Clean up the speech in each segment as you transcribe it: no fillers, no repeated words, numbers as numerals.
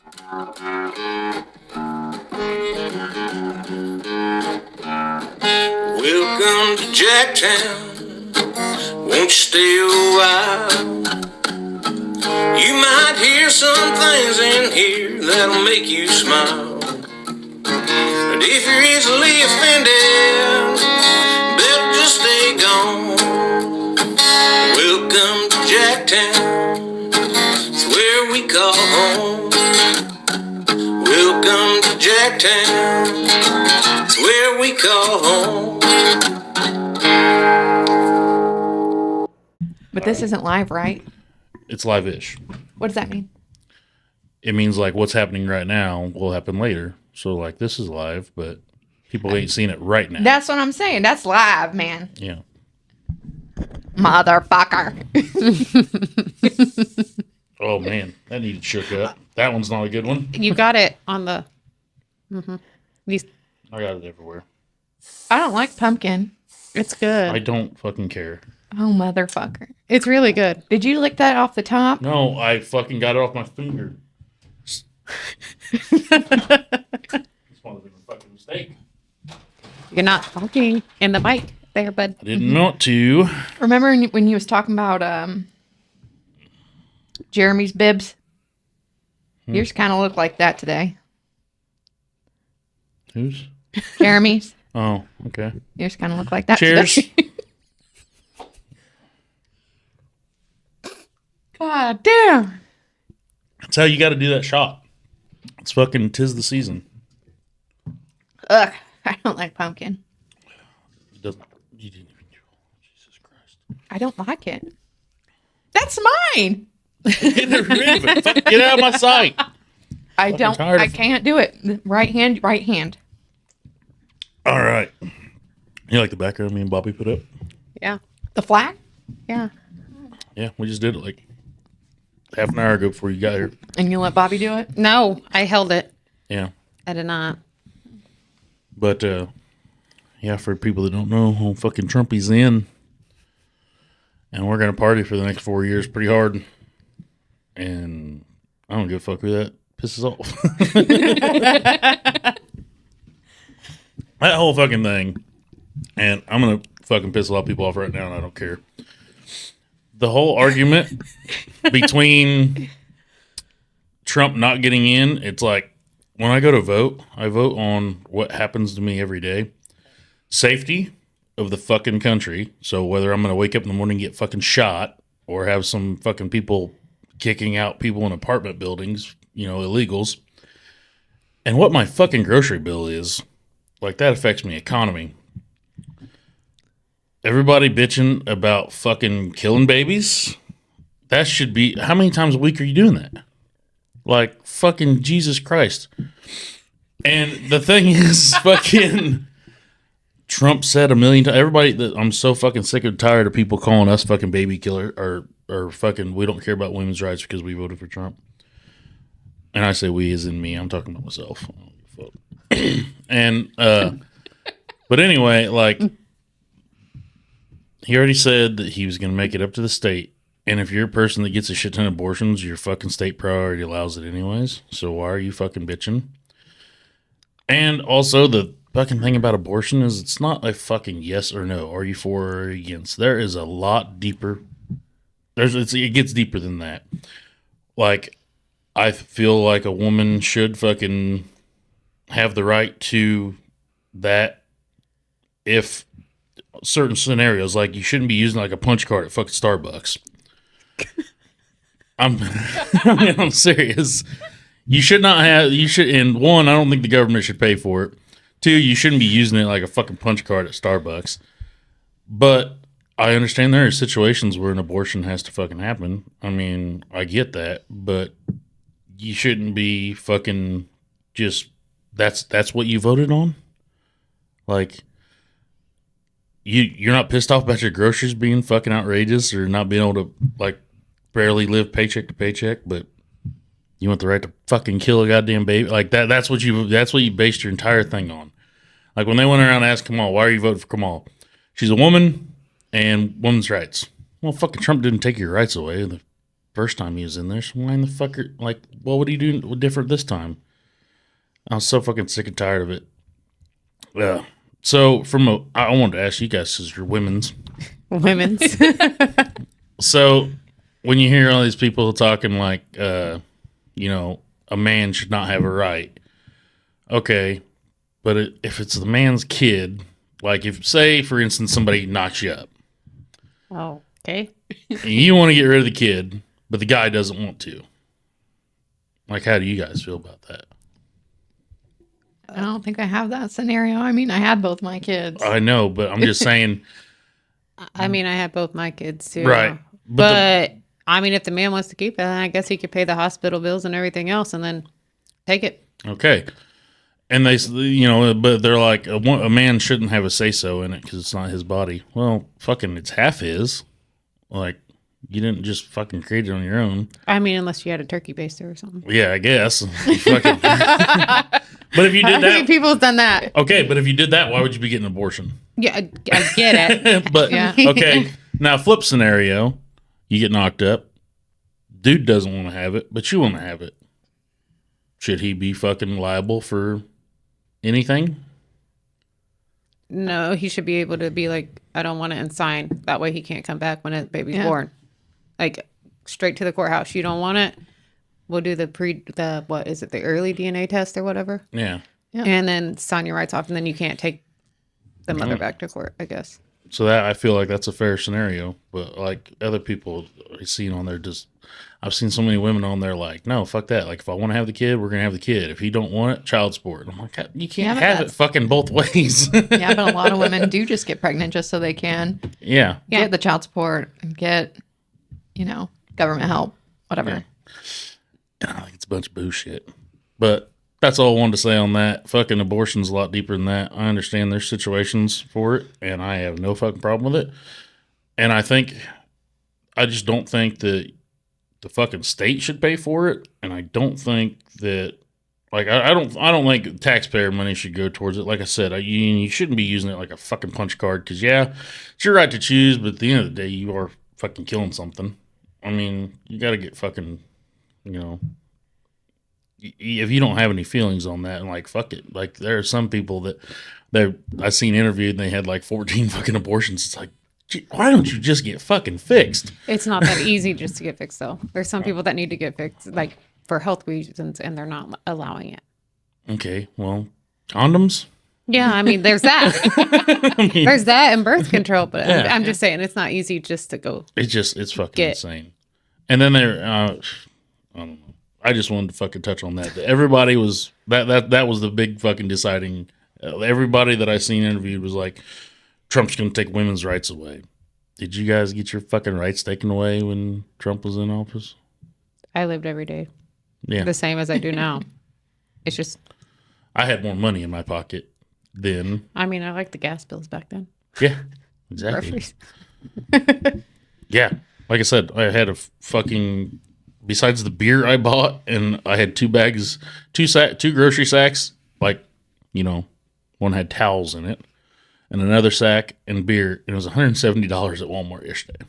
Welcome to Jacktown. Won't you stay a while? You might hear some things in here that'll make you smile. But if you're easily offended, better just stay gone. Welcome to Jacktown. It's where we call home. Welcome to Jacktown. It's where we call home. But this isn't live, right? It's live-ish. What does that mean? It means like what's happening right now will happen later. So like this is live, but people ain't seeing it right now. That's what I'm saying. That's live, man. Yeah. Motherfucker. Oh man, that needed shook up. That one's not a good one. You got it on the. Mm-hmm. I got it everywhere. I don't like pumpkin. It's good. I don't fucking care. Oh, motherfucker. It's really good. Did you lick that off the top? No, I fucking got it off my finger. This one was a fucking mistake. You're not talking in the mic there, bud. I didn't want to. Remember when you was talking about Jeremy's bibs? Yours kind of looked like that today. Whose? Jeremy's. Oh, okay. Yours kind of looked like that Cheers. today. God damn. That's how you got to do that shot. It's fucking 'tis the season. Ugh. I don't like pumpkin. It doesn't. You didn't even do. Jesus Christ. I don't like it. That's mine. Get rid of it. Fuck, get out of my sight. I don't. tired I of- can't do it. Right hand. Right hand. All right. You like the background me and Bobby put up? Yeah. The flag. Yeah. Yeah, we just did it like half an hour ago before you got here. And you let Bobby do it. No, I held it. Yeah. I did not. But, yeah, for people that don't know, old fucking Trumpy's in. And we're going to party for the next 4 years pretty hard. And I don't give a fuck who that pisses off. That whole fucking thing. And I'm going to fucking piss a lot of people off right now, and I don't care. The whole argument between Trump not getting in, it's like, when I go to vote, I vote on what happens to me every day. Safety of the fucking country. So whether I'm going to wake up in the morning and get fucking shot or have some fucking people kicking out people in apartment buildings, you know, illegals. And what my fucking grocery bill is, like that affects my economy. Everybody bitching about fucking killing babies. That should be, how many times a week are you doing that? Like, fucking Jesus Christ. And the thing is, fucking Trump said a million times, everybody, I'm so fucking sick and tired of people calling us fucking baby killer or fucking, we don't care about women's rights because we voted for Trump. And I say we as in me, I'm talking about myself. And, but anyway, like, he already said that he was going to make it up to the state. And if you're a person that gets a shit ton of abortions, your fucking state priority allows it anyways. So why are you fucking bitching? And also the fucking thing about abortion is it's not a fucking yes or no. Are you for or against? There is a lot deeper. It gets deeper than that. Like, I feel like a woman should fucking have the right to that if certain scenarios, like you shouldn't be using like a punch card at fucking Starbucks. I'm serious. You should not have, and one, I don't think the government should pay for it. Two, you shouldn't be using it like a fucking punch card at Starbucks. But I understand there are situations where an abortion has to fucking happen. I mean, I get that, but you shouldn't be fucking just, that's what you voted on? Like, you're not pissed off about your groceries being fucking outrageous or not being able to, like, barely live paycheck to paycheck, but you want the right to fucking kill a goddamn baby? Like, that's what you based your entire thing on. Like, when they went around and asked Kamal, why are you voting for Kamal? She's a woman and women's rights. Well, fucking Trump didn't take your rights away. The first time he was in there. So why in the fucker? Like, what would he do different this time? I was so fucking sick and tired of it. Yeah. So I wanted to ask you guys, because you're women's. Women's. So when you hear all these people talking like, you know, a man should not have a right. Okay, but if it's the man's kid, like if, say, for instance, somebody knocks you up. Oh, okay. And you want to get rid of the kid, but the guy doesn't want to. Like, how do you guys feel about that? I don't think I have that scenario. I mean, I had both my kids. I know, but I'm just saying. I mean, I had both my kids too. Right. But I mean, if the man wants to keep it, then I guess he could pay the hospital bills and everything else and then take it. Okay. And they, you know, but they're like, a man shouldn't have a say-so in it because it's not his body. Well, fucking, it's half his. Like, you didn't just fucking create it on your own. I mean, unless you had a turkey baster or something. Yeah, I guess. Fucking, but if you did How many that, people have done that? okay, but if you did that, why would you be getting an abortion? Yeah, I get it. But, Yeah. okay, now flip scenario, you get knocked up. Dude doesn't want to have it, but you want to have it. Should he be fucking liable for anything? No, he should be able to be like, I don't want it, and sign. That way he can't come back when his baby's born. Like, straight to the courthouse. You don't want it? We'll do the early DNA test or whatever. Yeah. And then sign your rights off, and then you can't take the mother back to court, I guess. So that, I feel like that's a fair scenario. But like other people I've seen on there, I've seen so many women on there like, no, fuck that. Like, if I want to have the kid, we're going to have the kid. If he don't want it, child support. I'm like, you can't have it fucking both ways. Yeah, but a lot of women do just get pregnant just so they can get the child support and get, you know, government help, whatever. Yeah. I think it's a bunch of bullshit. But that's all I wanted to say on that. Fucking abortion's a lot deeper than that. I understand there's situations for it, and I have no fucking problem with it. And I just don't think that the fucking state should pay for it, and I don't think that, like, I don't think taxpayer money should go towards it. Like I said, you shouldn't be using it like a fucking punch card, because it's your right to choose, but at the end of the day, you are fucking killing something. I mean, you got to get fucking, you know, if you don't have any feelings on that, and like, fuck it. Like, there are some people that I seen interviewed and they had like 14 fucking abortions. It's like, gee, why don't you just get fucking fixed? It's not that easy just to get fixed, though. There's some people that need to get fixed, like, for health reasons, and they're not allowing it. Okay, well, condoms? Yeah, I mean, there's that. There's that and birth control, but I'm just saying it's not easy just to go. It's fucking insane. And then I don't know. I just wanted to fucking touch on that. Everybody was that was the big fucking deciding. Everybody that I seen interviewed was like, Trump's going to take women's rights away. Did you guys get your fucking rights taken away when Trump was in office? I lived every day. Yeah. The same as I do now. It's just. I had more money in my pocket then. I mean, I liked the gas bills back then. Yeah, exactly. Yeah. Like I said, I had a fucking, besides the beer I bought, and I had two grocery sacks, like, you know, one had towels in it, and another sack and beer, and it was $170 at Walmart yesterday.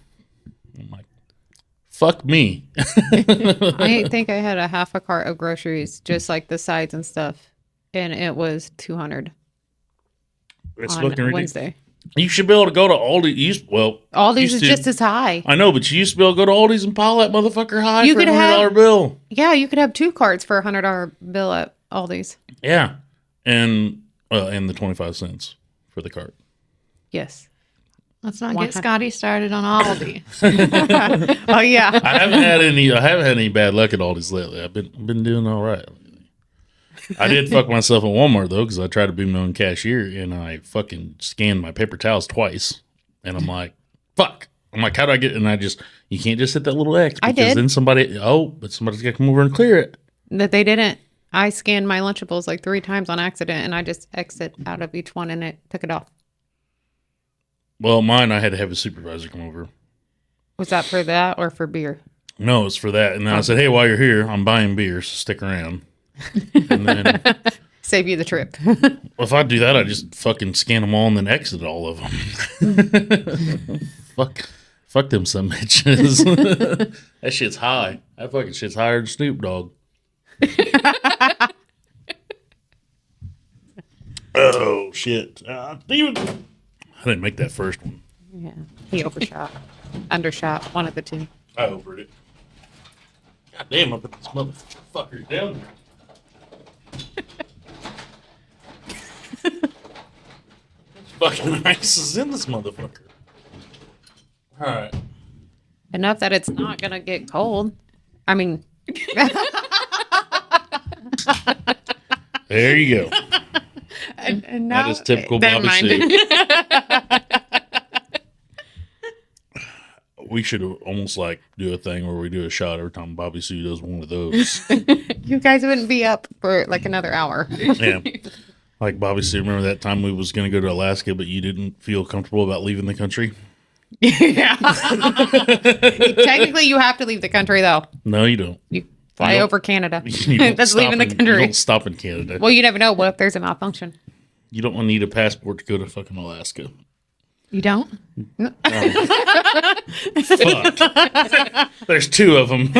I'm like, fuck me. I think I had a half a cart of groceries, just like the sides and stuff, and it was $200 It's on fucking ridiculous. Wednesday. You should be able to go to Aldi. Aldi's is just as high. I know, but you used to be able to go to Aldi's and pile that motherfucker high You for a could $100 bill. Yeah, you could have 2 carts for a $100 bill at Aldi's. Yeah, and the 25 cents for the cart. Yes. Let's not get Scotty started on Aldi. Oh yeah. I haven't had any bad luck at Aldi's lately. I've been doing all right. I did fuck myself at Walmart though, because I tried to be my own cashier and I fucking scanned my paper towels twice, and I'm like, fuck. I'm like, how do I get? And you can't just hit that little X, because I did. then somebody's got to come over and clear it. That they didn't. I scanned my Lunchables like 3 times on accident, and I just exit out of each one, and it took it off. Well, mine, I had to have a supervisor come over. Was that for that or for beer? No, it's for that. And then I said, hey, while you're here, I'm buying beer, so stick around. And then, Save you the trip. well, if I do that, I just fucking scan them all and then exit all of them. Fuck them some bitches. That shit's high. That fucking shit's higher than Snoop Dogg. Oh, shit. I didn't make that first one. Yeah. He overshot. Undershot. One of the two. I overed it. God damn, I put this motherfucker down there. Fucking ice is in this motherfucker. All right. Enough that it's not going to get cold. I mean. There you go. And now, that is typical Bobbi Sue. We should almost like do a thing where we do a shot every time Bobbi Sue does one of those. You guys wouldn't be up for like another hour. Yeah. Like Bobbi Sue, remember that time we was going to go to Alaska, but you didn't feel comfortable about leaving the country? Yeah. Technically, you have to leave the country, though. No, you don't. You fly over Canada. That's leaving the country. You don't stop in Canada. Well, you never know. What if there's a malfunction? You don't need a passport to go to fucking Alaska. You don't? Fuck. There's two of them.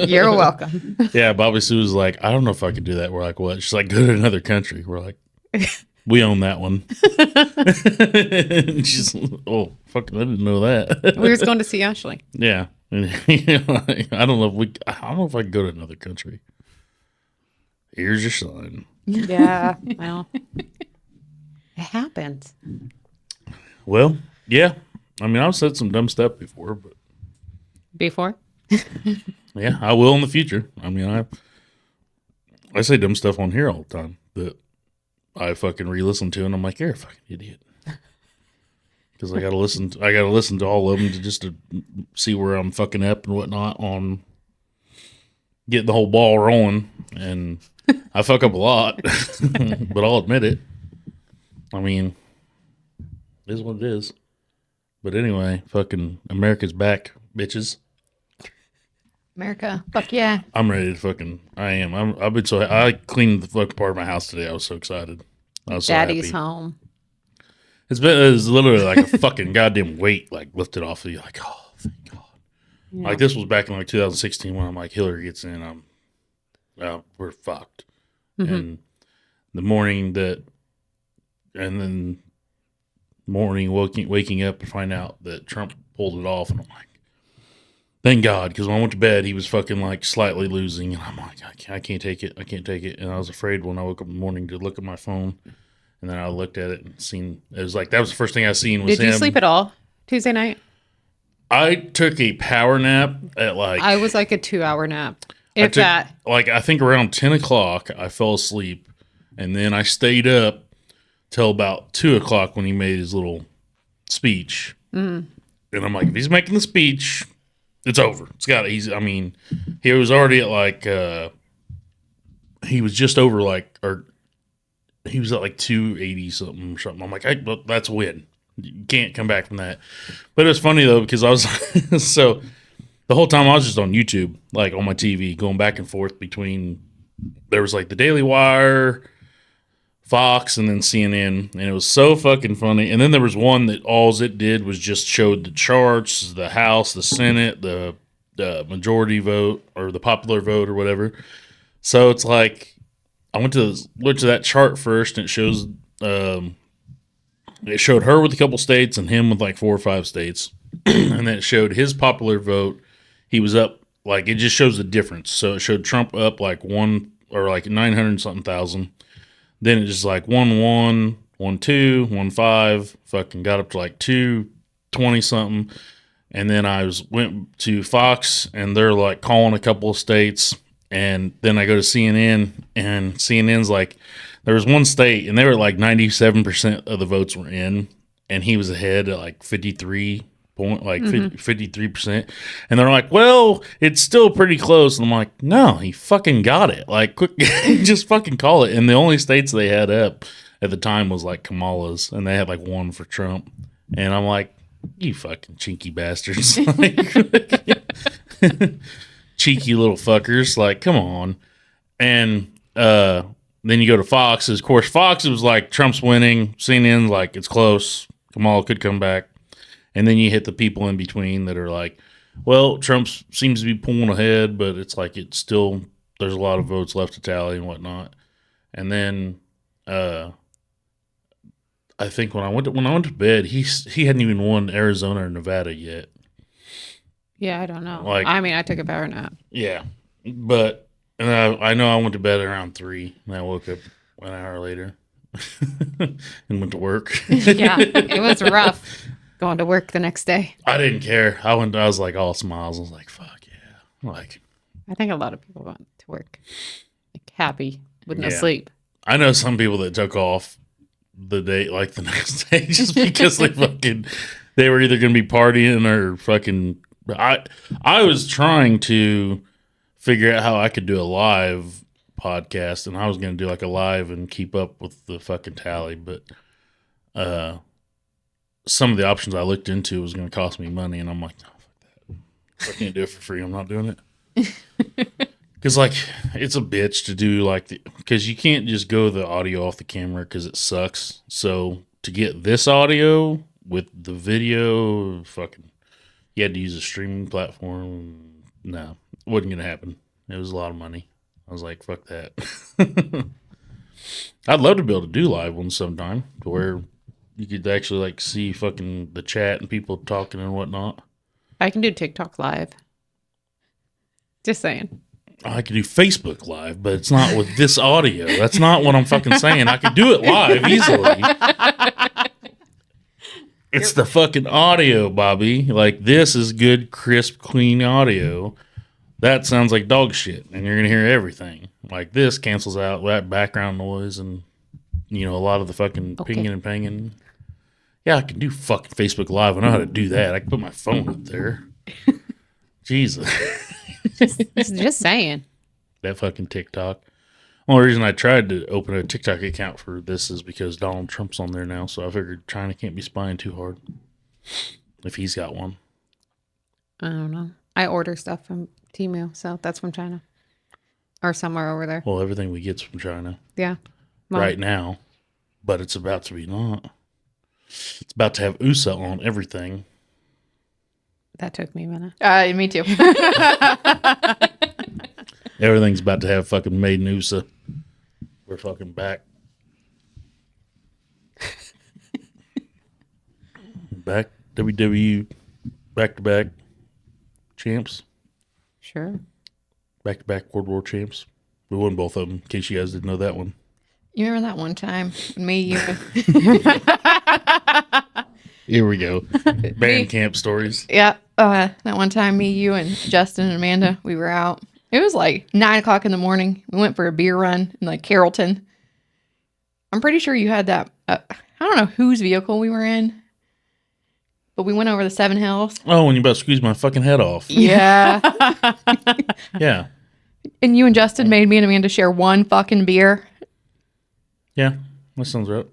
You're welcome. Yeah, Bobbi Sue was like, I don't know if I could do that. We're like, what? She's like, go to another country. We're like, we own that one. She's, oh, fucking, I didn't know that. We were just going to see Ashley. Yeah. I don't know if I could go to another country. Here's your son. Yeah. Well, it happens. Well, yeah. I mean, I've said some dumb stuff before, but Before? yeah, I will in the future. I mean, I say dumb stuff on here all the time that I fucking re-listen to, and I'm like, you're a fucking idiot. Because I gotta listen to all of them to see where I'm fucking up and whatnot on getting the whole ball rolling. And I fuck up a lot, but I'll admit it. I mean, it is what it is. But anyway, fucking America's back, bitches. America. Fuck yeah. I'm ready to fucking. I am. I've been so. I cleaned the fucking part of my house today. I was so excited. I was so Daddy's happy. home. It's literally like a fucking goddamn weight like lifted off of you. Like, oh, thank God. Yeah. Like this was back in like 2016 when I'm like, Hillary gets in, we're fucked. Mm-hmm. And the morning waking up and find out that Trump pulled it off, and I'm like, thank God, because when I went to bed, he was fucking like slightly losing, and I'm like, I can't take it. I can't take it. And I was afraid when I woke up in the morning to look at my phone. And then I looked at it and seen, it was like, that was the first thing I seen was him. Did you sleep at all Tuesday night? I took a power nap at like. I was like a 2-hour nap. I think around 10 o'clock, I fell asleep. And then I stayed up till about 2 o'clock when he made his little speech. Mm. And I'm like, if he's making the speech, it's over. He was already at like, he was just over like, or he was at like 280 something or something. I'm like, well, that's a win. You can't come back from that. But it was funny though, because I was so the whole time I was just on YouTube, like on my TV, going back and forth between, there was like the Daily Wire, Fox, and then CNN. And it was so fucking funny. And then there was one that all it did was just showed the charts, the House, the Senate, the majority vote or the popular vote or whatever. So it's like, I went to look to that chart first, and it shows it showed her with a couple states and him with like 4 or 5 states, and then it showed his popular vote. He was up like, it just shows the difference. So it showed Trump up like 1 or like 900 something thousand. Then it just like 1-1, 1-2, 1-5, fucking got up to like 220 something, and then went to Fox, and they're like calling a couple of states. And then I go to CNN, and CNN's like, there was one state, and they were like 97% of the votes were in, and he was ahead at like 53%. And they're like, well, it's still pretty close. And I'm like, no, he fucking got it. Like, quick, just fucking call it. And the only states they had up at the time was like Kamala's, and they had like 1 for Trump. And I'm like, you fucking cheeky bastards. Cheeky little fuckers, like, come on. And then you go to Fox. Of course, Fox, it was like Trump's winning. CNN's like, it's close. Kamala could come back. And then you hit the people in between that are like, well, Trump seems to be pulling ahead, but it's like it's still, there's a lot of votes left to tally and whatnot. And then I think when I went to bed, he hadn't even won Arizona or Nevada yet. Yeah, I don't know. Like, I mean, I took a power nap. Yeah, but and I know I went to bed around 3, and I woke up an hour later and went to work. Yeah, it was rough going to work the next day. I didn't care. I was like all smiles. I was like, "Fuck yeah!" Like, I think a lot of people went to work like happy with no sleep. I know some people that took off the day, like the next day, just because they were either going to be partying or fucking. I was trying to figure out how I could do a live podcast, and I was going to do like a live and keep up with the fucking tally, but some of the options I looked into was going to cost me money, and I'm like, no, fuck that. If I can't do it for free, I'm not doing it. Because like it's a bitch to do because you can't just go the audio off the camera because it sucks. So to get this audio with the video, you had to use a streaming platform. No, it wasn't going to happen. It was a lot of money. I was like, fuck that. I'd love to be able to do live ones sometime to where you could actually like see fucking the chat and people talking and whatnot. I can do TikTok live. Just saying. I could do Facebook live, but it's not with this audio. That's not what I'm fucking saying. I could do it live easily. It's the fucking audio, Bobby. Like, this is good, crisp, clean audio. That sounds like dog shit, and you're going to hear everything. Like, this cancels out that background noise and, a lot of the fucking pinging and panging. Yeah, I can do fucking Facebook Live. I know how to do that. I can put my phone up there. Jesus. Just saying. That fucking TikTok. Only reason I tried to open a TikTok account for this is because Donald Trump's on there now, so I figured China can't be spying too hard if he's got one. I don't know. I order stuff from Temu, so that's from China. Or somewhere over there. Well, everything we get's from China. Yeah. Well, right now. But it's about to be not. It's about to have USA on everything. That took me a minute. Me too. Everything's about to have fucking made in USA. We're fucking back. Back. WWE back-to-back champs. Sure. Back-to-back World War champs. We won both of them, in case you guys didn't know that one. You remember that one time? You. Here we go. Band camp stories. Yeah. That one time, me, you, and Justin and Amanda, we were out. It was like 9:00 in the morning. We went for a beer run in like Carrollton. I'm pretty sure you had that. I don't know whose vehicle we were in, but we went over the 7 Hills. Oh, when you about to squeeze my fucking head off. Yeah. Yeah. And you and Justin made me and Amanda share one fucking beer. Yeah, that sounds right.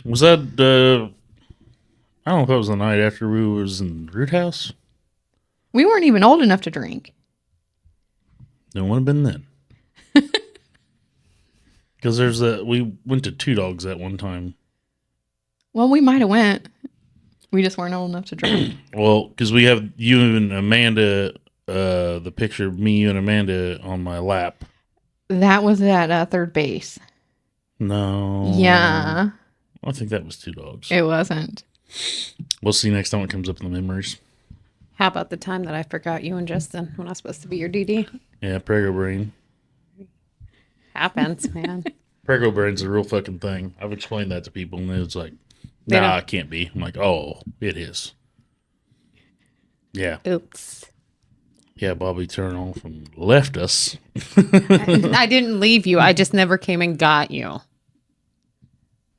Was that, I don't know if that was the night after we was in Root House? We weren't even old enough to drink. It would have been then. Because we went to Two Dogs that one time. Well, we might have went. We just weren't old enough to drink. Well, because we have you and Amanda, the picture of me, you and Amanda on my lap. That was at third base. No. Yeah. I think that was Two Dogs. It wasn't. We'll see next time it comes up in the memories. How about the time that I forgot you and Justin when I was supposed to be your DD? Yeah, Prego brain. Happens, man. Prego brain's a real fucking thing. I've explained that to people, and it's like, nah, it can't be. I'm like, oh, it is. Yeah. Oops. Yeah, Bobby turned off and left us. I didn't leave you. I just never came and got you.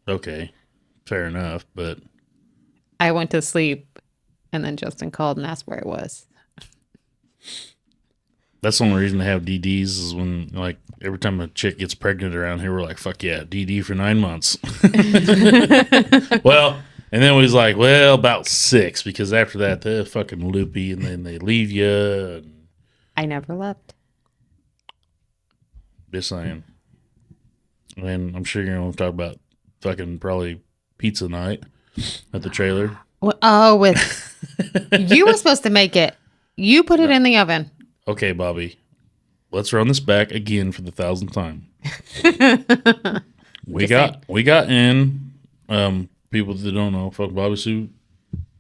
Okay. Fair enough, but... I went to sleep, and then Justin called and asked where I was. That's the only reason to have DDs is when, like, every time a chick gets pregnant around here, we're like, fuck yeah, DD for 9 months. Well, and then we was like, well, about 6, because after that, they're fucking loopy, and then they leave you. And... I never left. Just saying. And I'm sure you're going to talk about fucking probably pizza night. at the trailer. Oh, you were supposed to make it. You put it in the oven. Okay, Bobby. Let's run this back again for the 1,000th time. we got in. People that don't know, fuck Bobbi Sue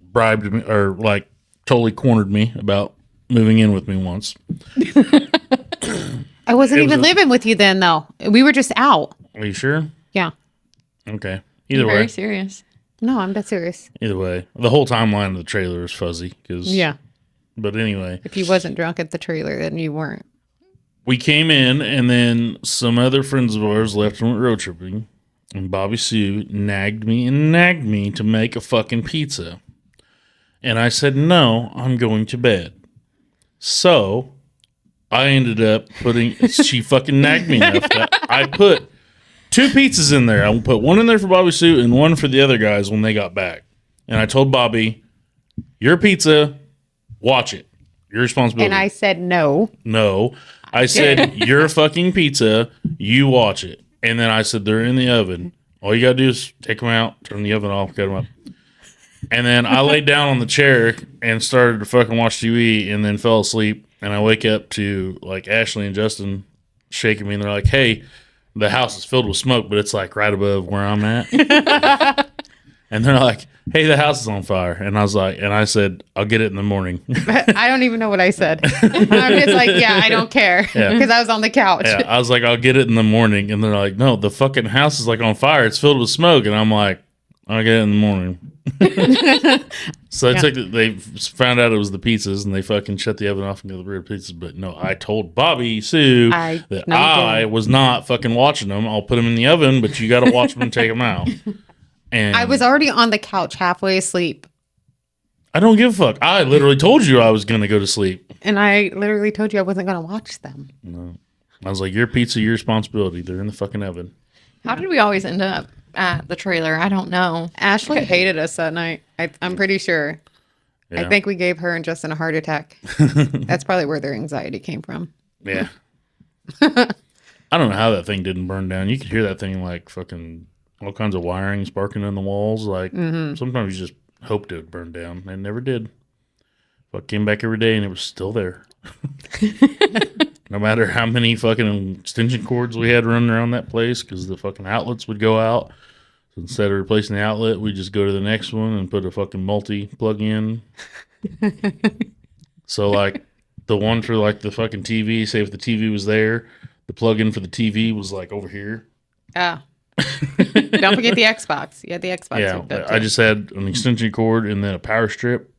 bribed me or like totally cornered me about moving in with me once. I wasn't even living with you then, though. We were just out. Are you sure? Yeah. Okay. You're Either way. very serious. No, I'm dead serious. Either way, the whole timeline of the trailer is fuzzy. Yeah. But anyway, If you wasn't drunk at the trailer, then you weren't. we came in, and then some other friends of ours left and went road tripping. And Bobbi Sue nagged me to make a fucking pizza. And I said, no, I'm going to bed. So I ended up she fucking nagged me enough that I put 2 pizzas in there. I put one in there for Bobbi Sue and one for the other guys when they got back. And I told Bobby, your pizza, watch it. Your responsibility. And I said no. No. I said, your fucking pizza, you watch it. And then I said, they're in the oven. All you got to do is take them out, turn the oven off, cut them up. And then I laid down on the chair and started to fucking watch TV and then fell asleep. And I wake up to like Ashley and Justin shaking me. And they're like, hey, the house is filled with smoke, but it's like right above where I'm at. And they're like, hey, the house is on fire. And I said, I'll get it in the morning. I don't even know what I said. I'm just like, yeah, I don't care. Because I was on the couch. Yeah, I was like, I'll get it in the morning. And they're like, no, the fucking house is like on fire. It's filled with smoke. And I'm like, I'll get it in the morning. So they found out it was the pizzas and they fucking shut the oven off and got the weird pizzas. But no, I told Bobbi Sue that I was not fucking watching them. I'll put them in the oven, but you got to watch them and take them out. And I was already on the couch halfway asleep. I don't give a fuck. I literally told you I was going to go to sleep. And I literally told you I wasn't going to watch them. No. I was like, your pizza, your responsibility. They're in the fucking oven. How did we always end up at the trailer? I don't know. Ashley hated us that night. I'm pretty sure. Yeah. I think we gave her and Justin a heart attack. That's probably where their anxiety came from. Yeah. I don't know how that thing didn't burn down. You could hear that thing like fucking all kinds of wiring sparking in the walls. Like sometimes you just hoped it would burn down. And it never did. But came back every day and it was still there. No matter how many fucking extension cords we had running around that place because the fucking outlets would go out. So instead of replacing the outlet, we just go to the next one and put a fucking multi plug in. So like the one for like the fucking TV, say if the TV was there, the plug in for the TV was like over here. Oh. Don't forget the Xbox. You had the Xbox. Yeah, I just had an extension cord and then a power strip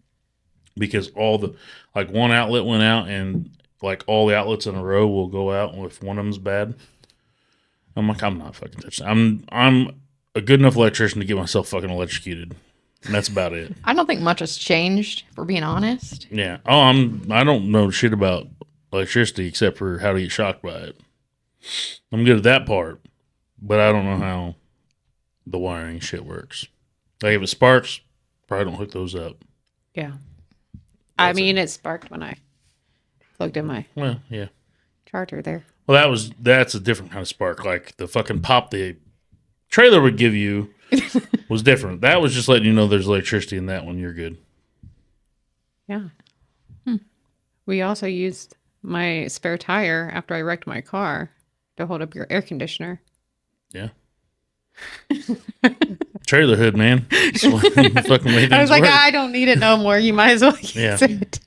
because all the like one outlet went out and like all the outlets in a row will go out if one of them's bad. I'm like, I'm not fucking touching. I'm a good enough electrician to get myself fucking electrocuted. And that's about it. I don't think much has changed, for being honest. Yeah. Oh, I don't know shit about electricity except for how to get shocked by it. I'm good at that part, but I don't know how the wiring shit works. Like if it sparks, probably don't hook those up. Yeah. I mean, it sparked when I plugged in my Well, yeah. charger there. Well, that's a different kind of spark. Like the fucking pop the trailer would give you was different. That was just letting you know there's electricity in that one. You're good. Yeah. We also used my spare tire after I wrecked my car to hold up your air conditioner. Yeah. Trailer hood, man. That's the fucking way things I was like, work. I don't need it no more. You might as well use Yeah. it.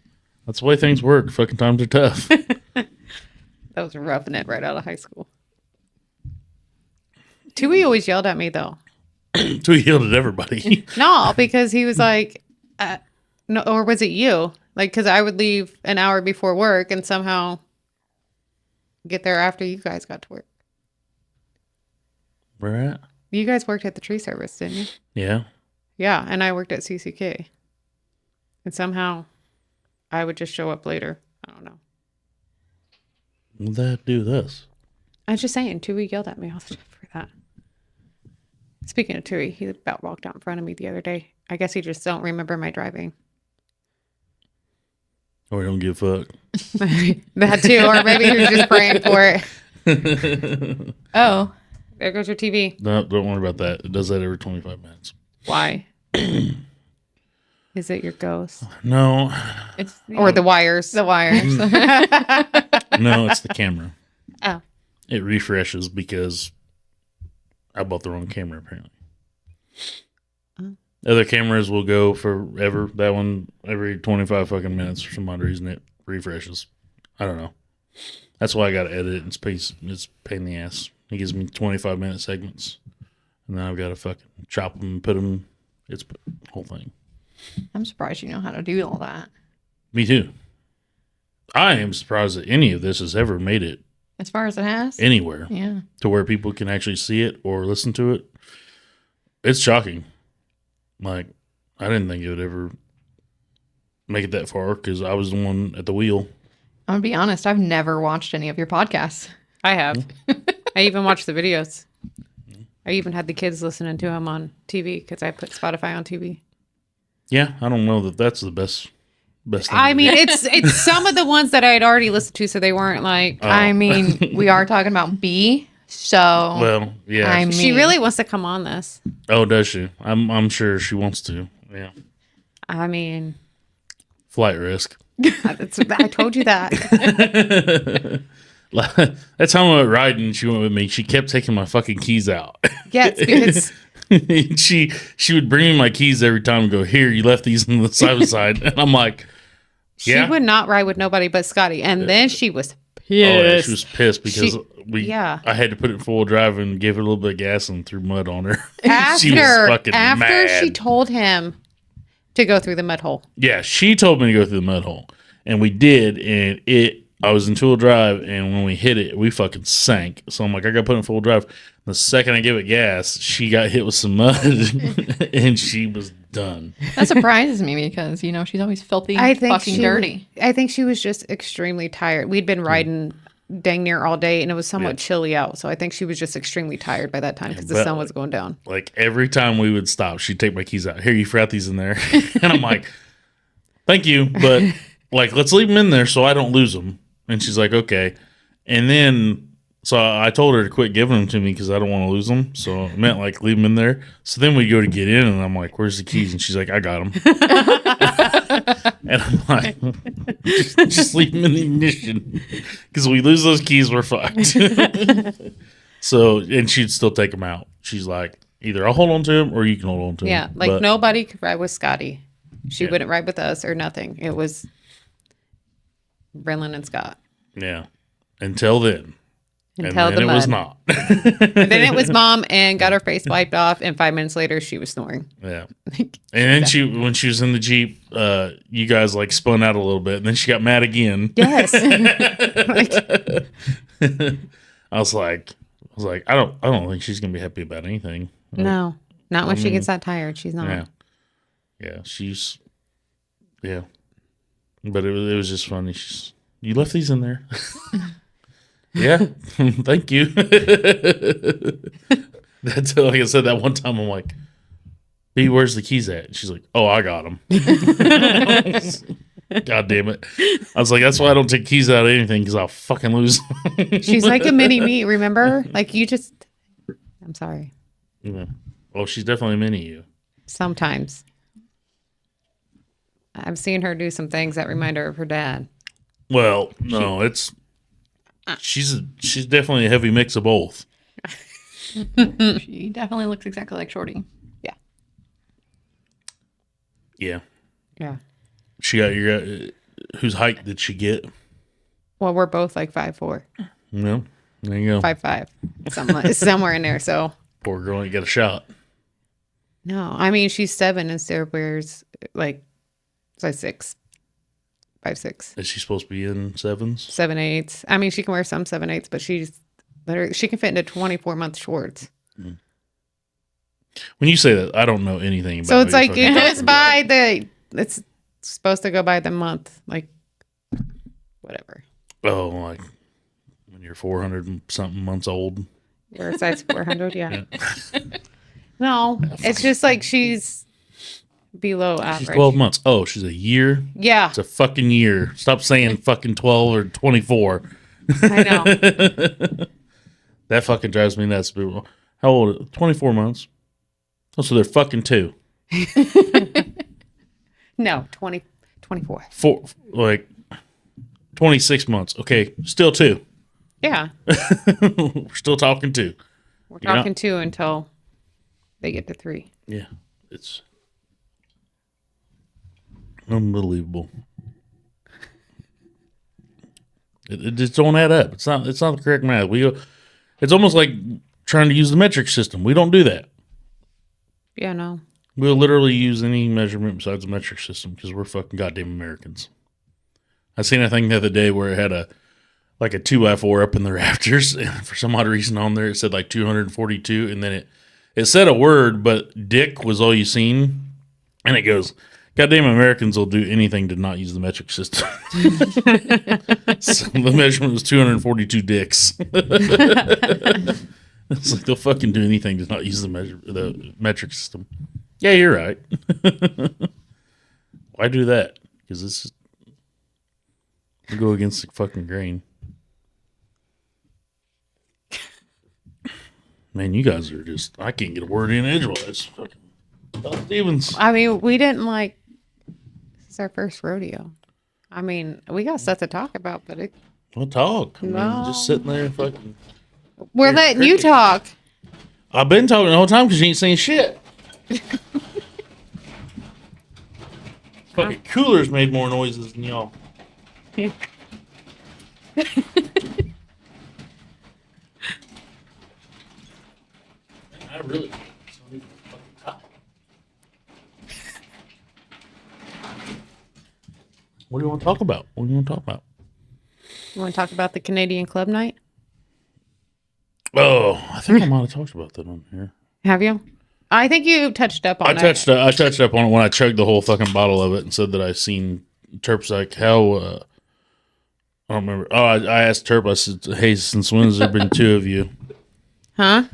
That's the way things work. Fucking times are tough. That was roughing it right out of high school. Tui always yelled at me though. So he yelled at everybody. No, because he was like, no, or was it you? Like, because I would leave an hour before work and somehow get there after you guys got to work. Where at? You guys worked at the tree service, didn't you? Yeah. Yeah, and I worked at CCK. And somehow I would just show up later. I don't know. What did that have to do with us? I was just saying, Tui yelled at me all the time for that. Speaking of Tui, he about walked out in front of me the other day. I guess he just don't remember my driving. Or he don't give a fuck. That too, or maybe he was just praying for it. Oh, There goes your TV. No, don't worry about that. It does that every 25 minutes. Why? Is it your ghost No, It's or the wires? the wires. no, it's the camera. Oh, It refreshes because I bought the wrong camera, apparently. Other cameras will go forever. That one, every 25 fucking minutes for some odd reason, it refreshes. I don't know. That's why I got to edit it. It's pain in the ass. He gives me 25-minute segments. And then I've got to fucking chop them and put them. It's the whole thing. I'm surprised you know how to do all that. Me too. I am surprised that any of this has ever made it As far as it has. anywhere Yeah. to where people can actually see it or listen to it. It's shocking. Like, I didn't think it would ever make it that far because I was the one at the wheel. I'm gonna be honest, I've never watched any of your podcasts. I have. I even watched the videos. I even had the kids listening to them on TV because I put Spotify on TV. Yeah, I don't know that that's the best thing. I to mean, do. it's some of the ones that I had already listened to, so they weren't like. I mean, we are talking about B, so Well, yeah. I mean, She really wants to come on this. Oh, does she? I'm sure she wants to. Yeah. I mean, Flight risk. I told you that. That time I went riding, she went with me. She kept taking my fucking keys out. Yes, because she would bring me my keys every time and go, here, you left these on the side by side. And I'm like, yeah. she would not ride with nobody but Scotty. And then she was pissed. Oh, yeah, she was pissed because yeah. I had to put it in full drive and give it a little bit of gas and threw mud on her. After, she was fucking after mad. she told him to go through the mud hole. Yeah, she told me to go through the mud hole. And we did, and I was in two-wheel drive, and when we hit it, we fucking sank. So I'm like, I got to put it in full drive. The second I give it gas, she got hit with some mud, and she was done. that surprises me because she's always filthy, fucking dirty. I think she was just extremely tired. We'd been riding dang near all day, and it was somewhat chilly out. So I think she was just extremely tired by that time because the sun was going down. Like, every time we would stop, she'd take my keys out. Here, you forgot these in there. And I'm like, thank you, but, like, let's leave them in there so I don't lose them. And she's like, okay. And then... So I told her to quit giving them to me because I don't want to lose them. So it meant like leave them in there. So then we go to get in and I'm like, where's the keys? And she's like, I got them. And I'm like, just leave them in the ignition because we lose those keys, we're fucked. So, and she'd still take them out. She's like, either I'll hold on to them or you can hold on to them. Yeah, like nobody could ride with Scotty. She wouldn't ride with us or nothing. It was Brennan and Scott. Yeah. Until then. Until and the then mud. it was not. And then it was Mom and got her face wiped off. And 5 minutes later, she was snoring. Yeah. And then when she was in the Jeep, you guys like spun out a little bit and then she got mad again. Yes. I was like, I don't think she's gonna be happy about anything. No, not when she gets that tired. She's not. Yeah. Yeah. But it was just funny. You left these in there. Yeah. Thank you. That's like I said that one time. I'm like, B, where's the keys at? And she's like, oh, I got them. God damn it. I was like, that's why I don't take keys out of anything because I'll fucking lose them. She's like a mini me, remember? Like I'm sorry. Yeah. Well, she's definitely a mini you. Sometimes. I've seen her do some things that remind her of her dad. Well, no, she's definitely a heavy mix of both. She definitely looks exactly like Shorty. Yeah. Yeah. Yeah. She got whose height did she get? Well, we're both like 5'4". No. There you go. 5'5". Somewhere in there. So Poor girl ain't got a shot. no, I mean she's 7 and still wears like size 6, 5'6". Is she supposed to be in 7s? 7/8. I mean she can wear some 7/8, but she can fit into 24-month shorts. When you say that, I don't know anything about So it's what like you're it fucking goes talking by about. it's supposed to go by the month, like whatever. Oh, like when you're 400 and something months old. You're a size 400, yeah. No, it's just like she's below average. She's 12 months. Oh, she's a year? Yeah, It's a fucking year. Stop saying fucking 12 or 24. I know. That fucking drives me nuts. How old? 24 months. Oh, so they're fucking 2. No, 24. 26 months. Okay, still 2. Yeah. We're still talking 2. We're talking 2 until they get to 3. Yeah, it's unbelievable. It just don't add up. It's not the correct math. It's almost like trying to use the metric system. We don't do that. Yeah, no. We'll literally use any measurement besides the metric system because we're fucking goddamn Americans. I seen a thing the other day where it had a 2x4 up in the rafters, and for some odd reason on there it said like 242, and then it said a word, but dick was all you seen, and it goes, goddamn Americans will do anything to not use the metric system. So the measurement was 242 dicks. It's like they'll fucking do anything to not use the metric system. Yeah, you're right. Why do that? Because this is go against the fucking grain. Man, you guys are just, I can't get a word in edgewise. Fucking Stevens. I mean, we didn't this is our first rodeo. I mean, we got stuff to talk about, but We'll talk. I mean, No. just sitting there fucking. we're letting you talk. I've been talking the whole time because you ain't saying shit. Fucking coolers made more noises than y'all. I really can't. It's not even fucking hot. What do you want to talk about? What do you want to talk about? You want to talk about the Canadian Club Night? Oh, I think I might have talked about that on here. Have you? I think you touched up on I it. touched up on it when I chugged the whole fucking bottle of it and said that I seen Terp's like, how, I don't remember. Oh, I asked Terp, I said, hey, since when has there been 2 of you? Huh?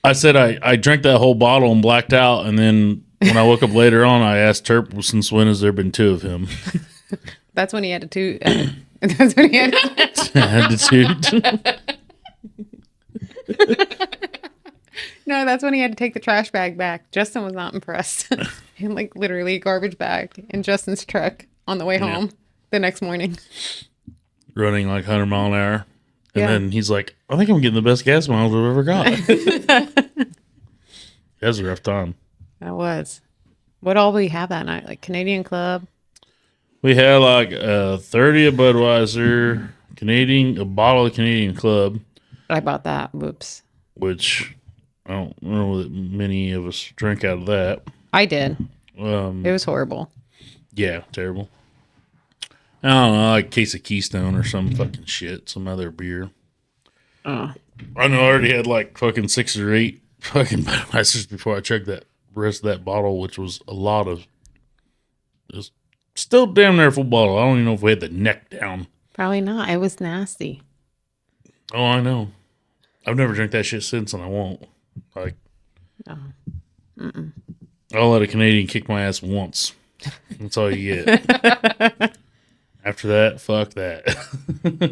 I said I drank that whole bottle and blacked out, and then when I woke up later on, I asked Terp, well, since when has there been 2 of him? That's when he had to. That's when he had to. Attitude. No, that's when he had to take the trash bag back. Justin was not impressed. And like literally a garbage bag in Justin's truck on the way home the next morning. Running like 100 mile an hour. And Yeah. then he's like, I think I'm getting the best gas miles I've ever got. That was a rough time. That was. What all we have that night? Like Canadian Club. We had like 30 of Budweiser, a bottle of Canadian Club, I bought that. Whoops. which I don't know that many of us drank out of that. I did. Um, It was horrible. Yeah, terrible. I don't know, like a case of Keystone or some fucking shit, some other beer. Oh. I know I already had like fucking 6 or 8 fucking Budweisers before I chugged that rest of that bottle, which was a lot of. It was still damn near full bottle. I don't even know if we had the neck down. Probably not. It was nasty. Oh, I know. I've never drank that shit since, and I won't. Like, I'll let a Canadian kick my ass once. That's all you get. After that, fuck that.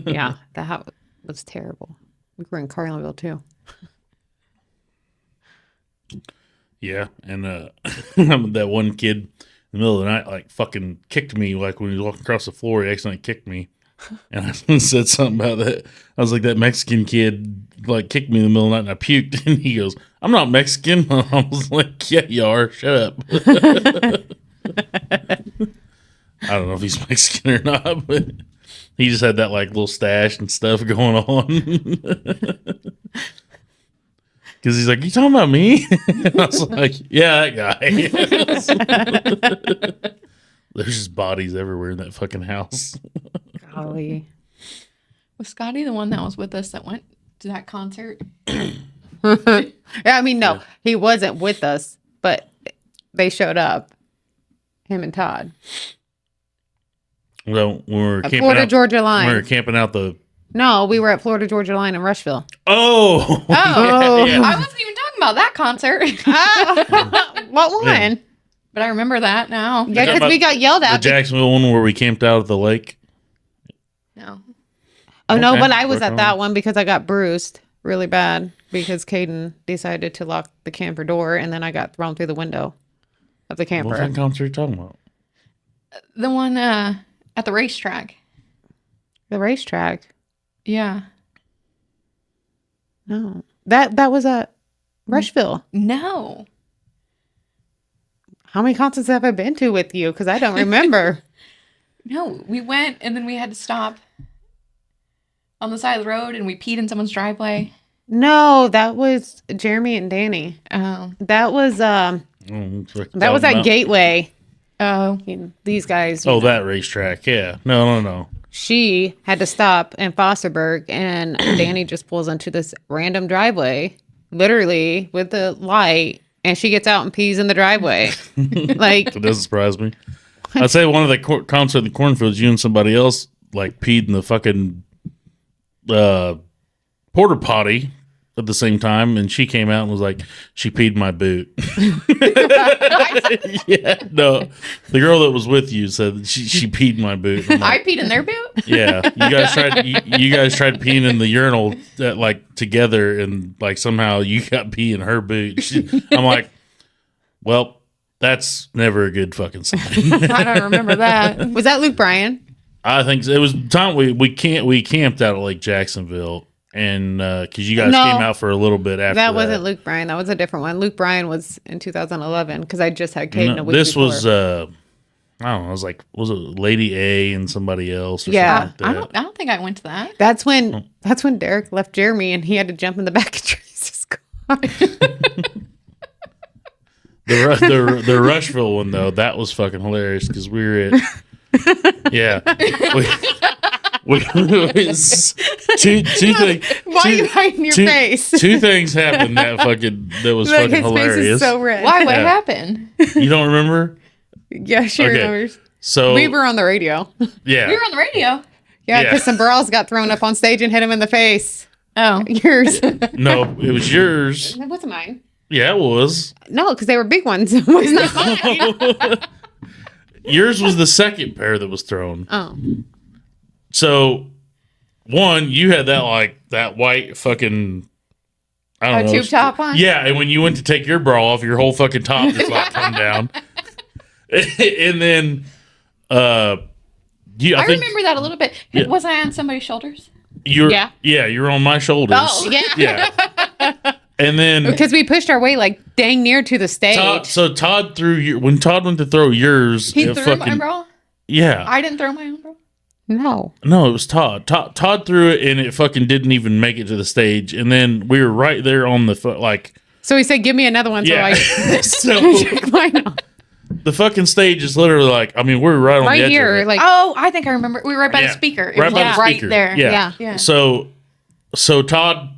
Yeah, that was terrible. We were in Carlinville too. Yeah, and that one kid in the middle of the night, like, fucking kicked me. Like, when he was walking across the floor, he accidentally kicked me. And I said something about that. I was like, that Mexican kid, like, kicked me in the middle of the night, and I puked. And he goes, I'm not Mexican. I was like, yeah, you are. Shut up. I don't know if he's Mexican or not, but he just had that, like, little stash and stuff going on. Because he's like, you talking about me? And I was like, yeah, that guy. There's just bodies everywhere in that fucking house. Golly. Was Scotty the one that was with us that went to that concert? Yeah, I mean, no, he wasn't with us, but they showed up. Him and Todd. Well, when we were At camping Florida out, Georgia when line. we were camping out the. No, we were at Florida Georgia line in Rushville. Oh, Oh, yeah. I wasn't even talking about that concert. What one? Yeah. But I remember that now. Yeah, talking because we about got yelled the at. Jacksonville one where we camped out at the lake. No. Oh, no, Okay, but I was work at on that it. one because I got bruised really bad because Caden decided to lock the camper door and then I got thrown through the window. of the camper. What fucking concert are you talking about? The one at the racetrack. The racetrack. Yeah. No. That was at Rushville. No. How many concerts have I been to with you? Because I don't remember. No, we went and then we had to stop on the side of the road and we peed in someone's driveway. No, that was Jeremy and Danny. Oh. That was that was at Gateway. Oh. These guys. Oh, that racetrack. Yeah. No. She had to stop in Fosterburg, and Danny just pulls into this random driveway, literally with the light, and she gets out and pees in the driveway. Like, It doesn't surprise me. I'd say one of the concert in the cornfields, you and somebody else like peed in the fucking porta potty at the same time, and she came out and was like, she peed in my boot. Yeah, no, the girl that was with you said she peed in my boot. I'm I like, peed in their boot? yeah, you guys tried peeing in the urinal like together, and like somehow you got pee in her boot. I'm like, well, that's never a good fucking sign. I don't remember that. was that Luke Bryan? I think so. It was the time we camped out at Lake Jacksonville, and because you guys No. came out for a little bit after That wasn't Luke Bryan. That was a different one. Luke Bryan was in 2011 because I just had Caden No, a week this before. was I don't know. Was it Lady A and somebody else? Or Yeah. something like that? I don't think I went to that. That's when Derek left Jeremy and he had to jump in the back of Tracy's car. The Rushville one though, that was fucking hilarious because we were at yeah. It's two things. Why are you hiding your face? Two things happened that was Like, fucking his face hilarious. is so red. Why? What Yeah. happened? You don't remember? Yeah, she Okay. remembers. So We were on the radio. yeah. We were on the radio. Yeah, Yeah. because some bras got thrown up on stage and hit him in the face. Oh. Yours. No, it was yours. That wasn't mine. Yeah, it was. No, because they were big ones. It was not mine. Yours was the second pair that was thrown. Oh. So, one, you had that white fucking, I don't know. tube top on? Yeah, and when you went to take your bra off, your whole fucking top just like come down. And then, I I think remember that a little bit. Yeah. Was I on somebody's shoulders? you're, Yeah. you're on my shoulders. Oh, yeah. Yeah. And then Because we pushed our way like dang near to the stage. Todd when Todd went to throw yours, He it threw fucking, my bra? yeah. I didn't throw my own bra? No. No, it was Todd. Todd threw it, and it fucking didn't even make it to the stage. And then we were right there on the foot, like, So he said, give me another one. yeah. So So why not? the fucking stage is literally like, I mean, we're right on the Right edge here. of it. Like, Oh, I think I remember. We were right by Yeah. the speaker. It Right was by like the right speaker. there. Yeah. Yeah. So Todd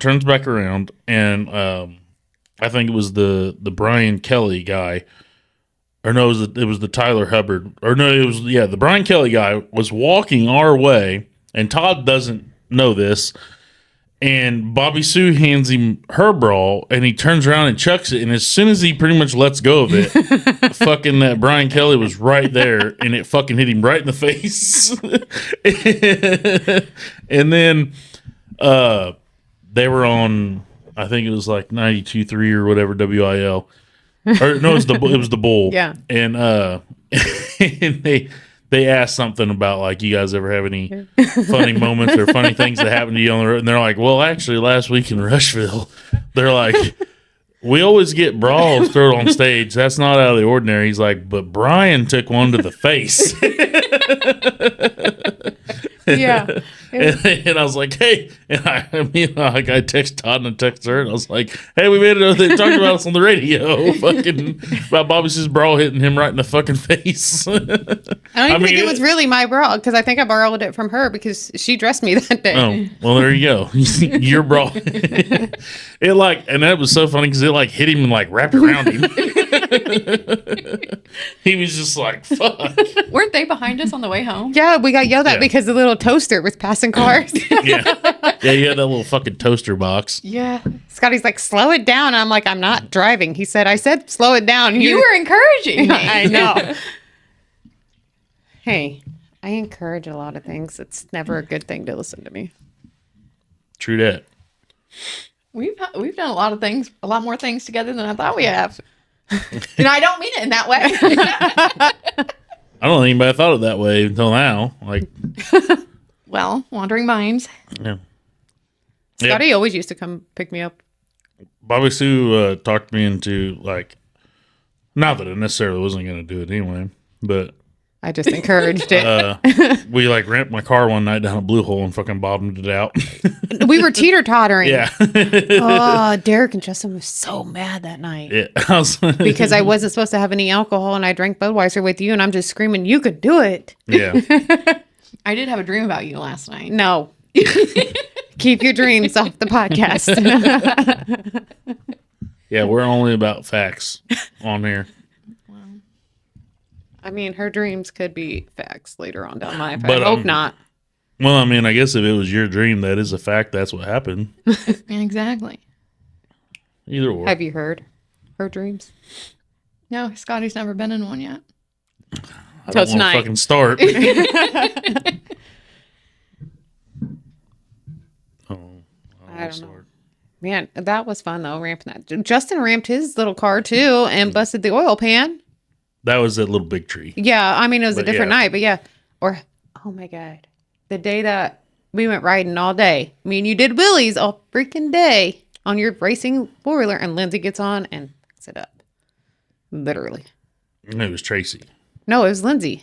turns back around, and I think it was the Brian Kelly guy. Or no, it was the Tyler Hubbard. Or no, it was the Brian Kelly guy was walking our way, and Todd doesn't know this. And Bobbi Sue hands him her bra, and he turns around and chucks it. And as soon as he pretty much lets go of it, fucking that Brian Kelly was right there, and it fucking hit him right in the face. And then they were on, I think it was like 92.3 or whatever, WIL. Or no, it was the Bull. Yeah. And and they asked something about like, you guys ever have any funny moments or funny things that happened to you on the road? And they're like, well, actually, last week in Rushville, they're like, we always get bras thrown on stage. That's not out of the ordinary. He's like, but Brian took one to the face. yeah. And I was like, hey, and I text Todd and I text her, and I was like, hey, we made it. They talked about us on the radio, fucking about Bobbi Sue's bra hitting him right in the fucking face. I don't even think it was really my bra because I think I borrowed it from her because she dressed me that day. Oh, well, there you go. Your bra. It like, and that was so funny because it like hit him and like wrapped around him. He was just like, fuck. Weren't they behind us on the way home? Yeah, we got yelled at Yeah. because the little toaster was passing cars. Yeah. Yeah, you had that little fucking toaster box. Yeah. Scotty's like, slow it down. I'm like, I'm not driving. He said, I said, slow it down. You were encouraging me. I know. Hey, I encourage a lot of things. It's never a good thing to listen to me. True that. We've done a lot of things, a lot more things together than I thought we have. And I don't mean it in that way. I don't think anybody thought it that way until now. Like, Well, wandering minds. yeah. Scotty always used to come pick me up. Bobbi Sue talked me into, like, not that I necessarily wasn't going to do it anyway, but I just encouraged it. we, like, ramped my car one night down a blue hole and fucking bottomed it out. We were teeter-tottering. Yeah. Oh, Derek and Justin were so mad that night. Yeah. I was Because I wasn't supposed to have any alcohol and I drank Budweiser with you and I'm just screaming, you could do it. Yeah. I did have a dream about you last night. No. Keep your dreams off the podcast. Yeah, we're only about facts on here. I mean, her dreams could be facts later on down life. But, I hope not. Well, I mean, I guess if it was your dream, that is a fact. That's what happened. Exactly. Either or. Have you heard her dreams? No, Scotty's never been in one yet. I Till don't want to tonight. fucking start. I don't know. Man, that was fun though, ramping that. Justin ramped his little car too and busted the oil pan. That was that little big tree. Yeah, I mean, it was a But different yeah. night, but yeah. Or, oh my God. The day that we went riding all day. I mean, you did wheelies all freaking day on your racing four-wheeler and Lindsay gets on and picks it up. Literally. It was Tracy. No, it was Lindsay.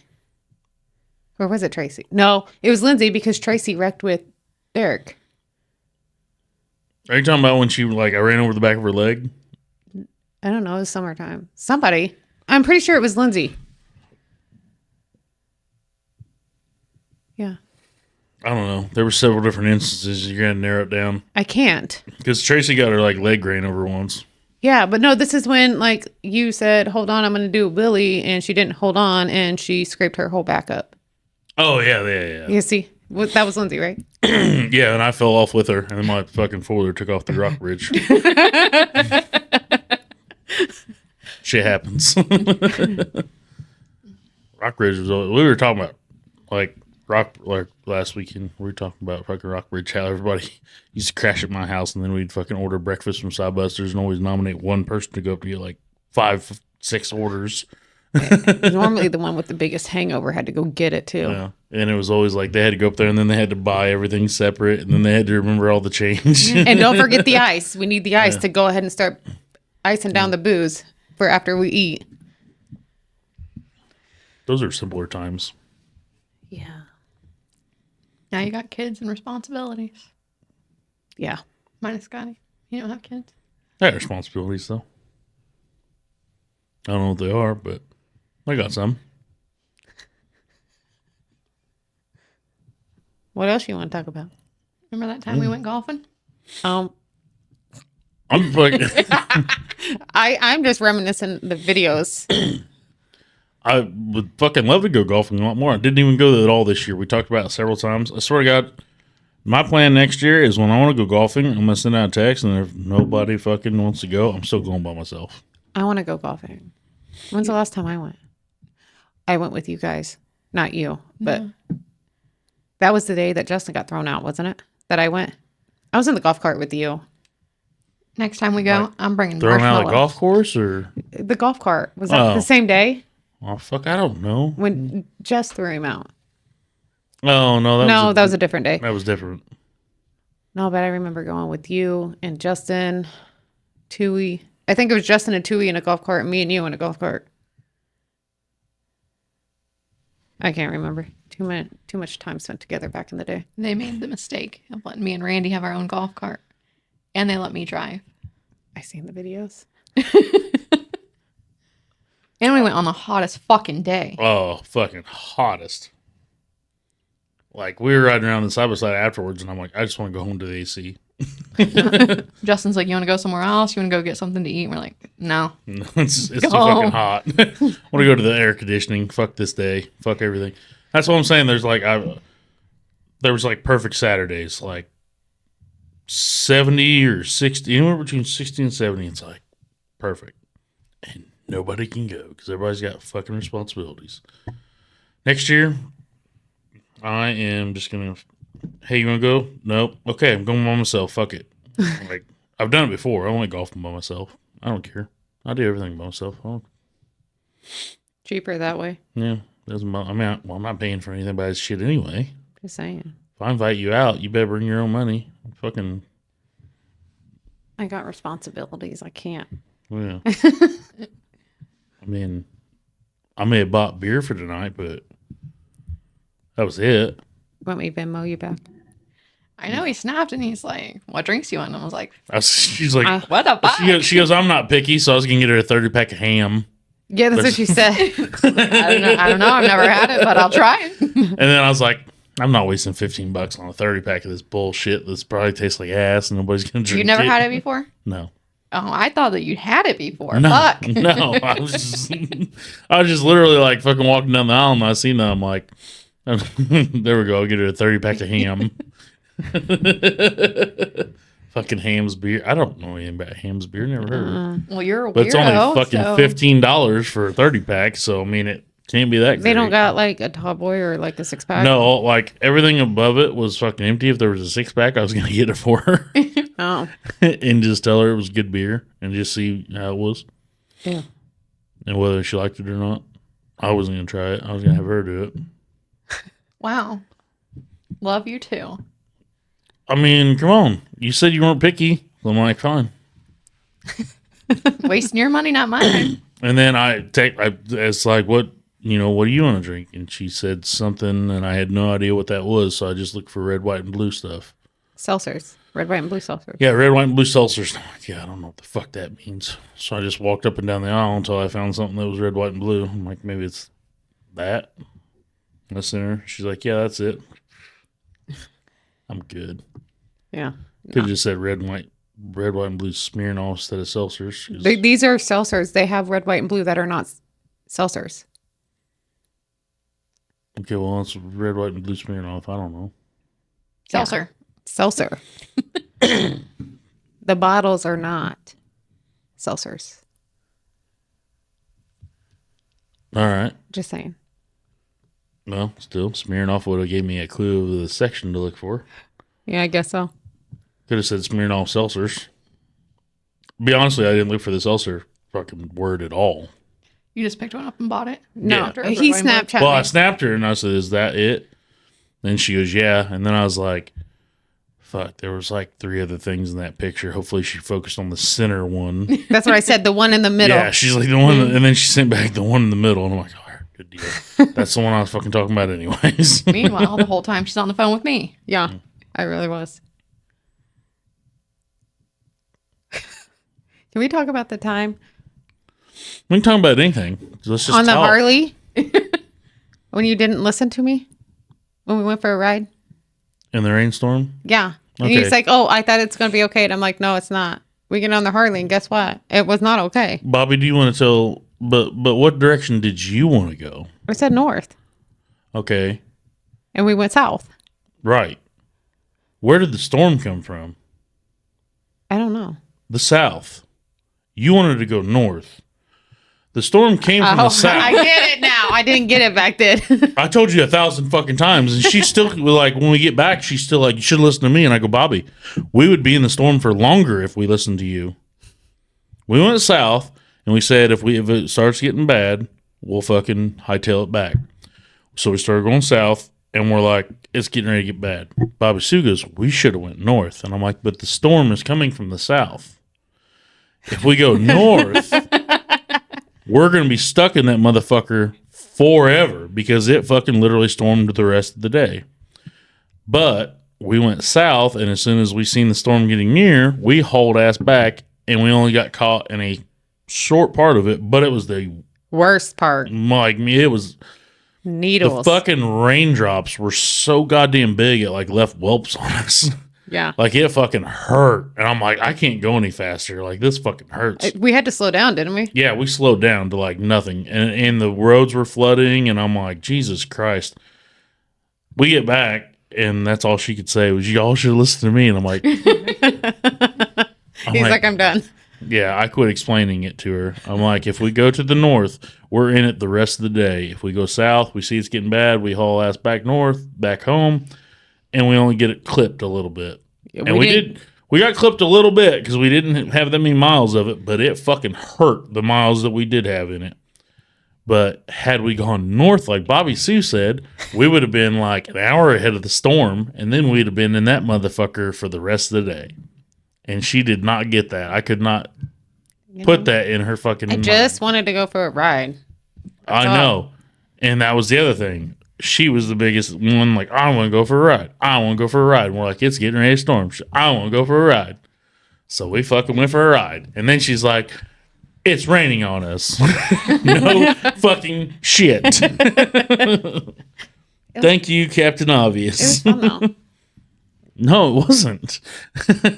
Or was it Tracy? No, it was Lindsay because Tracy wrecked with Derek. Are you talking about when she, like, I ran over the back of her leg? I don't know. It was summertime. Somebody. I'm pretty sure it was Lindsay. Yeah. I don't know. There were several different instances. You're going to narrow it down. I can't. Because Tracy got her, like, leg ran over once. Yeah, but no, this is when, like, you said, hold on, I'm going to do a Willie, and she didn't hold on, and she scraped her whole back up. Oh, yeah. You see? That was Lindsay, right? Yeah, and I fell off with her, and then my fucking four-wheeler took off the rock bridge. Shit happens. Rock bridge was. We were talking about like last weekend. We were talking about fucking rock bridge. How everybody used to crash at my house, and then we'd fucking order breakfast from Sidebusters, and always nominate one person to go up to get like 5, 6 orders. Normally, the one with the biggest hangover had to go get it too. Yeah, and it was always like they had to go up there, and then they had to buy everything separate, and then they had to remember all the change. And don't forget the ice. We need the ice to go ahead and start icing down the booze for after we eat. Those are simpler times. Yeah. Now you got kids and responsibilities. Yeah. Minus Scotty. You don't have kids? I got responsibilities though. I don't know what they are, but I got some. What else you want to talk about? Remember that time we went golfing? I'm fucking. I'm just reminiscing the videos. I would fucking love to go golfing a lot more. I didn't even go at all this year. We talked about it several times. I swear to God, my plan next year is when I want to go golfing, I'm gonna send out a text, and if nobody fucking wants to go, I'm still going by myself. I want to go golfing. When's the last time I went? I went with you guys. Not you, but that was the day that Justin got thrown out, wasn't it? That I went. I was in the golf cart with you. Next time we go, I'm bringing Throwing out a marshmallows. golf course or The golf cart. Was that Oh. the same day oh fuck, I don't know. when Jess threw him out? Oh no, That was a different day. that was different. No, but I remember going with you and Justin, Tui. I think it was Justin and Tui in a golf cart, and me and you in a golf cart. I can't remember. Too much time spent together back in the day. They made the mistake of letting me and Randy have our own golf cart. And they let me drive. I seen the videos. And we went on the hottest fucking day. Oh, fucking hottest. Like we were riding around the side by side afterwards, and I'm like, I just want to go home to the AC. Justin's like, you want to go somewhere else? You want to go get something to eat? And we're like, no. It's too Go. fucking hot. I want to go to the air conditioning. Fuck this day. Fuck everything. That's what I'm saying. There's like there was like perfect Saturdays, like 70 or 60, anywhere between 60 and 70. It's like perfect, and nobody can go because everybody's got fucking responsibilities. Next year, I am just gonna. Hey, you wanna go? Nope. Okay, I'm going by myself. Fuck it. Like I've done it before. I went golfing by myself. I don't care. I do everything by myself. Cheaper that way. Yeah. Doesn't bother. I mean, I'm not paying for anybody's shit anyway. Just saying. If I invite you out, you better bring your own money. Fucking. I got responsibilities. I can't. Yeah. I mean, I may have bought beer for tonight, but that was it. Want me to Venmo you back? I know he snapped and he's like, "What drinks you want?" And I was like, She's like, "What the fuck?" she goes, I'm not picky, so I was gonna get her a 30-pack of ham. Yeah, that's what you said. I don't know. I've never had it, but I'll try. And then I was like, I'm not wasting $15 on a 30-pack of this bullshit that's probably tastes like ass and nobody's gonna drink it. You never had it before? No. Oh, I thought that you'd had it before. No, Fuck. no. I was just literally like fucking walking down the aisle and I seen that. I'm like, there we go. I'll get her a 30-pack of ham. Fucking Ham's beer. I don't know anything about Ham's beer. Never heard. Well, you're a weirdo. But it's only fucking so- $15 for a 30-pack. So I mean, it can't be that great. They don't got like a tall boy or like a 6-pack? No, like everything above it was fucking empty. If there was a 6-pack, I was gonna get it for her Oh. and just tell her it was good beer and just see how it was Yeah. and whether she liked it or not. I wasn't gonna try it. I was gonna have her do it. Wow. Love you too. I mean, come on. You said you weren't picky. I'm like, fine. Wasting your money, not mine. And then it's like, what do you want to drink? And she said something, and I had no idea what that was. So I just looked for red, white, and blue stuff. Seltzers. Red, white, and blue seltzers. Yeah, red, white, and blue seltzers. I'm like, yeah, I don't know what the fuck that means. So I just walked up and down the aisle until I found something that was red, white, and blue. I'm like, maybe it's that. Listen to her. She's like, yeah, that's it. I'm good. Yeah. Could have just said red, white, and blue Smirnoff instead of seltzers. 'Cause- These are seltzers. They have red, white, and blue that are not seltzers. Okay, well, it's red, white, and blue Smirnoff. I don't know. Seltzer. Seltzer. The bottles are not seltzers. All right. Just saying. Well, still, Smirnoff would have gave me a clue of the section to look for. Yeah, I guess so. Could have said Smirnoff seltzers. Be honest with you, I didn't look for the seltzer fucking word at all. You just picked one up and bought it? No, After he everybody went- Snapchat Well, I me. snapped her and I said, is that it? Then she goes, yeah. And then I was like, fuck, there was like 3 other things in that picture. Hopefully she focused on the center one. That's what I said. The one in the middle. Yeah, she's like the one, and then she sent back the one in the middle. And I'm like, all right, good deal. That's the one I was fucking talking about anyways. Meanwhile, the whole time she's on the phone with me. Yeah, I really was. Can we talk about the time We can talk about anything. Let's just on the talk. Harley when you didn't listen to me when we went for a ride? In the rainstorm? Yeah. And Okay. he's like, oh, I thought it's going to be okay. And I'm like, no, it's not. We get on the Harley and guess what? It was not okay. Bobby, do you want to tell, but what direction did you want to go? We said north Okay, and we went south. right. Where did the storm come from? I don't know. The south. You wanted to go north. The storm came from the I south. get it now. I didn't get it back then. I told you 1,000 fucking times, and she's still like, when we get back, she's still like, you should listen to me. And I go, Bobby, we would be in the storm for longer if we listened to you. We went south, and we said if it starts getting bad, we'll fucking hightail it back. So we started going south, and we're like, it's getting ready to get bad. Bobby Sue goes, we should have went north. And I'm like, but the storm is coming from the south. If we go north, we're going to be stuck in that motherfucker forever because it fucking literally stormed the rest of the day. But we went south, and as soon as we seen the storm getting near, we hauled ass back, and we only got caught in a short part of it, but it was the, Worst part. like, it was, the Needles. fucking raindrops were so goddamn big, it like left whelps on us. Yeah. Like, it fucking hurt. And I'm like, I can't go any faster. Like, this fucking hurts. We had to slow down, didn't we? Yeah, we slowed down to like nothing. And the roads were flooding. And I'm like, Jesus Christ. We get back, and that's all she could say was, y'all should listen to me. And I'm like, He's like, I'm done. yeah, I quit explaining it to her. I'm like, if we go to the north, we're in it the rest of the day. If we go south, we see it's getting bad, we haul ass back north, back home, and we only get it clipped a little bit. Yeah, And we We got clipped a little bit because we didn't have that many miles of it, but it fucking hurt the miles that we did have in it. But had we gone north, like Bobbi Sue said, we would have been like an hour ahead of the storm, and then we'd have been in that motherfucker for the rest of the day. And she did not get that. I could not put that in her fucking mind. Just wanted to go for a ride. I know. And that was the other thing. She was the biggest one, like, I want to go for a ride. I want to go for a ride. And we're like, it's getting ready to storm. I want to go for a ride. So we fucking went for a ride. And then she's like, it's raining on us. No fucking shit. Thank you, Captain Obvious. It was fun though. No, it wasn't.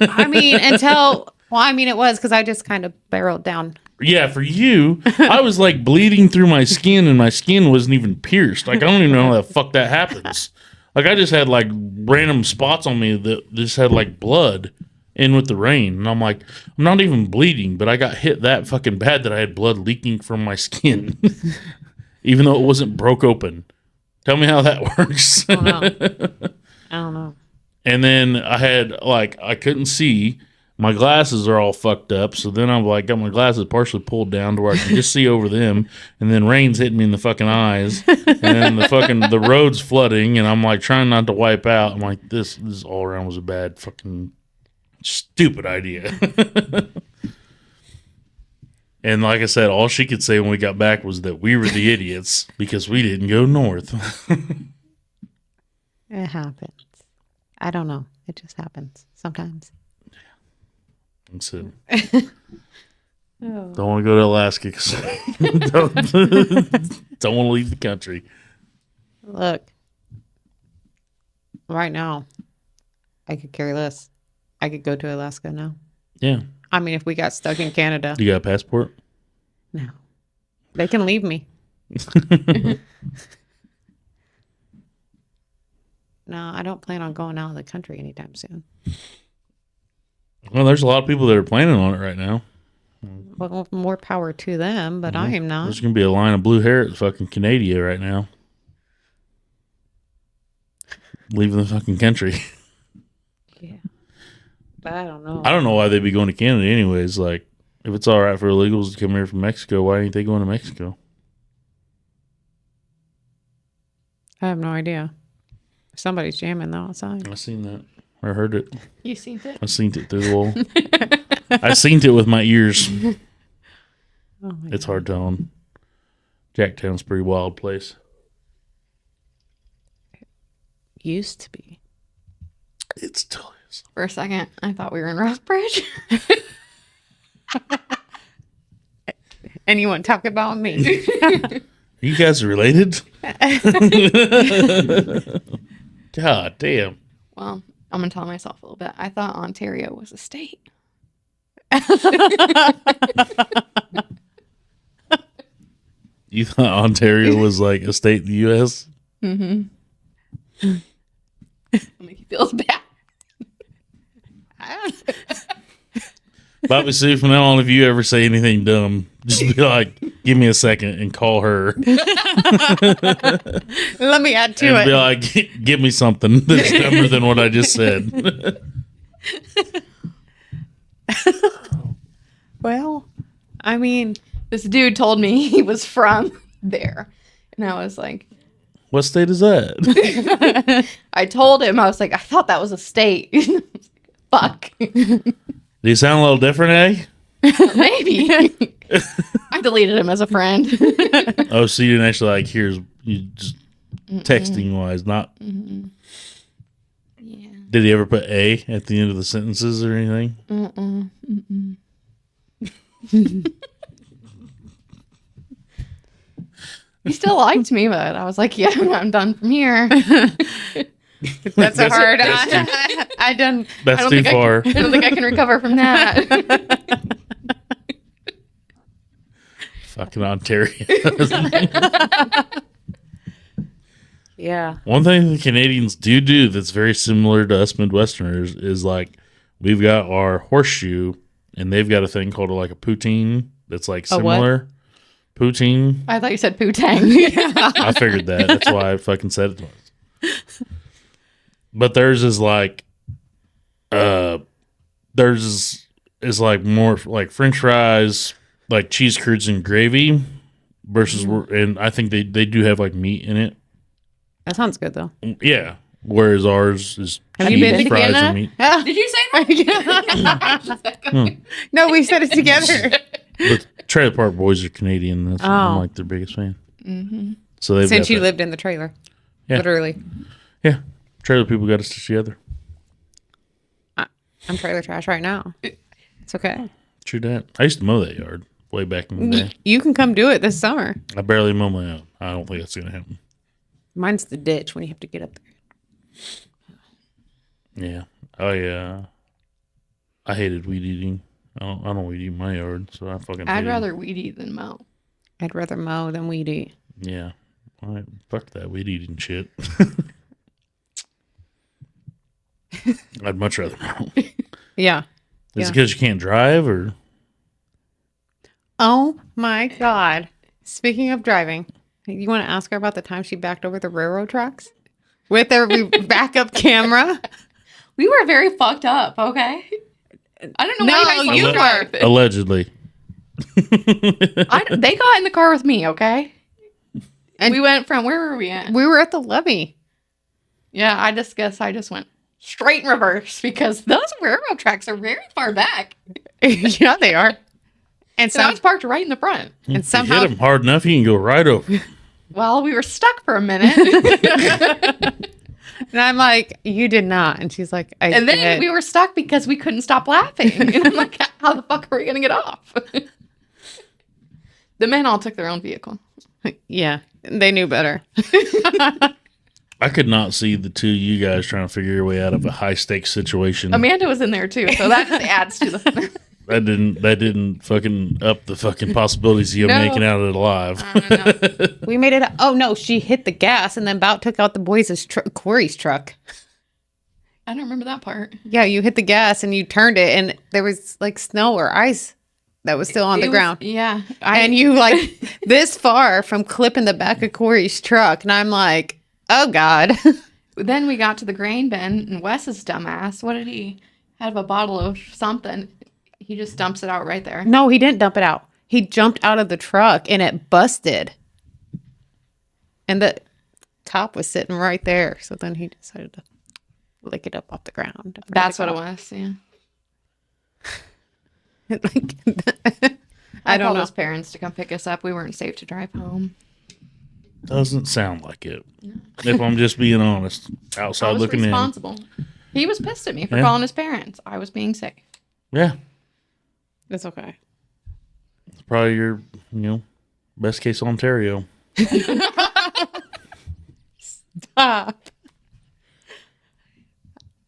I mean, it was because I just kind of barreled down. Yeah, for you, I was like bleeding through my skin and my skin wasn't even pierced. Like, I don't even know how the fuck that happens. Like, I just had like random spots on me that just had like blood in with the rain. And I'm like, I'm not even bleeding, but I got hit that fucking bad that I had blood leaking from my skin, even though it wasn't broke open. Tell me how that works. I don't know. And then I had like, I couldn't see. My glasses are all fucked up, so then I'm like, got my glasses partially pulled down to where I can just see over them, and then rain's hitting me in the fucking eyes, and then the road's flooding, and I'm like trying not to wipe out. I'm like, this all around was a bad fucking stupid idea. And like I said, all she could say when we got back was that we were the idiots because we didn't go north. It happens. I don't know. It just happens sometimes. That's it. Don't want to go to Alaska because don't want to leave the country. Look, right now, I could care less. I could go to Alaska now. Yeah. I mean, if we got stuck in Canada. You got a passport? No. They can leave me. No, I don't plan on going out of the country anytime soon. Well, there's a lot of people that are planning on it right now. Well, more power to them, but I am not. There's going to be a line of blue hair at fucking Canada right now. Leaving the fucking country. Yeah. But I don't know. I don't know why they'd be going to Canada anyways. Like, if it's all right for illegals to come here from Mexico, why ain't they going to Mexico? I have no idea. Somebody's jamming though outside. I seen that. I heard it. You seen it? I seen it through the wall. I seen it with my ears. Oh my It's hard telling. Jacktown's a pretty wild place. Used to be. It still is. For a second, I thought we were in Rothbridge. And you want to talk about me? You guys are related? God damn. Well, I'm going to tell myself a little bit. I thought Ontario was a state. You thought Ontario was like a state in the U.S.? Mm-hmm. I'll make you feel as bad. Bobbi Sue, from now on, if you ever say anything dumb, just be like, give me a second and call her. Let me add to and it. be like, give me something that's dumber than what I just said. Well, I mean, This dude told me he was from there. And I was like, What state is that? I told him, I was like, I thought that was a state. Fuck. Do you sound a little different, eh? Maybe. I deleted him as a friend. Oh, so you didn't actually like here's you just texting wise, not. Yeah. Did he ever put a at the end of the sentences or anything? He still liked me, but I was like, yeah, I'm done from here. that's a hard. that's I done. That's too far. I don't think I can recover from that. Fucking Ontario. Yeah. One thing the Canadians do that's very similar to us Midwesterners is like we've got our horseshoe and they've got a thing called like a poutine that's like A what? similar. Poutine. I thought you said poutang. I figured that. That's why I fucking said it twice. But theirs is like theirs is like more like French fries, like cheese curds and gravy, versus and I think they do have like meat in it. That sounds good though. Yeah. Whereas ours is Have you been cheese, to fries, Canada? and meat. Did you say that? No, we said it together. But Trailer Park Boys are Canadian. That's I'm Oh. like their biggest fan. Mm-hmm. So they've Since got you that. lived in the trailer. Yeah. Literally. Yeah. Trailer people got us together. I'm trailer trash right now. It's okay. True that. I used to mow that yard way back in the day. You can come do it this summer. I barely mow my own. I don't think that's going to happen. Mine's the ditch when you have to get up there. Yeah. I hated weed eating. I don't weed eat my yard, so I fucking I'd hated it. rather weed eat than mow. I'd rather mow than weed eat. Yeah. All right, fuck that weed eating shit. I'd much rather mow. Yeah. Is Yeah. it because you can't drive or? Oh my God. Speaking of driving, you want to ask her about the time she backed over the railroad tracks with their backup camera? We were very fucked up, okay? I don't know No, why you you guys were. Allegedly. They got in the car with me, okay? And we went from, where were we at? we were at the levee. Yeah, I just went straight in reverse because those railroad tracks are very far back. Yeah, they are. And So I was parked right in the front. and If you somehow hit him hard enough, you can go right over. Well, we were stuck for a minute. and I'm like, you did not. And she's like, I And then did. we were stuck because we couldn't stop laughing. And I'm like, how the fuck are we going to get off? The men all took their own vehicle. Yeah, they knew better. I could not see the two of you guys trying to figure your way out of a high stakes situation. Amanda was in there too, so that just adds to the. That didn't fucking up the fucking possibilities of you No. making out of it alive. I don't know. We made it. Oh no, she hit the gas and then about took out the boys' Corey's truck. I don't remember that part. Yeah, you hit the gas and you turned it, and there was like snow or ice that was still on the It was- ground. Yeah, And you like this far from clipping the back of Corey's truck, and I'm like, oh God. Then we got to the grain bin, and Wes's dumbass, what did he have? A bottle of something. He just dumps it out right there. No, he didn't dump it out. He jumped out of the truck and it busted. And the top was sitting right there. So then he decided to lick it up off the ground. That's what it was. Yeah. I don't called know. his parents to come pick us up. We weren't safe to drive home. Doesn't sound like it. If I'm just being honest, I outside was looking responsible. He was pissed at me for Yeah. calling his parents. I was being safe. in. Yeah, It's okay. it's probably your best case Ontario. Stop.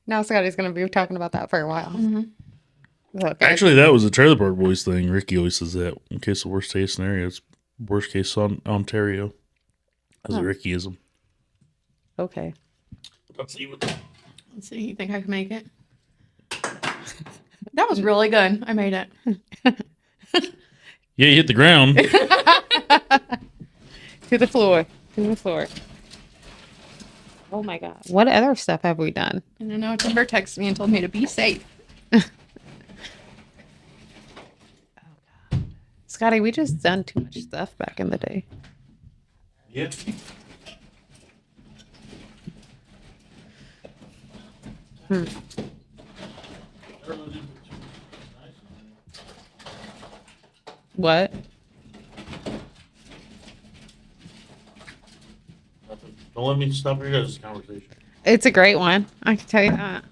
Now Scotty's going to be talking about that for a while. Okay. Actually, that was a Trailer Park Boys thing. Ricky always says that in case of worst case scenario, it's worst case Ontario as a Rickyism. Okay. Let's see what. Let's see. You think I can make it? That was really good. I made it. Yeah, you hit the ground. To the floor. To the floor. Oh my God. What other stuff have we done? I don't know. Timber texted me and told me to be safe. Scotty, we just done too much stuff back in the day. Yeah. What? Don't let me stop your guys' conversation. It's a great one. I can tell you that.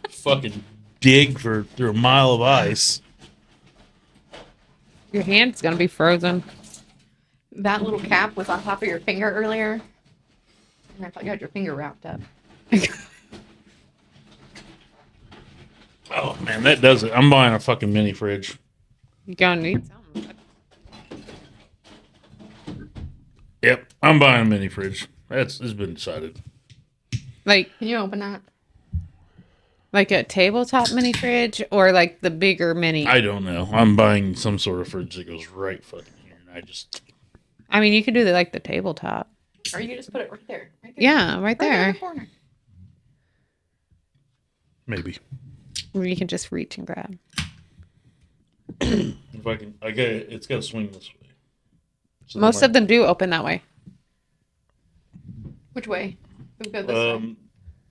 Fucking dig through a mile of ice. Your hand's going to be frozen. That little cap was on top of your finger earlier. And I thought you had your finger wrapped up. Oh man, that does it. I'm buying a fucking mini fridge. You're going to need something. Yep, I'm buying a mini fridge. It's been decided. Like Can you open that? a tabletop mini fridge or like the bigger mini? I don't know. I'm buying some sort of fridge that goes right fucking here, and I mean, you could do the tabletop. Or you can just put it right there. Right there. Yeah, right Right there in there. the corner. Maybe. Or you can just reach and grab. If I can, I get it. It's got to swing this way. So Most of them do open that way. Which way? We go this way.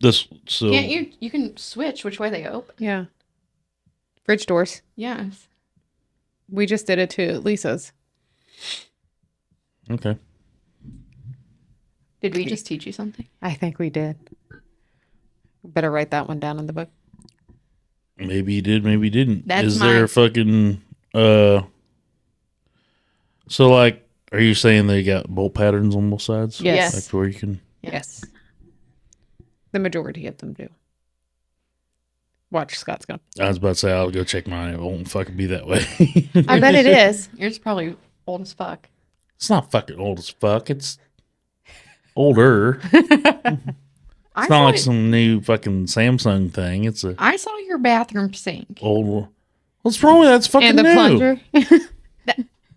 This so Can't you? You can switch which way they open. Yeah. Fridge doors. Yes. We just did it to Lisa's. okay. Did we just teach you something? I think we did. Better write that one down in the book. Maybe you did, maybe you didn't. That's Is there my- a fucking so like are you saying they got bolt patterns on both sides? Yes. Like where you can Yes. The majority of them do. Watch, Scott's gonna. I was about to say I'll go check mine. It won't fucking be that way. I bet it is. Yours is probably old as fuck. It's not fucking old as fuck. It's older. I It's not saw like it- some new fucking Samsung thing. It's a I saw your bathroom sink. old. What's wrong with that? It's fucking And the new. plunger.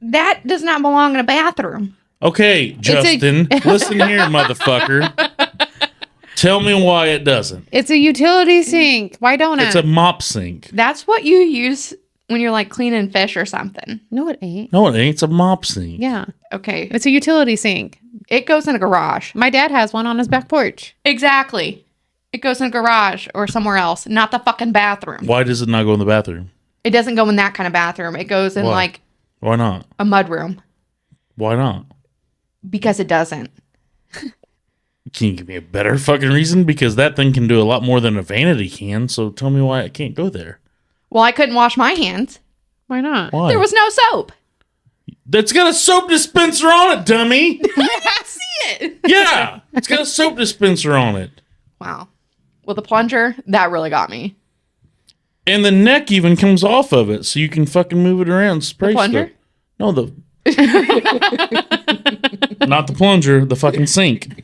That does not belong in a bathroom. Okay, Justin, listen here, motherfucker. Tell me why it doesn't. It's a utility sink. Why don't It's I? a mop sink. That's what you use when you're like cleaning fish or something. No, it ain't. No, it ain't. It's a mop sink. Yeah. Okay. It's a utility sink. It goes in a garage. My dad has one on his back porch. Exactly. It goes in a garage or somewhere else, not the fucking bathroom. Why does it not go in the bathroom? It doesn't go in that kind of bathroom. It goes in Why? like Why not? a mud room Why not? because it doesn't. Can you give me a better fucking reason? Because that thing can do a lot more than a vanity can. So tell me why it can't go there. Well, I couldn't wash my hands. Why not? Why? There was no soap. That's got a soap dispenser on it, dummy. I see it. Yeah, it's got a soap dispenser on it. Wow. Well, the plunger, that really got me. And the neck even comes off of it, so you can fucking move it around. And spray The plunger? stuff. No, not the plunger, the fucking sink.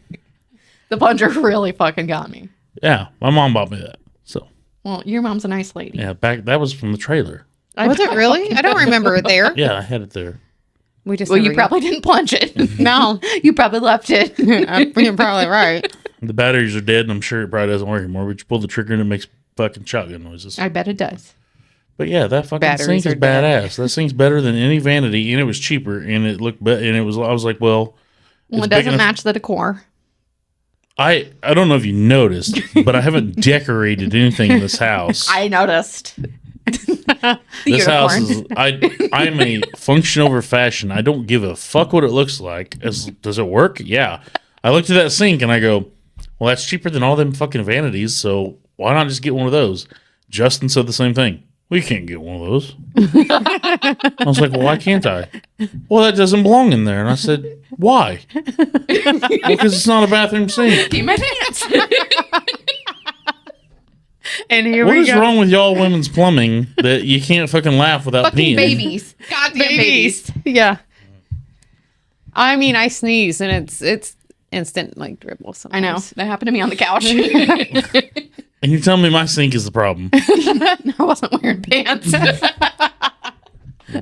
The plunger really fucking got me. Yeah, my mom bought me that. So Well, your mom's a nice lady. yeah, that was from the trailer. Was it really? I don't remember it there. Yeah, I had it there. We just. Well, you never- probably didn't plunge it. No. You probably left it. You're probably right. The batteries are dead, and I'm sure it probably doesn't work anymore. But you pull the trigger and it makes fucking shotgun noises. I bet it does. But yeah, that fucking Batteries sink is are dead. badass. That sink's better than any vanity, and it was cheaper, and it looked better. And it was. I was like, well, Well, it's it big doesn't enough- match the decor. I don't know if you noticed, but I haven't decorated anything in this house. I noticed. This house is I'm a function over fashion. I don't give a fuck what it looks like. Does it work? Yeah. I looked at that sink and I go, well, that's cheaper than all them fucking vanities, so why not just get one of those? Justin said the same thing. We can't get one of those. I was like, well, why can't I? Well, that doesn't belong in there. And I said, why? Well, because it's not a bathroom sink. Keep my pants. And here What we is go. wrong with y'all women's plumbing that you can't fucking laugh without Fucking peeing? babies. Goddamn babies. Yeah. I mean, I sneeze and it's instant like dribble. I know. Sometimes. That happened to me on the couch. And you tell me my sink is the problem. I wasn't wearing pants.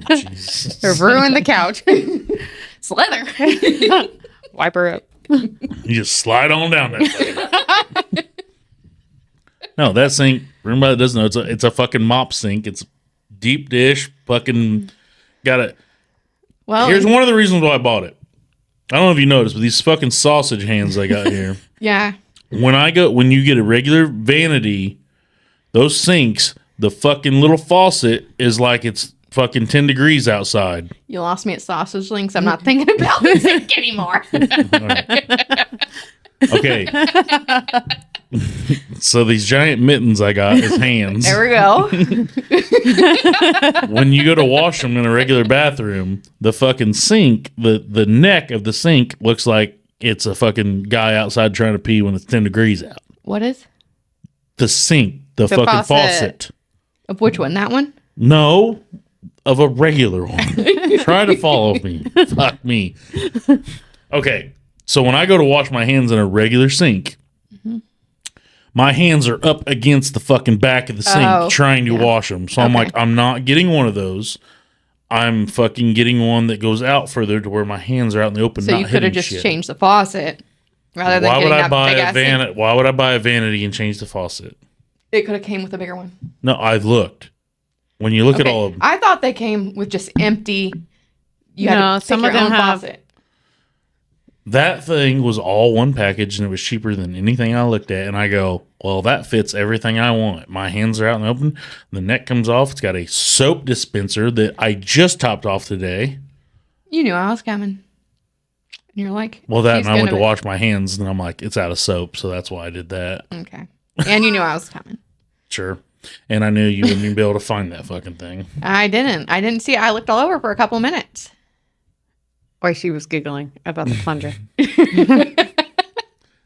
Jesus. Or ruin the couch. It's leather. Wipe her up. You just slide on down there. No, that sink, for anybody that doesn't know, it's a fucking mop sink. It's deep dish, fucking got it. Well, Here's one of the reasons why I bought it. I don't know if you noticed, but these fucking sausage hands I got here. yeah. When you get a regular vanity, those sinks, the fucking little faucet is like it's fucking 10 degrees outside. You lost me at sausage links. I'm not thinking about the sink anymore. Okay. So these giant mittens I got is hands. There we go. When you go to wash them in a regular bathroom, the fucking sink, the neck of the sink looks like it's a fucking guy outside trying to pee when it's 10 degrees out. What is? The sink, the fucking faucet. Of which one? That one? No, of a regular one. Try to follow me. Fuck me. Okay, so when I go to wash my hands in a regular sink, my hands are up against the fucking back of the sink trying to wash them. So I'm Okay. like, I'm not getting one of those. I'm fucking getting one that goes out further to where my hands are out in the open. So not you could have hitting just shit. changed the faucet rather than Why would getting I that buy big a ass sink. Why would I buy a vanity and change the faucet? It could have came with a bigger one. No, I've looked. When you look at Okay. all of them, I thought they came with just empty. You No, had to pick some your of them own have- faucet. that thing was all one package and it was cheaper than anything I looked at. And I go, well, that fits everything I want. My hands are out in the open. The neck comes off. It's got a soap dispenser that I just topped off today. You knew I was coming. And you're like, Well, that she's and I went to gonna- wash my hands and I'm like, it's out of soap. So that's why I did that. Okay. And you knew I was coming. Sure. And I knew you wouldn't even be able to find that fucking thing. I didn't see it. I looked all over for a couple minutes. Or she was giggling about the plunger.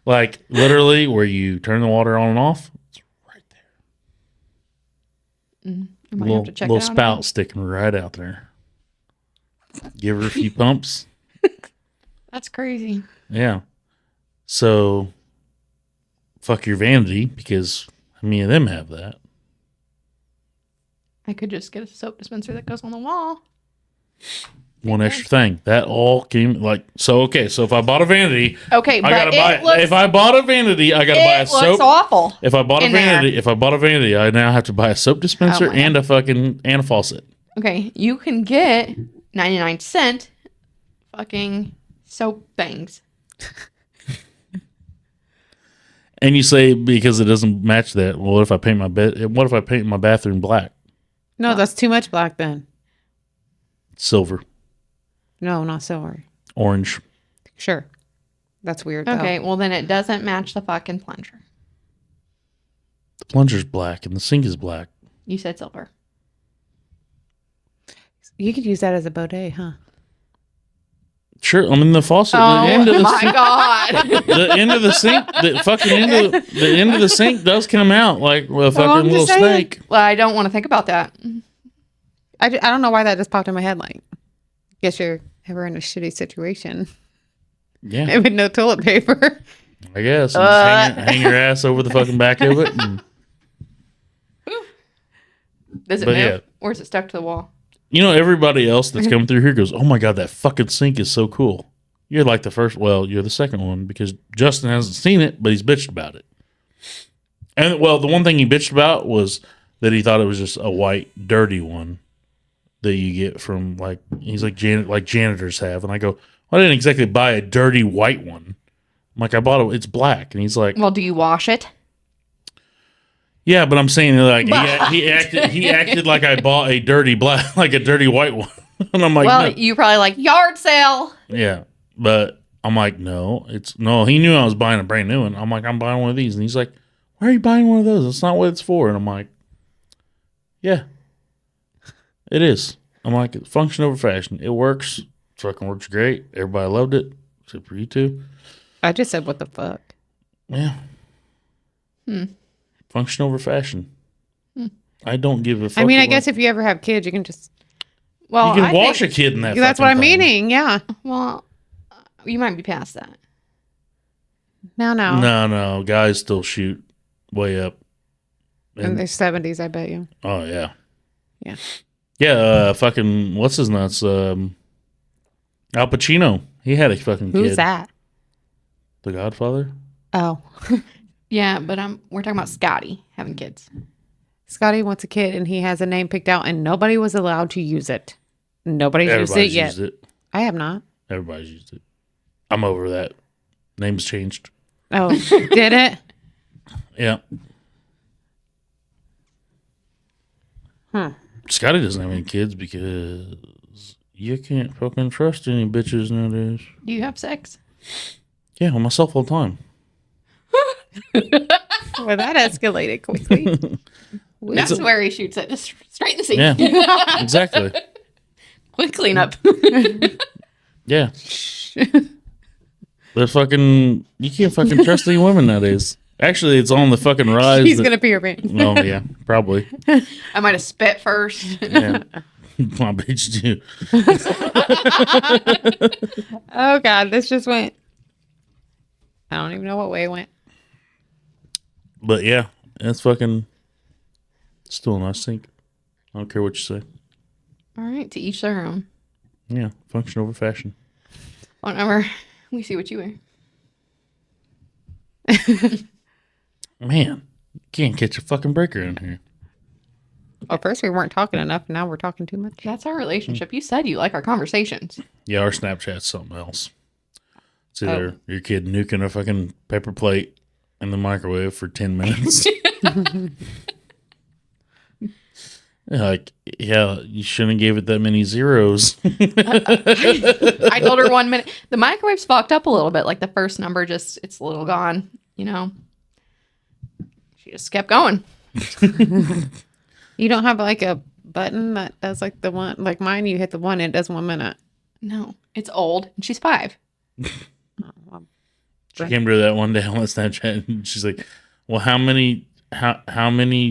Like literally where you turn the water on and off, it's right there. I might have to check Little it out spout again. sticking right out there. Give her a few pumps. That's crazy. Yeah. So fuck your vanity because how many of them have that? I could just get a soap dispenser that goes on the wall. One extra thing. That all came like so okay, so if I bought a vanity, Okay, I but gotta buy it looks, if I bought a vanity, I gotta buy a it looks soap. awful. If I bought a in there. vanity, I now have to buy a soap dispenser my and a faucet. Okay, you can get 99-cent fucking soap things. And you say because it doesn't match that. Well, what if I paint my bed? What if I paint my bathroom black, No, that's too much black then. silver, No, not silver. orange? Sure. That's weird. Okay, well then it doesn't match the fucking plunger. The plunger's black and the sink is black. You said silver. You could use that as a bidet, huh? Sure, I mean the faucet. Oh the end of the my sink, god! the end of the sink, the end of the sink does come out like a I'm fucking little just saying. snake. Well, I don't want to think about that. I don't know why that just popped in my head. Like, guess you're ever in a shitty situation Yeah, with no toilet paper. I guess. And just hang your ass over the fucking back of it. And, Does it But move, yeah. or is it stuck to the wall? you know, everybody else that's coming through here goes, "Oh my god, that fucking sink is so cool." You're like the first. Well, you're the second one because Justin hasn't seen it, but he's bitched about it. And well, the one thing he bitched about was that he thought it was just a white, dirty one that you get from like he's like janitors have, and I go, well, I didn't exactly buy a dirty white one. I'm like, I bought it. It's black, and he's like, Well, do you wash it? yeah, but I'm saying like he acted like I bought a dirty black, like a dirty white one, and I'm like, Well, no. you probably like yard sale. Yeah, but I'm like, no, it's no. He knew I was buying a brand new one. I'm like, I'm buying one of these, and he's like, why are you buying one of those? That's not what it's for. And I'm like, yeah, it is. I'm like, it's function over fashion. It works. It fucking works great. Everybody loved it, except for you two. I just said, what the fuck? Yeah. Function over fashion. I don't give a fuck. I mean, I about- guess if you ever have kids, you can just. Well, you can I wash think, a kid in that. That's what fucking I'm thing. meaning. Yeah. Well, you might be past that. No. No, guys still shoot way up. In their 70s, I bet you. Oh yeah. Yeah. Yeah, fucking what's his nuts? Al Pacino. He had a fucking kid. Who's that? The Godfather? Oh. Yeah, but we're talking about Scotty having kids. Scotty wants a kid and he has a name picked out and nobody was allowed to use it. Nobody's used it Everybody's yet. used it. I have not. Everybody's used it. I'm over that. Name's changed. Oh, did it? Yeah. Scotty doesn't have any kids because you can't fucking trust any bitches nowadays. Do you have sex? Yeah, with myself all the time. Well, that escalated quickly. That's where he shoots it. Just straight in the seat. Yeah, exactly. Quick cleanup. Yeah. But fucking, you can't fucking trust any women nowadays. Actually, it's on the fucking rise. He's that- going to pee your pants. Oh, yeah, probably. I might have spit first. Yeah. My bitch too. Oh, God. This just went. I don't even know what way it went. But yeah, it's fucking still a nice sink. I don't care what you say. All right, to each their own. Yeah, function over fashion. Whenever we see what you wear. Man, Can't catch a fucking breaker in here. Well, first we weren't talking enough. Now we're talking too much. That's our relationship. You said you like our conversations. Yeah, our Snapchat's something else. It's either your kid nuking a fucking paper plate in the microwave for 10 minutes. Like, yeah, you shouldn't have gave it that many zeros. I told her 1 minute. The microwave's fucked up a little bit. Like the first number it's a little gone, you know. She just kept going. You don't have like a button that does like the one, like mine, you hit the one, it does 1 minute. No, it's old and she's 5. She came to her that one day on Snapchat and she's like, well, how many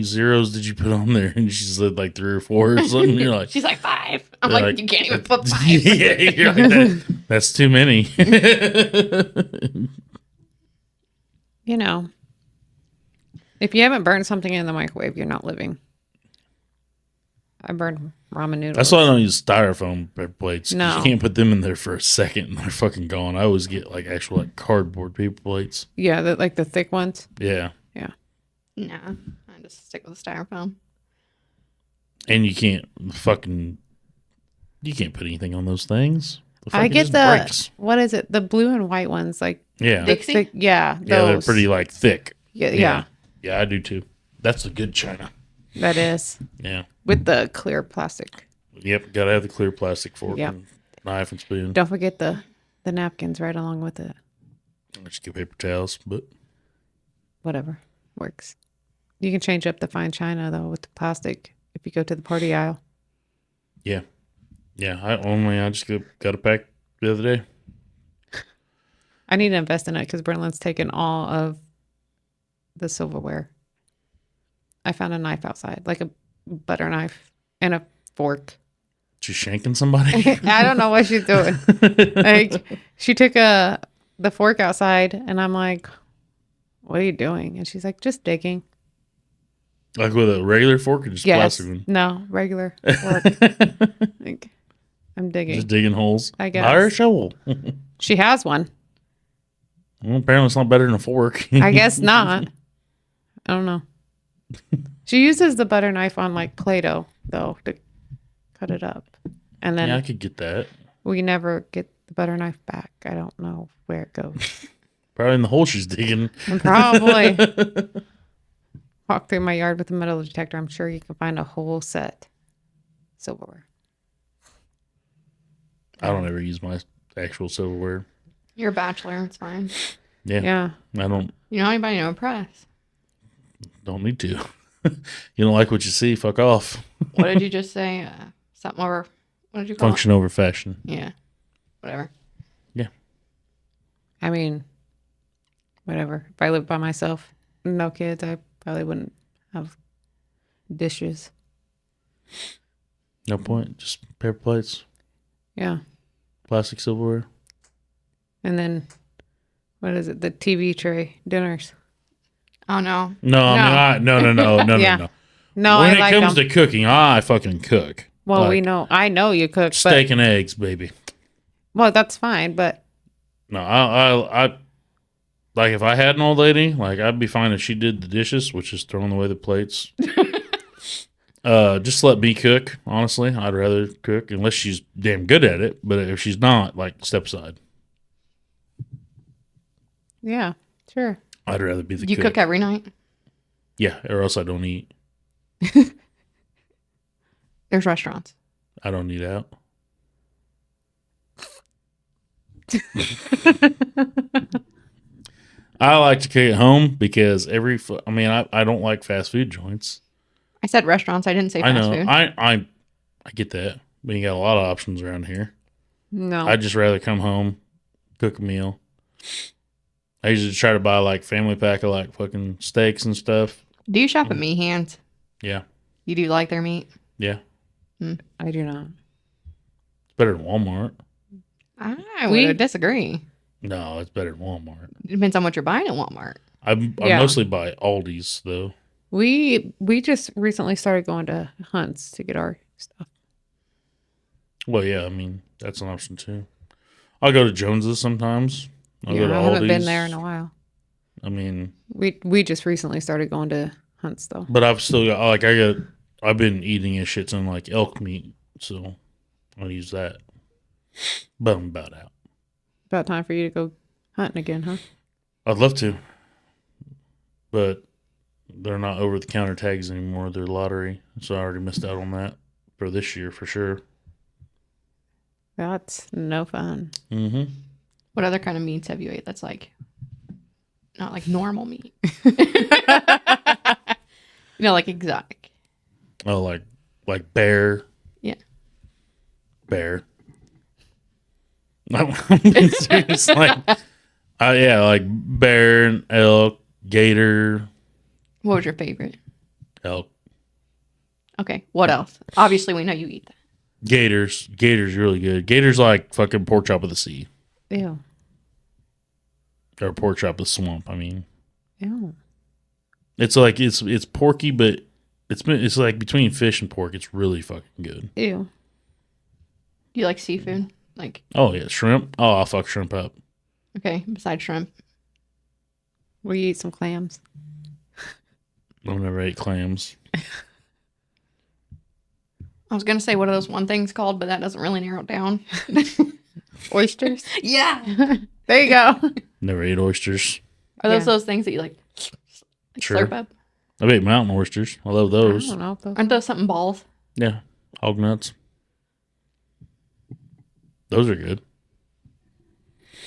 zeros did you put on there? And she said like 3 or 4 or something. You're like, She's like 5. I'm like, you can't even put 5. Yeah, you're like, that's too many. You know, if you haven't burned something in the microwave, you're not living. I burned ramen noodles. That's why I don't use styrofoam paper plates. No. You can't put them in there for a second and they're fucking gone. I always get like actual like cardboard paper plates. Yeah, like the thick ones. Yeah. Yeah. Nah, I just stick with the styrofoam. And you can't put anything on those things. I get just the, breaks. what is it? The blue and white ones. Like, Yeah. Dixie? thick, yeah. Yeah, they're those. pretty like thick. Yeah. Yeah, I do too. That's a good china. That is. Yeah. With the clear plastic. Yep, gotta have the clear plastic fork Yep. and knife and spoon. Don't forget the napkins right along with it. I just get paper towels, but Whatever. Works. You can change up the fine china, though, with the plastic if you go to the party aisle. yeah. Yeah, I just got a pack the other day. I need to invest in it because Brenlin's taken all of the silverware. I found a knife outside, like a butter knife and a fork. She's shanking somebody? I don't know what she's doing. Like, she took the fork outside, and I'm like, "What are you doing?" And she's like, "Just digging." Like with a regular fork or just Yes. plastic one? No, regular fork. Like, I'm digging. Just digging holes. I guess. Buy her a shovel. She has one. Well, apparently it's not better than a fork. I guess not. I don't know. She uses the butter knife on like Play-Doh though to cut it up, and then Yeah, I could get that. we never get the butter knife back. I don't know where it goes. Probably in the hole she's digging. And probably walk through my yard with a metal detector. I'm sure you can find a whole set silverware. I don't ever use my actual silverware. You're a bachelor. It's fine. Yeah. Yeah. I don't You don't have anybody to impress. need to. You don't like what you see, fuck off. What did you just say? Something over. What did you call Function over fashion. it? Yeah. Whatever. I mean, whatever. If I lived by myself, no kids, I probably wouldn't have dishes. No point. Just paper plates, Yeah. plastic silverware. And then, what is it? The TV tray dinners. Oh no. No, I mean, no. Yeah. No, When I it like comes them. to cooking, I fucking cook. Well, Like, we know. I know you cook, steak and eggs, baby. but well, that's fine. But No, I like if I had an old lady, like I'd be fine if she did the dishes, which is throwing away the plates. Just let me cook. Honestly, I'd rather cook unless she's damn good at it. But if she's not, like step aside. yeah, sure. I'd rather be the You cook. cook every night? Yeah, or else I don't eat. There's restaurants. I don't eat out. I like to cook at home because I don't like fast food joints. I said restaurants. I didn't say I fast know. food. I get that. We got a lot of options around here. No, I'd just rather come home, cook a meal. I usually try to buy like family pack of like fucking steaks and stuff. Do you shop at Meat Hands? Yeah. You do like their meat? Yeah. I do not. It's better than Walmart. I We- would disagree. No, it's better than Walmart. It depends on what you're buying at Walmart. I Yeah. mostly buy Aldi's though. We just recently started going to Hunt's to get our stuff. Well, yeah, I mean, that's an option too. I'll go to Jones's sometimes. I'll go to I haven't been Aldi's. there in a while. I mean, We just recently started going to hunts though. but I've still got I've been eating a shit ton like elk meat, so I'll use that. But I'm about out. About time for you to go hunting again, huh? I'd love to, but they're not over the counter tags anymore. They're lottery, so I already missed out on that for this year for sure. That's no fun. Mm-hmm. What other kind of meats have you ate that's like not like normal meat? Like exotic. Oh, like bear. Yeah. Bear. I'm being serious. Like bear, elk, gator, What was your favorite? elk, Okay. What else? Obviously, we know you eat that. gators. Gators really good. Gators like fucking pork chop of the sea Ew. or pork chop of the swamp. I mean, Ew. it's like it's porky, but it's like between fish and pork. It's really fucking good. Ew. Do you like seafood? Like, Oh yeah, shrimp. Oh, I'll fuck shrimp up. okay, besides shrimp. Will you eat some clams? I've never ate clams. I was going to say what are those one things called, but that doesn't really narrow it down. Oysters? Yeah. There you go. Never ate oysters. Are those Yeah. those things that you like Sure. slurp up? I've ate mountain oysters. I love I those. don't know if those. Aren't those something balls? Yeah, hog nuts. Those are good.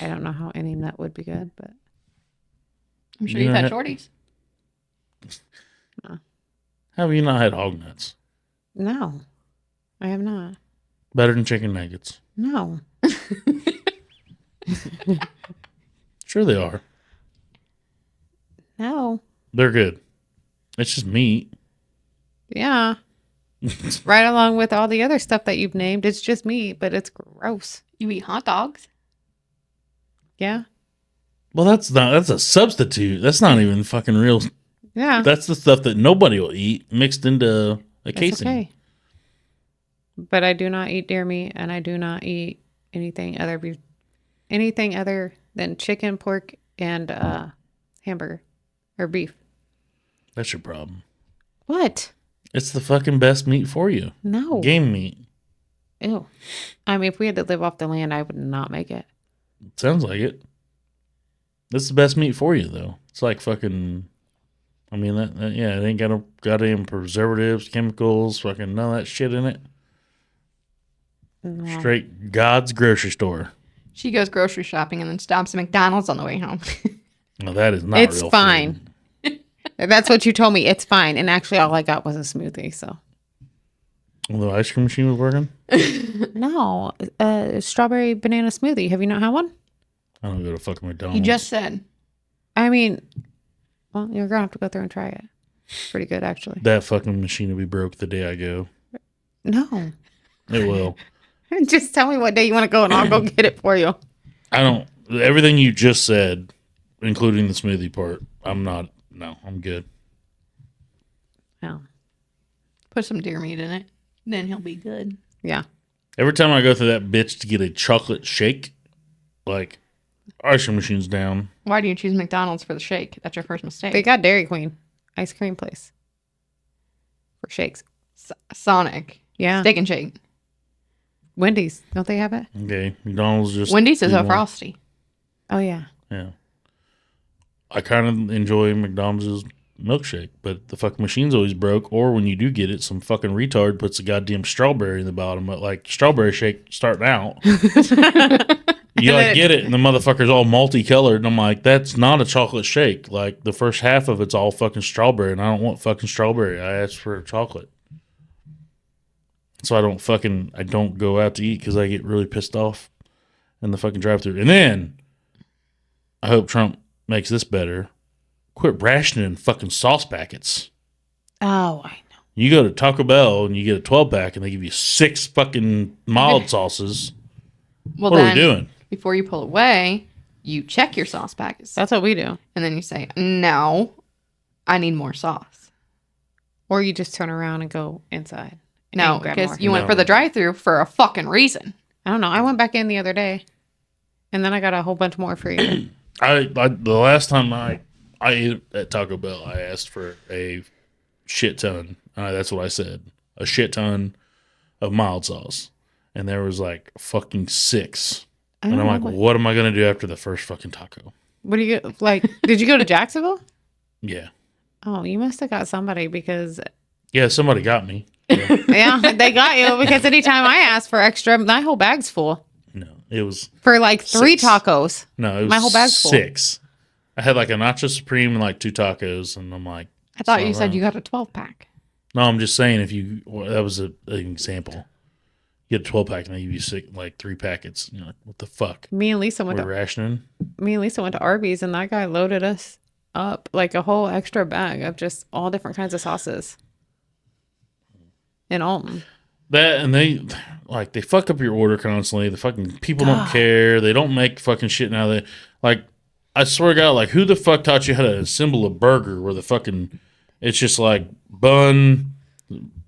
I don't know how any nut would be good, but I'm sure You you've know had how- shorties. How have you not had hog nuts? no, I have not. Better than chicken nuggets. No. Sure they are. No. They're good. It's just meat. Yeah. Right along with all the other stuff that you've named. It's just meat, but it's gross. You eat hot dogs? Yeah. Well, that's a substitute. That's not even fucking real. Yeah. That's the stuff that nobody will eat mixed into a That's casing. okay. But I do not eat deer meat, and I do not eat anything other than chicken, pork, and hamburger or beef. That's your problem. What? It's the fucking best meat for you. No. Game meat. Ew. I mean, if we had to live off the land, I would not make it. Sounds like it. That's the best meat for you, though. It's like fucking. I mean, it ain't got any preservatives, chemicals, fucking none of that shit in it. No. Straight God's grocery store. She goes grocery shopping and then stops at McDonald's on the way home. No, that is not It's real fine. food. That's what you told me. It's fine. And actually, all I got was a smoothie. So Well, the ice cream machine was working. no, strawberry banana smoothie. Have you not had one? I don't go to fucking McDonald's. You just said. I mean, well, you're gonna have to go there and try it. It's pretty good, actually. That fucking machine will be broke the day I go. No, It will. just tell me what day you want to go, and I'll go get it for you. I don't. Everything you just said, including the smoothie part, I'm not. No, I'm good. No. Put some deer meat in it. Then he'll be good. Yeah. Every time I go through that bitch to get a chocolate shake, like ice cream machine's down. Why do you choose McDonald's for the shake? That's your first mistake. They got Dairy Queen ice cream place for shakes. Sonic. Yeah. Steak and shake. Wendy's, don't they have it? Okay, McDonald's just. Wendy's is a more- Frosty. Oh yeah. Yeah. I kind of enjoy McDonald's milkshake, but the fucking machine's always broke. Or when you do get it, some fucking retard puts a goddamn strawberry in the bottom, but like strawberry shake starting out. You like get it, and the motherfucker's all multicolored, and I'm like, that's not a chocolate shake. Like the first half of it's all fucking strawberry, and I don't want fucking strawberry. I asked for chocolate, so I don't go out to eat because I get really pissed off in the fucking drive-thru. And then I hope Trump makes this better. Quit rationing fucking sauce packets. Oh, I know. You go to Taco Bell and you get a 12-pack, and they give you 6 fucking mild sauces. Well, What are we then, doing? before you pull away, you check your sauce packets. That's what we do. And then you say, no, I need more sauce. Or you just turn around and go inside. No, and grab because more. you went No. for the drive-thru for a fucking reason. I don't know. I went back in the other day, and then I got a whole bunch more free. The last time I I ate at Taco Bell. I asked for a shit ton. That's what I said. A shit ton of mild sauce. And there was like fucking 6. And I'm like, what am I going to do after the first fucking taco? What do you get? Like, did you go to Jacksonville? Yeah. Oh, you must have got somebody because. Yeah, somebody got me. Yeah. Yeah, they got you because anytime I ask for extra, my whole bag's full. No, it was. For like 3 6. tacos. No, it was my whole bag's full. 6. I had like a nacho supreme and like 2 tacos. And I'm like. I thought you said you got a 12-pack. No, I'm just saying that was an example. You get a 12-pack and they give you like 3 packets. You're like, what the fuck? Me and Lisa went to Arby's and that guy loaded us up like a whole extra bag of just all different kinds of sauces. In Alton. That and they fuck up your order constantly. The fucking people don't care. They don't make fucking shit now. They like, I swear to God, like who the fuck taught you how to assemble a burger where the fucking it's just like bun,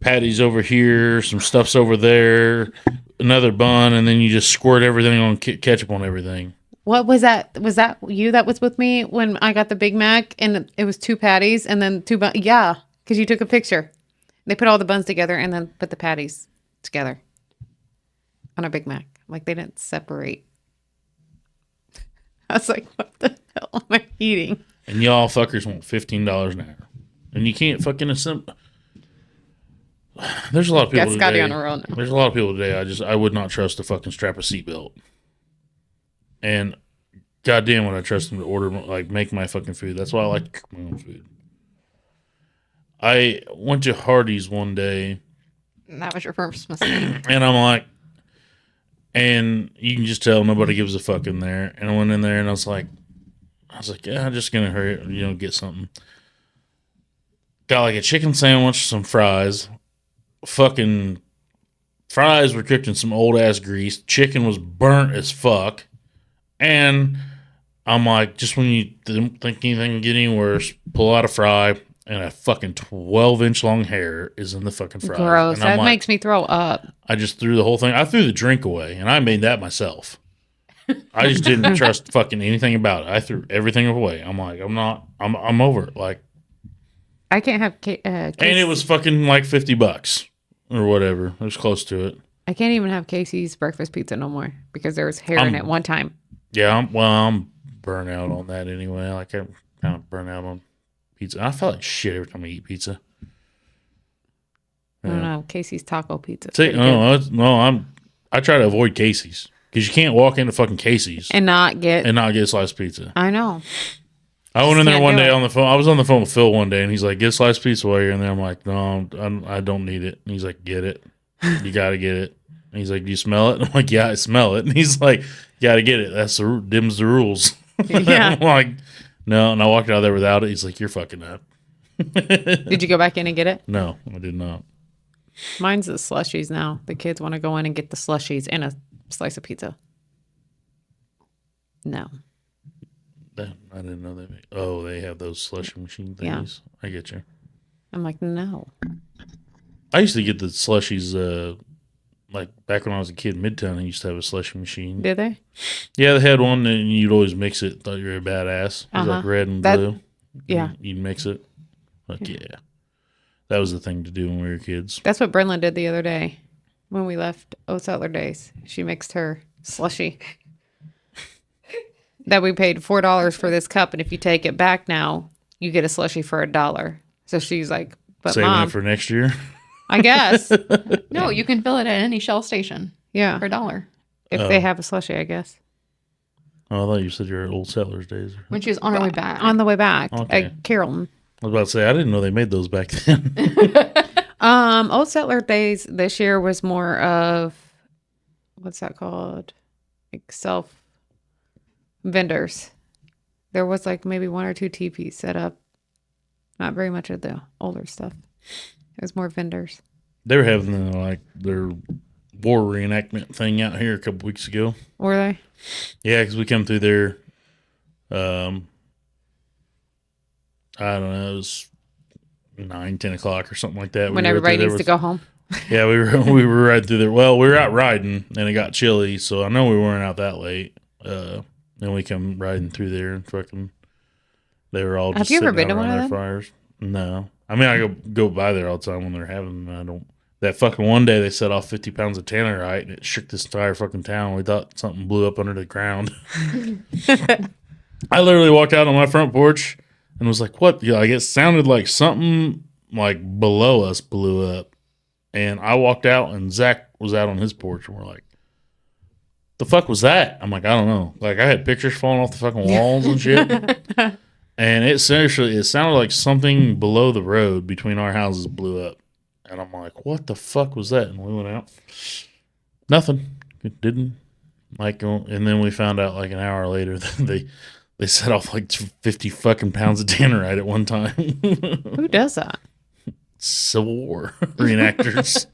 patties over here, some stuff's over there, another bun, and then you just squirt everything on ketchup on everything. What was that? Was that you that was with me when I got the Big Mac and it was 2 patties and then 2 buns? Yeah, because you took a picture. They put all the buns together and then put the patties together on a Big Mac. Like they didn't separate. I was like, what the hell am I eating? And y'all fuckers want $15 an hour. And you can't fucking assemble. There's a lot of people today. Scotty on a roll now. There's a lot of people today. I would not trust to fucking strap a seatbelt. And goddamn would I trust them to order, like make my fucking food. That's why I like to cook my own food. I went to Hardee's one day. And that was your first mistake. And I'm like, and you can just tell nobody gives a fuck in there. And I went in there and I was like, yeah, I'm just gonna hurry, get something. Got like a chicken sandwich, some fries. Fucking fries were cooked in some old ass grease. Chicken was burnt as fuck. And I'm like, just when you don't think anything can get any worse, pull out a fry. And a fucking 12-inch long hair is in the fucking fries. Gross. That makes me throw up. I just threw the whole thing. I threw the drink away, and I made that myself. I just didn't trust fucking anything about it. I threw everything away. I'm like, I'm over it. Like, I can't have and it was fucking like $50 or whatever. It was close to it. I can't even have Casey's breakfast pizza no more because there was hair in it one time. Yeah, I'm burnt out on that anyway. Like, I'm kind of burnt out on pizza. I feel like shit every time I eat pizza. Yeah. I don't know. Casey's taco pizza. I try to avoid Casey's because you can't walk into fucking Casey's and not get sliced pizza. I know. I went in there one day on the phone. I was on the phone with Phil one day, and he's like, "Get sliced pizza while you're in there." I'm like, "No, I don't need it." And he's like, "Get it. You got to get it." And he's like, "Do you smell it?" And I'm like, "Yeah, I smell it." And he's like, "You got to get it. That's dims the rules." Yeah. I'm like, no, and I walked out there without it. He's like, "You're fucking up." Did you go back in and get it? No, I did not. Mine's the slushies now. The kids want to go in and get the slushies and a slice of pizza. No. I didn't know they they have those slushy machine things. Yeah. I get you. I'm like, no. I used to get the slushies like back when I was a kid, Midtown, I used to have a slushy machine. Did they? Yeah, they had one, and you'd always mix it. Thought you were a badass. It was like red and blue. Yeah. You'd mix it. Like, yeah. That was the thing to do when we were kids. That's what Brenlin did the other day when we left Oat Settler Days. She mixed her slushy. That we paid $4 for this cup, and if you take it back now, you get a slushy for $1. So she's like, "But saving Mom, it for next year." I guess. No, you can fill it at any Shell station. Yeah, for $1 if they have a slushy, I guess. Oh, I thought you said you were at Old Settlers Days. When she was on her way back. On the way back okay. at Carrollton. I was about to say I didn't know they made those back then. Old Settler Days this year was more of what's that called? Like self vendors. There was like maybe 1 or 2 teepees set up. Not very much of the older stuff. It was more vendors. They were having their war reenactment thing out here a couple weeks ago. Were they? Yeah, because we come through there. I don't know. It was 9, 10 o'clock or something like that. When everybody needs to go home. Yeah, we were right through there. Well, we were out riding and it got chilly, so I know we weren't out that late. Then we come riding through there and fucking They were all Have just you ever sitting been out to one around of their them? fires. No. I mean, I go by there all the time when they're having them. I don't. That fucking one day they set off 50 pounds of tannerite and it shook this entire fucking town. We thought something blew up under the ground. I literally walked out on my front porch and was like, what? Yeah, like it sounded like something like below us blew up. And I walked out and Zach was out on his porch and we're like, the fuck was that? I'm like, I don't know. Like I had pictures falling off the fucking walls and shit. And it sounded like something below the road between our houses blew up. And I'm like, what the fuck was that? And we went out. Nothing. It didn't. Like, and then we found out like an hour later that they set off like 50 fucking pounds of tannerite at one time. Who does that? Civil War reenactors.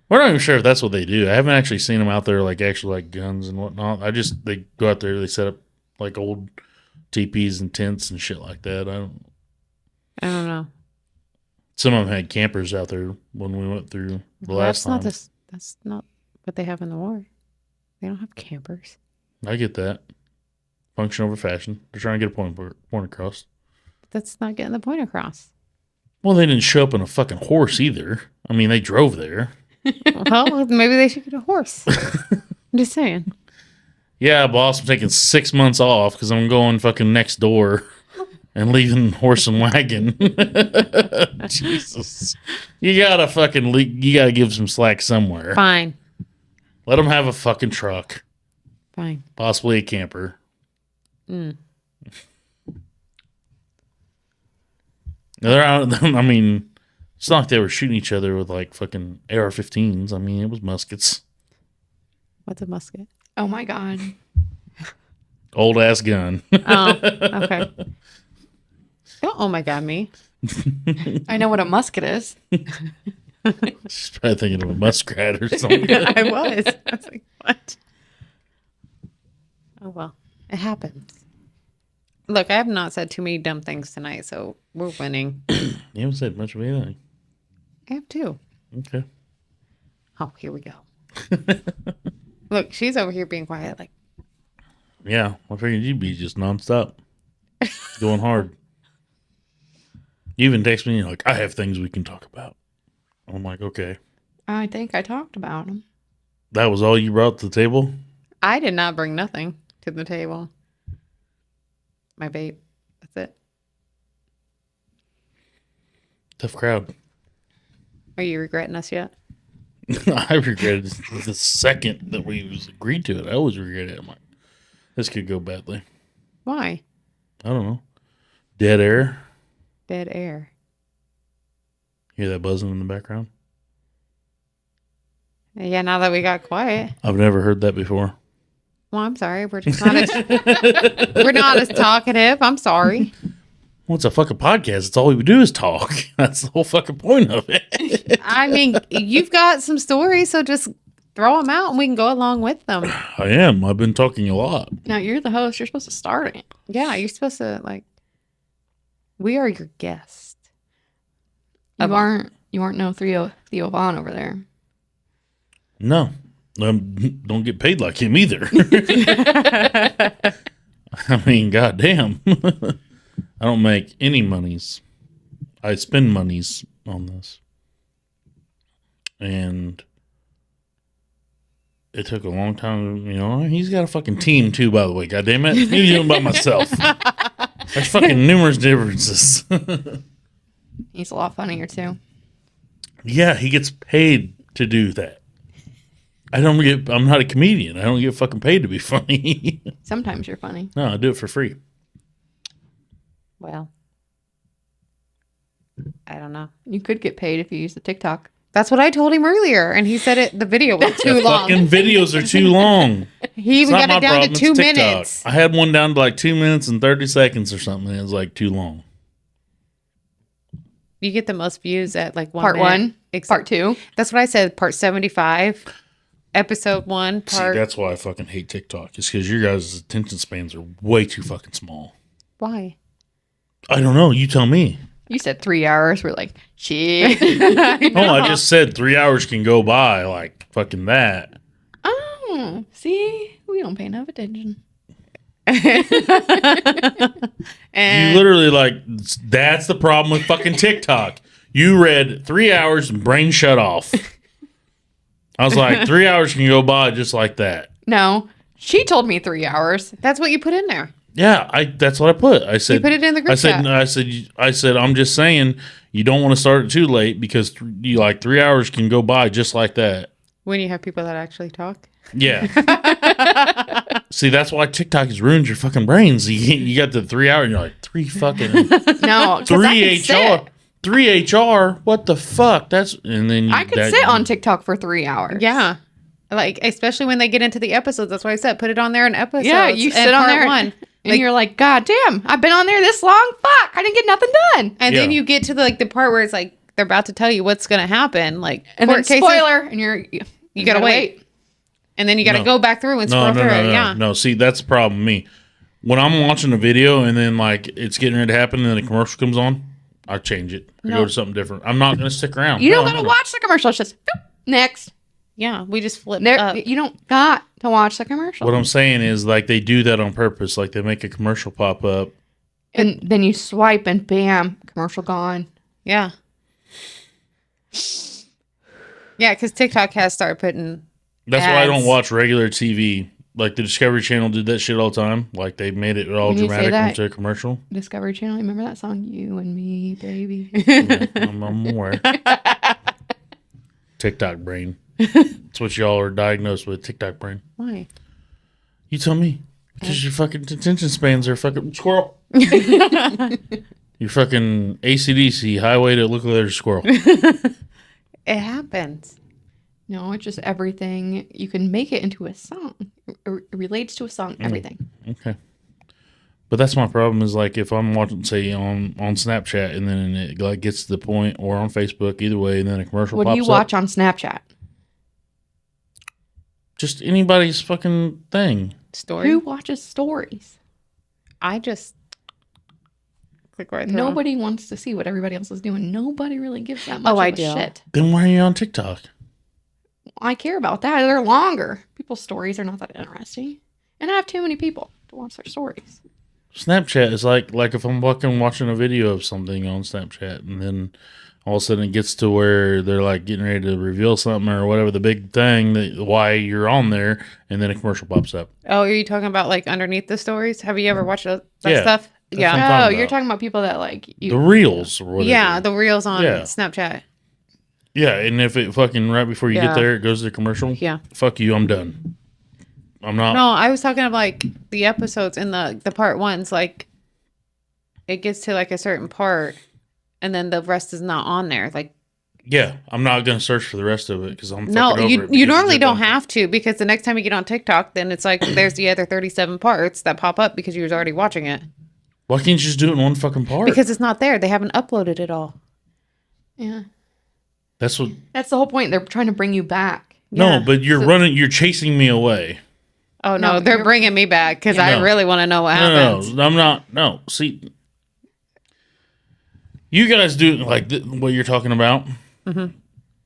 We're not even sure if that's what they do. I haven't actually seen them out there like actually like guns and whatnot. They go out there, they set up like old teepees and tents and shit like that. I don't know. Some of them had campers out there when we went through the last time. That's not what they have in the war. They don't have campers. I get that. Function over fashion. They're trying to get a point across. That's not getting the point across. Well, they didn't show up on a fucking horse either. I mean, they drove there. Well, maybe they should get a horse. I'm just saying. Yeah, boss, I'm taking 6 months off because I'm going fucking next door and leaving horse and wagon. Jesus. You gotta give some slack somewhere. Fine. Let them have a fucking truck. Fine. Possibly a camper. They're out, I mean, it's not like they were shooting each other with like fucking AR-15s. I mean, it was muskets. What's a musket? Oh my God. Old ass gun. Oh, okay. Don't oh my God me. I know what a musket is. She's probably thinking of a muskrat or something. I was. I was like, what? Oh, well. It happens. Look, I have not said too many dumb things tonight, so we're winning. You haven't said much of anything. I have two. Okay. Oh, here we go. Look, she's over here being quiet. Like, Yeah, I figured you'd be just nonstop. Going hard. You even text me, you're like, I have things we can talk about. I'm like, okay. I think I talked about them. That was all you brought to the table? I did not bring nothing to the table. My vape. That's it. Tough crowd. Are you regretting us yet? I regretted the second that we agreed to it. I always regret it. I'm like, this could go badly. Why? I don't know. Dead air. Dead air. Hear that buzzing in the background? Yeah, now that we got quiet. I've never heard that before. Well, I'm sorry. We're just not as we're not as talkative. I'm sorry. Well, it's a fucking podcast. It's all we do is talk. That's the whole fucking point of it. I mean, you've got some stories, so just throw them out and we can go along with them. I am. I've been talking a lot. Now you're the host. You're supposed to start it. Yeah, you're supposed to we are your guest. You aren't no Theo Vaughn over there. No. Don't get paid like him either. I mean, goddamn. I don't make any monies. I spend monies on this. And it took a long time. He's got a fucking team too, by the way. Goddamn it. Me doing it by myself. There's fucking numerous differences. He's a lot funnier too. Yeah, he gets paid to do that. I'm not a comedian. I don't get fucking paid to be funny. Sometimes you're funny. No, I do it for free. Well, I don't know. You could get paid if you use the TikTok. That's what I told him earlier, and he said the video was too long. Fucking videos are too long. He even got it down to 2 minutes. I had one down to like 2 minutes and 30 seconds or something. It was like too long. You get the most views at like Part minute. 1, part 2. That's what I said. Part 75, episode 1. See, that's why I fucking hate TikTok. It's because your guys' attention spans are way too fucking small. Why? I don't know. You tell me. You said 3 hours. We're like, shit. I just said 3 hours can go by like fucking that. Oh, see? We don't pay enough attention. And You literally like that's the problem with fucking TikTok. You read 3 hours and brain shut off. I was like, 3 hours can go by just like that. No, she told me 3 hours. that's what you put in there. Yeah, that's what I put. I said You put it in the group chat. I said I'm just saying you don't want to start it too late because you like 3 hours can go by just like that. When you have people that actually talk. Yeah. See, that's why TikTok has ruined your fucking brains. You got the 3 hour and you're like, No, 'cause I could sit. 3 HR, what the fuck? And then I could sit on TikTok for 3 hours. Yeah. Like, especially when they get into the episodes. That's why I said put it on there in episodes. Yeah, you sit on there one. and you're like, God damn, I've been on there this long. Fuck, I didn't get nothing done. And then you get to the part where it's like they're about to tell you what's going to happen. Like, And then court cases, spoiler, and you gotta wait. and then you got to go back through and scroll through it. Yeah. No. See, that's the problem with me. When I'm watching a video and then like it's getting ready to happen and then a commercial comes on, I change it. I go to something different. I'm not going to stick around. You don't gotta watch the commercial. It's just next. Yeah. We just flip There, up. you don't got to watch the commercial. What I'm saying is like they do that on purpose. Like they make a commercial pop up. And then you swipe and bam, commercial gone. Yeah. Yeah, because TikTok has started putting That's why I don't ads. watch regular TV. Like the Discovery Channel did that shit all the time. Like they made it all When you say dramatic that- into a commercial. Discovery Channel. Remember that song, "You and Me, Baby"? I'm aware. TikTok brain. That's what y'all are diagnosed with. TikTok brain. Why? You tell me. Because your fucking attention spans are fucking squirrel. Your fucking ACDC highway to look like a squirrel. It happens. No, it's just everything. You can make it into a song. It relates to a song. Everything. Okay. But that's my problem is like if I'm watching, say, on Snapchat and then it like gets to the point or on Facebook, either way, and then a commercial What pops do you up. watch on Snapchat? Just anybody's fucking thing. Story. Who watches stories? I just click right through. Nobody wants to see what everybody else is doing. Nobody really gives that much Oh, of I a do. shit. Then why are you on TikTok? I care about that. They're longer. People's stories are not that interesting. And I have too many people to watch their stories. Snapchat is like if I'm watching a video of something on Snapchat and then all of a sudden it gets to where they're like getting ready to reveal something or whatever the big thing that why you're on there and then a commercial pops up. Oh, are you talking about like underneath the stories? Have you ever watched that Yeah. stuff? That's Yeah. what I'm Oh, talking you're about. talking about people that like you. The reels or whatever. Yeah, the reels on Yeah. Snapchat. Yeah, and if it fucking right before you Yeah. get there it goes to the commercial. Yeah. Fuck you, I'm done. I'm not. No, I was talking of like the episodes in the part ones, like it gets to like a certain part and then the rest is not on there. Like Yeah, I'm not gonna search for the rest of it because I'm no, fucking over you it you because normally they're don't done. have to because the next time you get on TikTok, then it's like there's the other 37 parts that pop up because you was already watching it. Why can't you just do it in one fucking part? Because it's not there. They haven't uploaded it all. Yeah. That's what. That's the whole point. They're trying to bring you back. No, Yeah. but you're chasing me away. Oh no, No, they're you're- bringing me back because Yeah. I No. really want to know what happens. No, I'm not. No, see, you guys do like what you're talking about. Mm-hmm.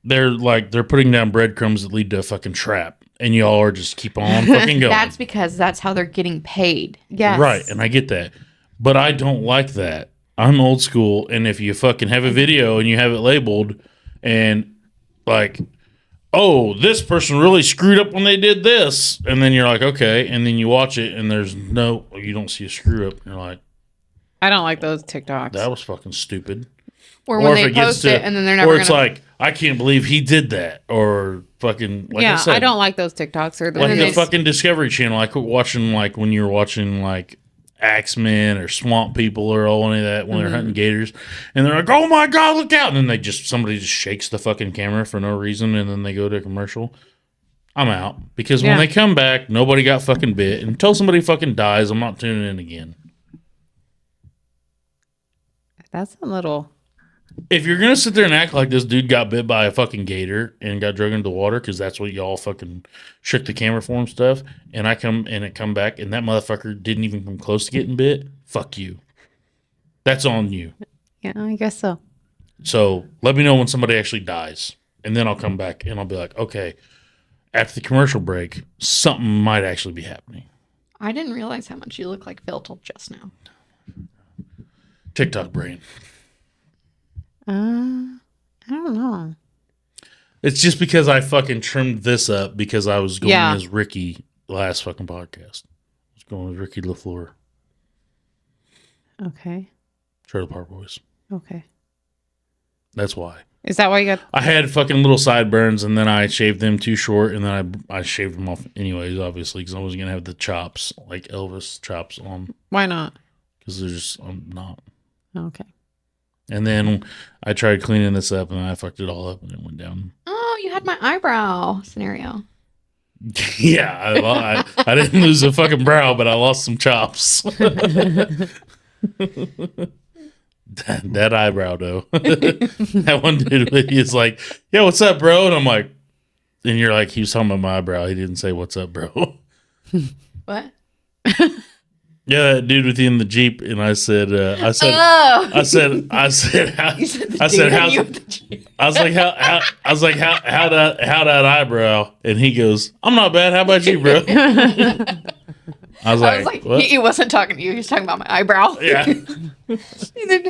They're putting down breadcrumbs that lead to a fucking trap, and y'all are just keep on fucking going. That's because that's how they're getting paid. Yes. Right, and I get that, but I don't like that. I'm old school, and if you fucking have a video and you have it labeled, and like, oh, this person really screwed up when they did this, and then you're like, okay, and then you watch it, and you don't see a screw up, and you're like, I don't like those TikToks. that was fucking stupid. Or when they if gets post it and then they're never or it's gonna. like, I can't believe he did that, or fucking, like yeah, I said, I don't like those TikToks or the like the they- fucking Discovery Channel. I quit watching like when you're watching like Axemen or Swamp People or all any of that when they're hunting gators, and they're like, "Oh my god, look out!" And then somebody just shakes the fucking camera for no reason, and then they go to a commercial. I'm out because when Yeah. they come back, nobody got fucking bit. And until somebody fucking dies, I'm not tuning in again. That's a little. If you're gonna sit there and act like this dude got bit by a fucking gator and got dragged into the water because that's what y'all fucking shook the camera for and stuff, and it come back and that motherfucker didn't even come close to getting bit, fuck you. That's on you. Yeah, I guess so. So let me know when somebody actually dies, and then I'll come back and I'll be like, okay, after the commercial break, something might actually be happening. I didn't realize how much you look like Phil till just now. TikTok brain. I don't know. It's just because I fucking trimmed this up because I was going as Ricky last fucking podcast. I was going as Ricky LaFleur. Okay. Trailer Park Boys. Okay. That's why. Is that why you got? I had fucking little sideburns, and then I shaved them too short, and then I shaved them off anyways, obviously, because I was going to have the chops, like Elvis chops on. Why not? Because there's not. Okay. And then I tried cleaning this up, and I fucked it all up, and it went down. Oh, you had my eyebrow scenario. Yeah, I didn't lose a fucking brow, but I lost some chops. That eyebrow, though. That one dude, he's like, yeah, what's up, bro? And I'm like, and you're like, he was talking about my eyebrow. He didn't say, what's up, bro? What? Yeah, that dude with you in the Jeep. And I said, Oh. I said, You said the I dude said, and how's, you with the Jeep. I was like, how that eyebrow? And he goes, I'm not bad. How about you, bro? I was like, what? He wasn't talking to you. He was talking about my eyebrow. Yeah. And then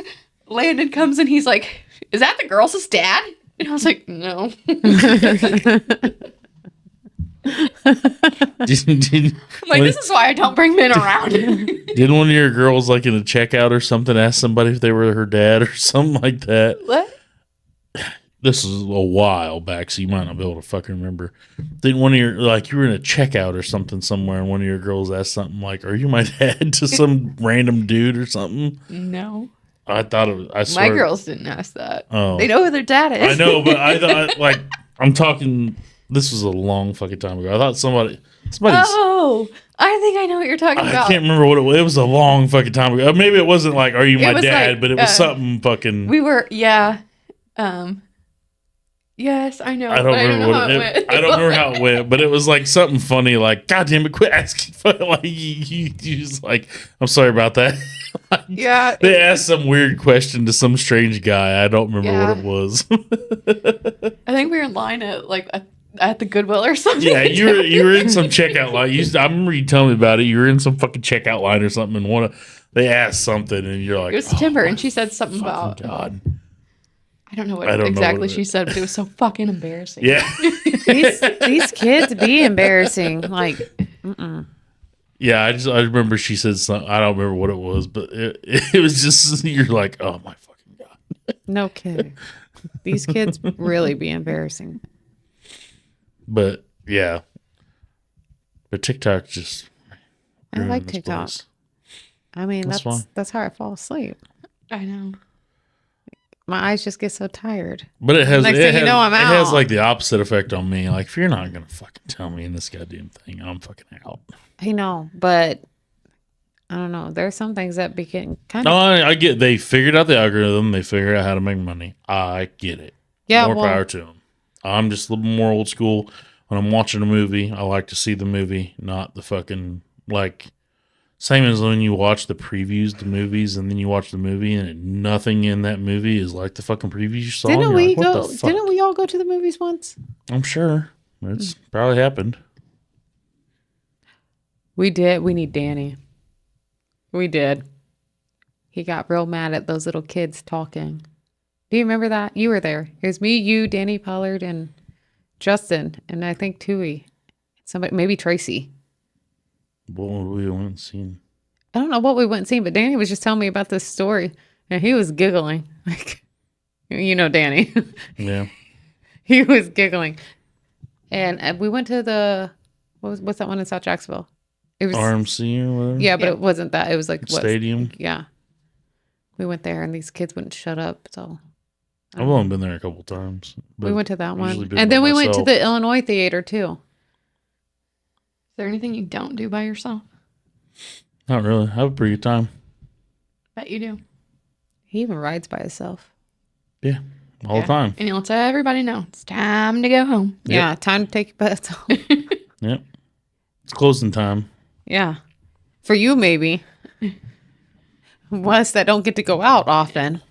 Landon comes and he's like, is that the girl's dad? And I was like, no. I'm like, this is why I don't bring men around. Didn't one of your girls, like in a checkout or something, ask somebody if they were her dad or something like that? What? This is a while back, so you might not be able to fucking remember. Didn't one of your, like, you were in a checkout or something somewhere, and one of your girls asked something like, "Are you my dad?" to some random dude or something? No. I thought it was, I swear. My girls didn't ask that. Oh. They know who their dad is. I know, but I thought, like, I'm talking, this was a long fucking time ago. I thought somebody's. Oh, I think I know what you're talking I about. can't remember what it was. It was a long fucking time ago. Maybe it wasn't like, "Are you my was dad?" like, but it was something fucking. We were, yeah. Yes, I know. I don't remember what it went. I don't remember how it went, but it was like something funny, like, "God damn it, quit asking." Like you just like, "I'm sorry about that." Like, Yeah. they asked some weird question to some strange guy. I don't remember what it was. I think we were in line at the Goodwill or something. Yeah, you were in some checkout line. I remember you telling me about it. You were in some fucking checkout line or something, and they asked something, and you're like, It was Timber, and she said something about God. I don't know what I don't know exactly what she said, but it was so fucking embarrassing. Yeah. These kids be embarrassing. Like, Yeah, I remember she said something. I don't remember what it was, but it was just, you're like, oh my fucking God. no kidding. These kids really be embarrassing. But yeah. But TikTok just. I like ruined this TikTok. place. I mean, That's fine. that's how I fall asleep. I know. My eyes just get so tired. But it has, Next thing you know, I'm It has out. like the opposite effect on me. Like, if you're not going to fucking tell me in this goddamn thing, I'm fucking out. I know, but I don't know. There's some things that begin kind No, of. I get, they figured out the algorithm. They figured out how to make money. I get it. Yeah, More well- power to them. I'm just a little more old school. When I'm watching a movie, I like to see the movie, not the fucking, like, same as when you watch the previews to movies and then you watch the movie and nothing in that movie is like the fucking previews you saw. Didn't You're we like, what go? the fuck? Didn't we all go to the movies once? I'm sure. It's probably happened. We did. We need Danny. We did. He got real mad at those little kids talking. Do you remember that? You were there. It was me, you, Danny Pollard, and Justin, and I think Tui. Somebody, maybe Tracy. What we haven't seen. I don't know what we went and seen, but Danny was just telling me about this story, and he was giggling. Like, you know, Danny. Yeah. He was giggling. And we went to the what's that one in South Jacksonville? It was RMC or whatever. Yeah, but it wasn't that. It was like what? Stadium. Yeah. We went there and these kids wouldn't shut up. So I've only been there a couple times. we went to that usually one. been And by then we went to myself. the Illinois theater too. Is there anything you don't do by yourself? Not really. I have a pretty good time. Bet you do. He even rides by himself. Yeah. All the time. And he lets everybody know it's time to go home. Yep. Yeah, time to take your butts home. Yep. It's closing time. Yeah. For you, maybe. Us that don't get to go out often.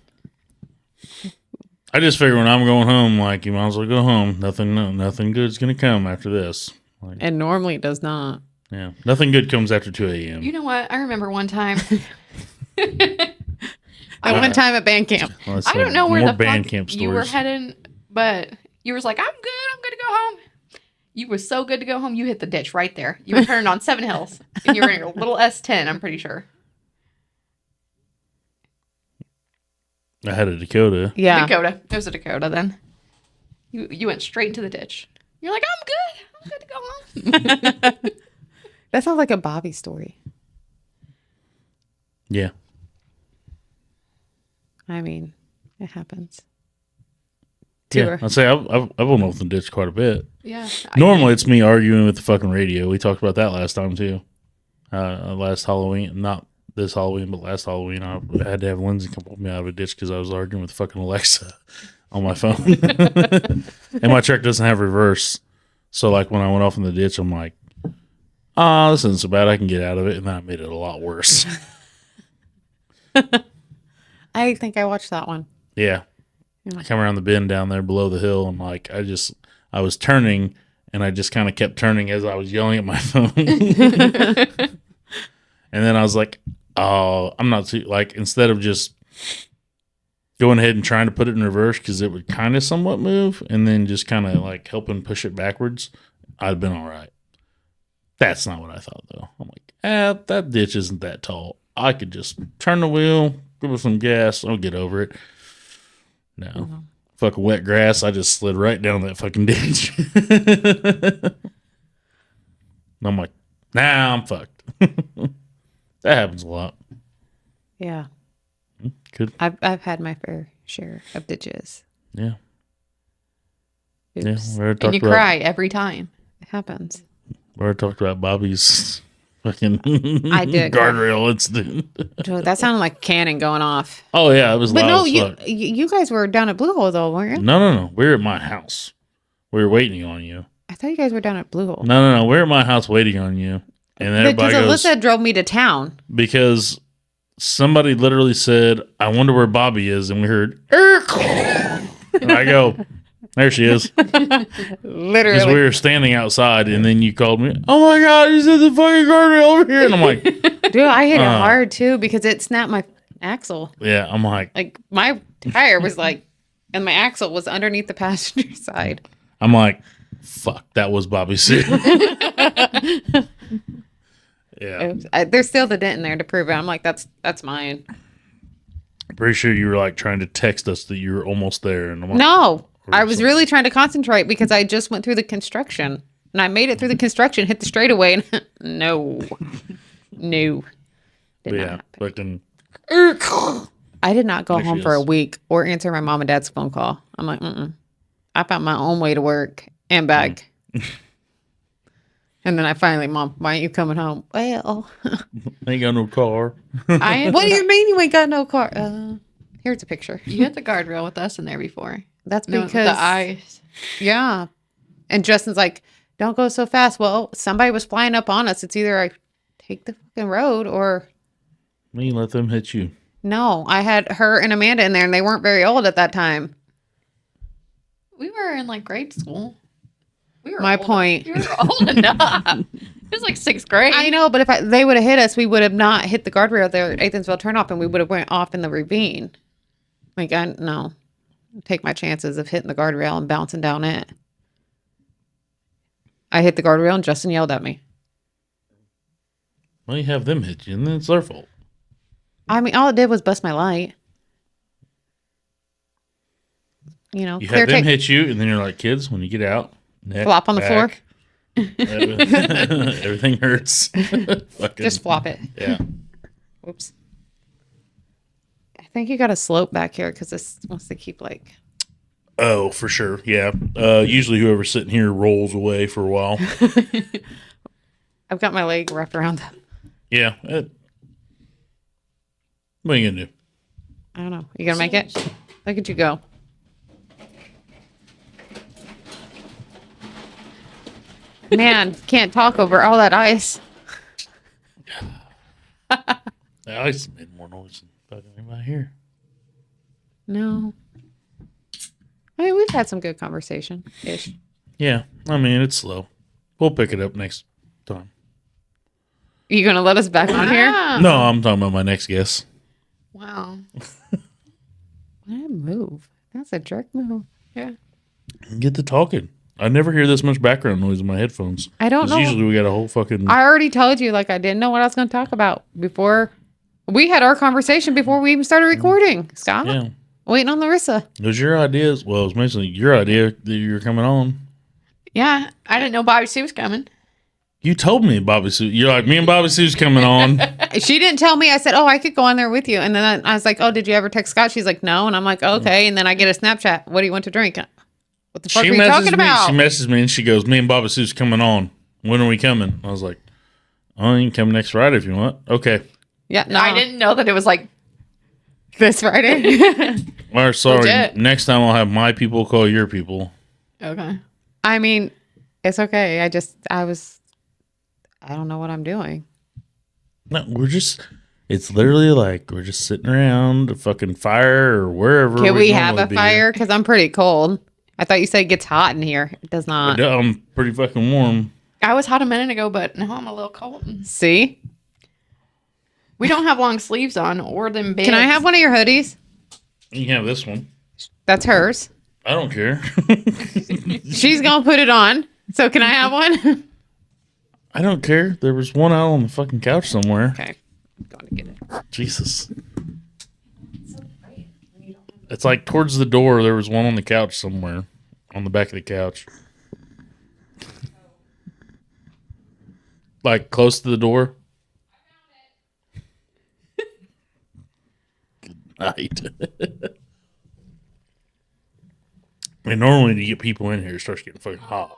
I just figure when I'm going home, like, you might as well go home. Nothing good's gonna come after this. Like, And normally it does not. Yeah. Nothing good comes after 2 a.m. You know what? I remember one time. At one time at band camp. Well, I don't know where more the band fuck camp you were stories. heading, but you was like, I'm good to go home. You were so good to go home, you hit the ditch right there. You were turning on 7 Hills, and you were in your little S10, I'm pretty sure. I had a Dakota. Yeah. Dakota. It was a Dakota then. You went straight into the ditch. You're like, I'm good to go home. That sounds like a Bobby story. Yeah. I mean, it happens. Yeah. I'd say I've went off the ditch quite a bit. Yeah. Normally, it's me arguing with the fucking radio. We talked about that last time, too. Last Halloween. Not this Halloween, but last Halloween. I had to have Lindsay come pull me out of a ditch because I was arguing with fucking Alexa on my phone. And my truck doesn't have reverse. So, like, when I went off in the ditch, I'm like, oh, this isn't so bad. I can get out of it. And then I made it a lot worse. I think I watched that one. Yeah. I come around the bend down there below the hill, and like I was turning, and I just kind of kept turning as I was yelling at my phone. And then I was like, oh, I'm not too, like, instead of just going ahead and trying to put it in reverse because it would kind of somewhat move, and then just kind of like helping push it backwards, I'd have been all right. That's not what I thought, though. I'm like, that ditch isn't that tall. I could just turn the wheel, give it some gas, I'll get over it. No. Fucking wet grass, I just slid right down that fucking ditch. And I'm like, nah, I'm fucked. That happens a lot. Yeah. Good. I've had my fair share of ditches. Yeah. Oops. Yeah. We already And talked you about, cry every time. It happens. we already talked about Bobby's fucking I did cry. guardrail incident. Dude, that sounded like a cannon going off. Oh, yeah. It was But loud no, as fuck. you guys were down at Blue Hole though, weren't you? No. We're at my house. We were waiting on you. I thought you guys were down at Blue Hole. No. We're at my house waiting on you. And then Because everybody goes, Alyssa drove me to town. because somebody literally said, I wonder where Bobby is. And we heard, and I go, there she is. Because Literally. we were standing outside, and then you called me, oh my God, he's in the fucking guardrail over here. And I'm like, Dude, I hit it hard too because it snapped my axle. yeah, I'm like, My tire was like, and my axle was underneath the passenger side. fuck, that was Bobbi Sue. Yeah. There's still the dent in there to prove it. I'm like, that's mine. Pretty sure you were like trying to text us that you were almost there. And I'm like, No, Or I was something. really trying to concentrate because I just went through the construction and I made it through the construction, hit the straightaway, and no. Did but not yeah, happen. fucking, I did not go There she home for a is. week or answer my mom and dad's phone call. I'm like, I found my own way to work and back. And then I finally, Mom, why aren't you coming home? Well, ain't got no car. what do you mean you ain't got no car? Here's a picture. You hit the guardrail with us in there before. That's No, because the eyes. Yeah. And Justin's like, don't go so fast. Well, somebody was flying up on us. It's either I take the fucking road or Me, let them hit you. no. I had her and Amanda in there and they weren't very old at that time. We were in like grade school. We were My old- point. We were old enough. It was like 6th grade. I know, but if they would have hit us, we would have not hit the guardrail there at Athensville turnoff and we would have went off in the ravine. Like, no. Take my chances of hitting the guardrail and bouncing down it. I hit the guardrail and Justin yelled at me. Well, you have them hit you, and then it's their fault. I mean, all it did was bust my light. You know, You clear have them take. hit you, and then you're like, kids, when you get out, neck, Flop on the floor. Everything hurts. Fucking, Just flop it. yeah. Whoops. I think you got a slope back here because this wants to keep like. Oh, for sure. Yeah. Usually whoever's sitting here rolls away for a while. I've got my leg wrapped around them. Yeah. What are you going to do? I don't know. You gonna make it? Look at you go. Man, can't talk over all that ice. The ice made more noise than fucking anybody here. No. I mean, we've had some good conversation ish. Yeah. I mean, it's slow. We'll pick it up next time. You gonna let us back on here? Ah. No, I'm talking about my next guest. Wow. That move. That's a jerk move. Yeah. Get to talking. I never hear this much background noise in my headphones. I don't 'Cause know. Usually we got a whole fucking. I already told you, like, I didn't know what I was going to talk about before. We had our conversation before we even started recording, Scott. Yeah. Waiting on Larissa. It was your idea. Well, it was mostly your idea that you were coming on. Yeah. I didn't know Bobbi Sue was coming. You told me Bobbi Sue. You're like, me and Bobbi Sue's coming on. She didn't tell me. I said, oh, I could go on there with you. And then I was like, oh, did you ever text Scott? She's like, no. And I'm like, okay. And then I get a Snapchat. What do you want to drink? What the fuck are you talking about? She messaged me and she goes, me and Bobbi Sue's coming on. When are we coming? I was like, oh, you can come next Friday if you want. Okay. Yeah, no. I didn't know that it was like This Friday. All right, sorry. Legit. Next time I'll have my people call your people. okay. I mean, it's okay. I don't know what I'm doing. No, it's literally like we're just sitting around a fucking fire or wherever. Can we have normally a be. fire? Because I'm pretty cold. I thought you said it gets hot in here. It does not. I'm pretty fucking warm. I was hot a minute ago, but now I'm a little cold. See? We don't have long sleeves on or them bibs. Can I have one of your hoodies? You can have this one. That's hers. I don't care. She's going to put it on. So can I have one? I don't care. There was one out on the fucking couch somewhere. Okay. I'm going to get it. Jesus. It's like towards the door. There was one on the couch somewhere. On the back of the couch. Like close to the door. Good night. And normally to get people in here, it starts getting fucking hot.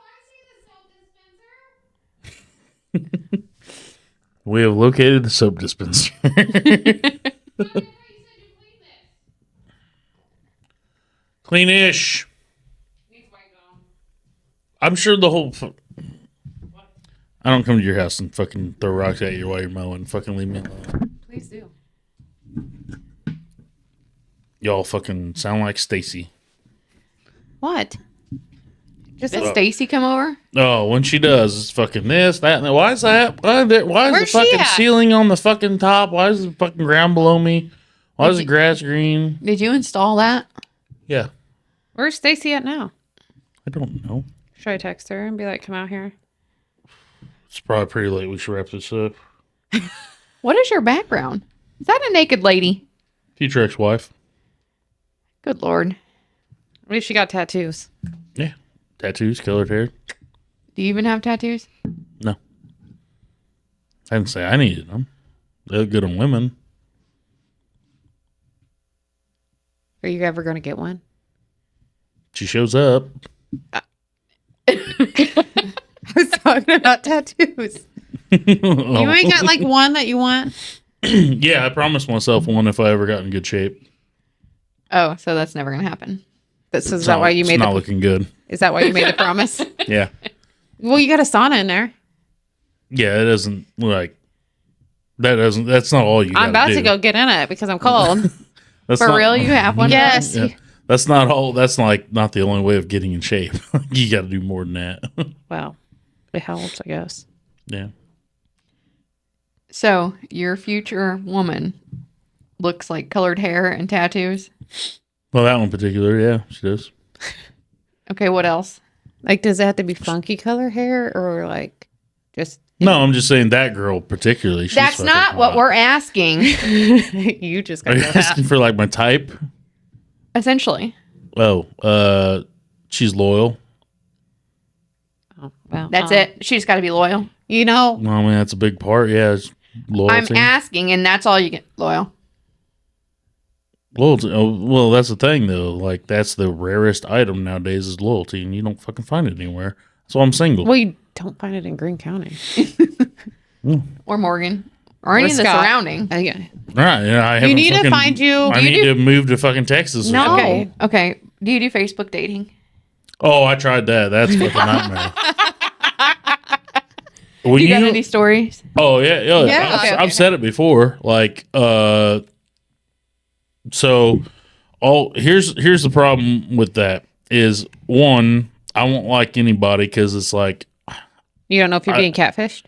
We have located the soap dispenser. Cleanish. I'm sure the whole. I don't come to your house and fucking throw rocks at you while you're mowing. Fucking leave me alone. Please do. Y'all fucking sound like Stacy. What? Just did Stacy come over? Oh, when she does, it's fucking this, that, and that. Why is that? Why is Where's the she fucking at? ceiling on the fucking top? Why is the fucking ground below me? Why is the grass green? Did you install that? Yeah. Where's Stacy at now? I don't know. Should I text her and be like, come out here? It's probably pretty late. We should wrap this up. What is your background? Is that a naked lady? Future ex-wife. Good Lord. At least she got tattoos. Yeah. Tattoos, colored hair. Do you even have tattoos? No. I didn't say I needed them. They look good on women. Are you ever going to get one? She shows up. I was talking about tattoos. You ain't got like one that you want? Yeah, I promised myself one if I ever got in good shape. Oh, so that's never going to happen. Is that why you made It's not the looking good. Is that why you made the promise? Yeah. Well, you got a sauna in there. Yeah, it doesn't like that's not all you I'm gotta about to do. go get in it because I'm cold. That's For not- real, you have one? Yes. Yeah. That's not all. That's like not the only way of getting in shape. You got to do more than that. Well, it helps, I guess. Yeah. So your future woman looks like colored hair and tattoos. Well, that one in particular, yeah, she does. Okay, what else? Like, does it have to be funky color hair or like just No, I'm just saying that girl particularly. She's That's fucking not what hot. we're asking. you just Are got you to know asking that? for like my type? Essentially. Oh, she's loyal. Oh, well, That's it. She just got to be loyal. You know, Well, I mean, that's a big part. Yeah, it's loyalty. I'm asking, and that's all you get. Loyal. Loyalty. Oh, well, that's the thing though. Like that's the rarest item nowadays is loyalty, and you don't fucking find it anywhere. So I'm single. well, you don't find it in Greene County. Or Morgan. Or any of the Scott. surrounding. Yeah. Right? Yeah, I haven't need to fucking- find you- I you need do- to move to fucking Texas. Or No. something. Okay. Do you do Facebook dating? Oh, I tried that. That's fucking nightmare. When You got any stories? Oh yeah, yeah. Yeah, I've, okay. I've said it before. Like, so here's the problem with that is one, I won't like anybody because it's like You don't know if you're being catfished?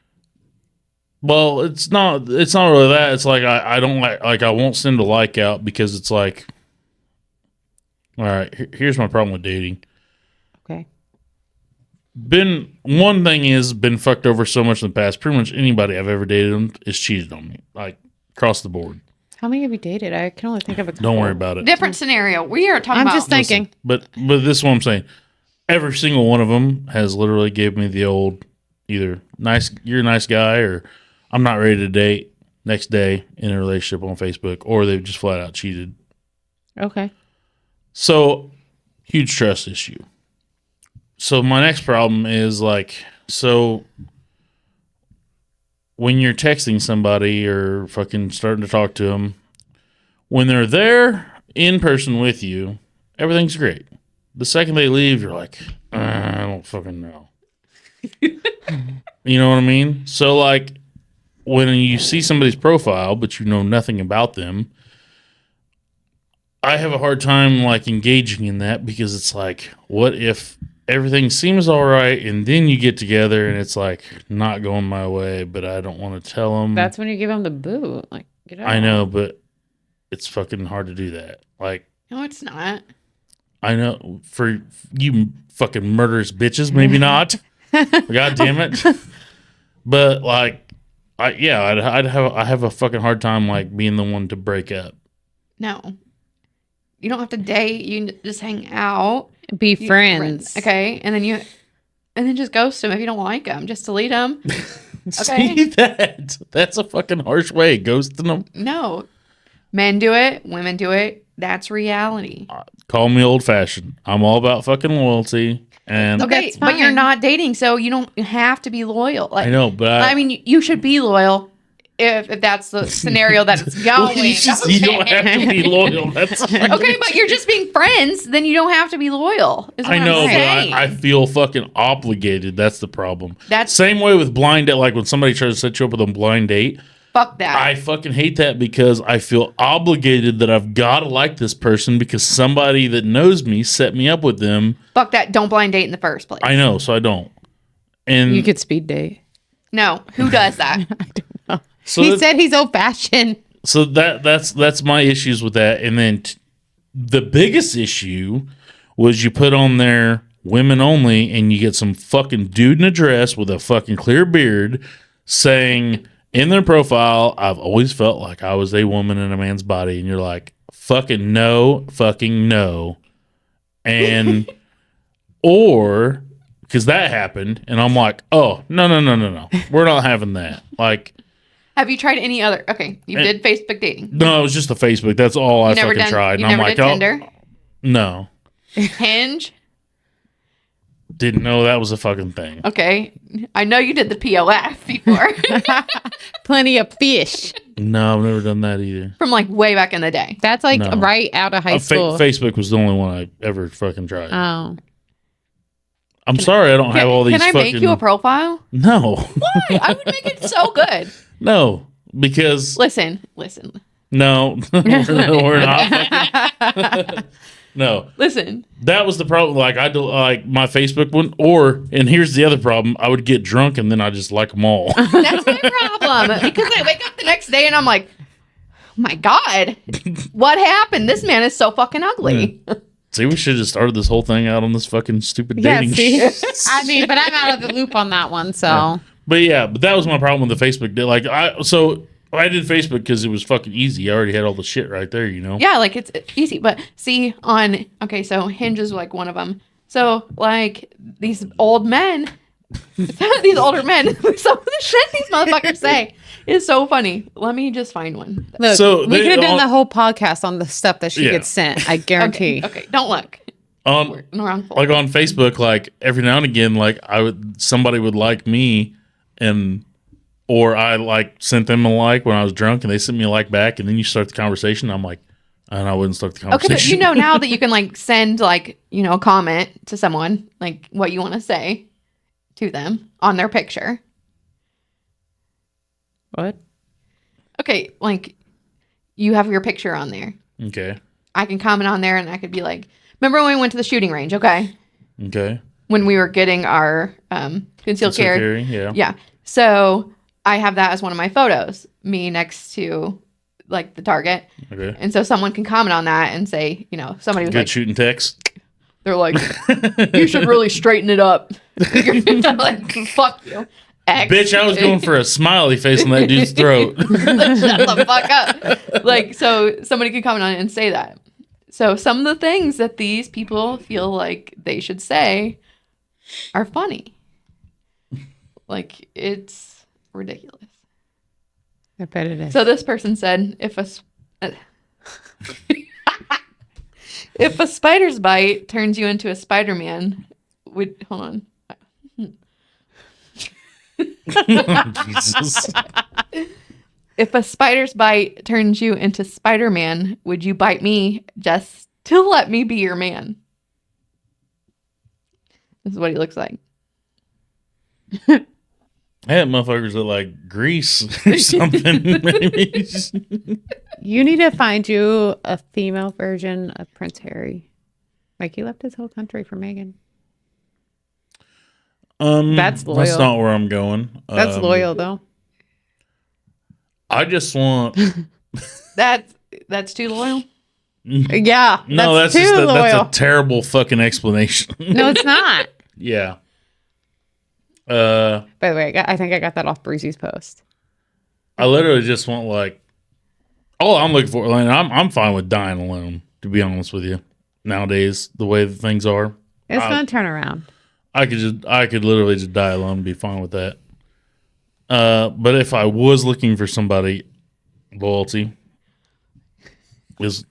Well, it's not really that. It's like I don't like I won't send a like out because it's like, all right, here's my problem with dating. Okay. Been fucked over so much in the past. Pretty much anybody I've ever dated is cheated on me, like across the board. How many have you dated? I can only think of a couple. Don't worry about it. Different scenario. We are talking I'm about. just thinking. But this is what I'm saying. Every single one of them has literally gave me the old either nice, you're a nice guy, or I'm not ready to date next day in a relationship on Facebook, or they've just flat out cheated. Okay. So, huge trust issue. So, my next problem is like, so when you're texting somebody or fucking starting to talk to them, when they're there in person with you, everything's great. The second they leave, you're like, I don't fucking know. You know what I mean? So, like, when you see somebody's profile, but you know nothing about them, I have a hard time, like, engaging in that because it's like, what if everything seems all right and then you get together and it's, like, not going my way, but I don't want to tell them. That's when you give them the boot. Like, get out. I know, but it's fucking hard to do that. Like, No, it's not. I know for you fucking murderous bitches, maybe not. God damn it. But like, I have a fucking hard time like being the one to break up. No. You don't have to date. You can just hang out. Be friends. Okay. And then just ghost them if you don't like them. Just delete them. Okay. See that? That's a fucking harsh way. Ghosting them. No. Men do it. Women do it. That's reality. Call me old fashioned. I'm all about fucking loyalty. And Okay, That's but you're fine. not dating, so you don't have to be loyal. Like, I know, but I mean, you should be loyal if that's the scenario that it's going. you don't have to be loyal. That's Okay, but you're just being friends, then you don't have to be loyal. Is what I know, I'm but saying. I feel fucking obligated. That's the problem. That's- same way with blind date. Like when somebody tries to set you up with a blind date, Fuck that. I fucking hate that because I feel obligated that I've got to like this person because somebody that knows me set me up with them. Fuck that. Don't blind date in the first place. I know, so I don't. And You could speed date. No, who does that? so He said he's old fashioned. so that's my issues with that. And then the biggest issue was you put on there women only, and you get some fucking dude in a dress with a fucking clear beard saying in their profile, I've always felt like I was a woman in a man's body. And you're like, fucking no. And, or, because that happened, and I'm like, oh, no. We're not having that. Like, Have you tried any other? Okay, you did Facebook dating. no, it was just the Facebook. That's all I fucking tried. You And I'm never like, did Tinder? no. Hinge? Didn't know that was a fucking thing. Okay. I know you did the POF before. Plenty of fish. No, I've never done that either. From like way back in the day. That's like No. right out of high school. Facebook was the only one I ever fucking tried. Oh. I'm sorry I don't have all these Can I fucking... make you a profile? No. Why? I would make it so good. No, because... Listen. No, we're not. Fucking... No, Listen. that was the problem. Like I do, like my Facebook one, and here's the other problem: I would get drunk and then I just like them all. That's my problem. Because I wake up the next day and I'm like, oh my God, what happened? This man is so fucking ugly. See, we should have just started this whole thing out on this fucking stupid Yeah, dating see? shit. I mean, but I'm out of the loop on that one, so. But that was my problem with the Facebook. Like I did Facebook because it was fucking easy. I already had all the shit right there, you know. Yeah, like it's easy. But see, so Hinge is like one of them. So like these old men, these older men, some of the shit these motherfuckers say is so funny. Let me just find one. Look, So we they could have done all- the whole podcast on the stuff that she Yeah. gets sent. I guarantee. Okay, don't look. On In the wrong folder. like on Facebook, like every now and again, like somebody would like me, or I like sent them a like when I was drunk, and they sent me a like back, and then you start the conversation. I'm like, and I wouldn't start the Okay, conversation. but you know now that you can like send like, a comment to someone, like what you want to say to them on their picture. What? Okay, like you have your picture on there. Okay. I can comment on there and I could be like, remember when we went to the shooting range? Okay. Okay. When we were getting our concealed carry. Yeah. Yeah. So I have that as one of my photos, me next to like the target. Okay. And so someone can comment on that and say, somebody was Good like, shooting text. they're like, you should really straighten it up. You're like, fuck you. X. Bitch, I was going for a smiley face on that dude's throat. Shut the fuck up. Like, so somebody could comment on it and say that. So some of the things that these people feel like they should say are funny. Like, it's ridiculous. I bet it is. So this person said, if a spider's bite turns you into a Spider-Man, hold on. Jesus. If a spider's bite turns you into Spider-Man, would you bite me just to let me be your man? This is what he looks like. I had motherfuckers that like grease or something. Maybe. You need to find you a female version of Prince Harry. Like, he left his whole country for Meghan. That's loyal. That's not where I'm going. That's loyal, though. I just want. That's too loyal. Yeah. No, that's too loyal. that's a terrible fucking explanation. No, it's not. Yeah. By the way, I think I got that off Breezy's post. I literally just want like. All I'm looking for, like, I'm fine with dying alone. To be honest with you, nowadays the way that things are, It's gonna turn around. I could literally just die alone and be fine with that. But if I was looking for somebody, loyalty is.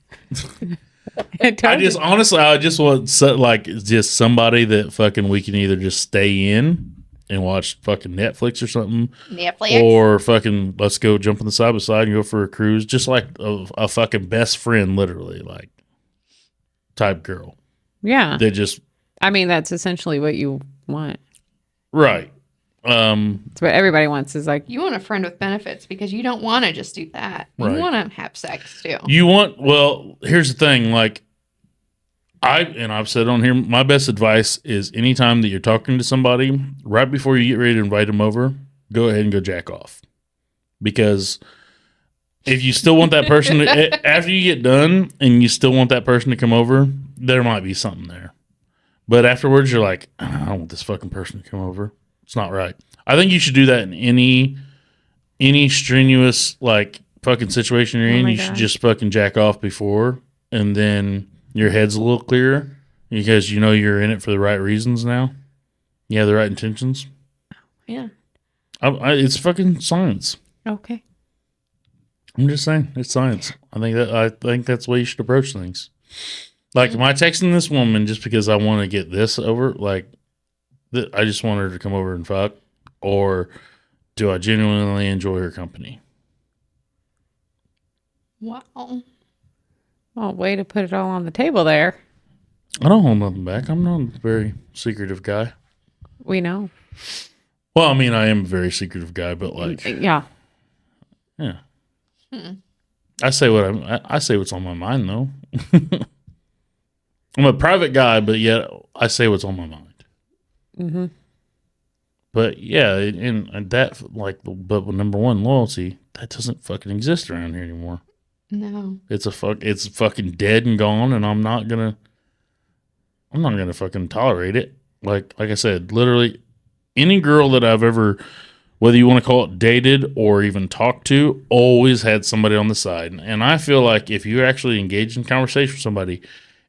I just want just somebody that fucking we can either just stay in and watch fucking Netflix or something, or fucking let's go jump on the side by side and go for a cruise, just like a fucking best friend, literally, like type girl. Yeah, They just. I mean, that's essentially what you want. Right. It's what everybody wants is like, You want a friend with benefits because you don't want to just do that. Right. You want to have sex too. Well, here's the thing. Like, I've said on here, my best advice is anytime that you're talking to somebody, right before you get ready to invite them over, go ahead and go jack off. Because if you still want that person, after you get done and you still want that person to come over, there might be something there. But afterwards, you're like, I don't want this fucking person to come over. It's not right. I think you should do that in any strenuous like fucking situation you're in. You should just fucking jack off before, and then your head's a little clearer because you know you're in it for the right reasons now. You have the right intentions. Yeah. It's fucking science. okay. I'm just saying, it's science. I think that's the way you should approach things. Like, am I texting this woman just because I want to get this over? Like, I just want her to come over and fuck? Or do I genuinely enjoy her company? Wow. Well, way to put it all on the table there. I don't hold nothing back. I'm not a very secretive guy. We know. Well, I mean, I am a very secretive guy, but like, Yeah. I say what's on my mind, though. I'm a private guy, but yet I say what's on my mind. Mm-hmm. But yeah, and that but number one, loyalty, that doesn't fucking exist around here anymore. No. It's fucking dead and gone, and I'm not gonna fucking tolerate it. Like I said, literally any girl that I've ever, whether you want to call it dated or even talked to, always had somebody on the side. And I feel like if you actually engage in conversation with somebody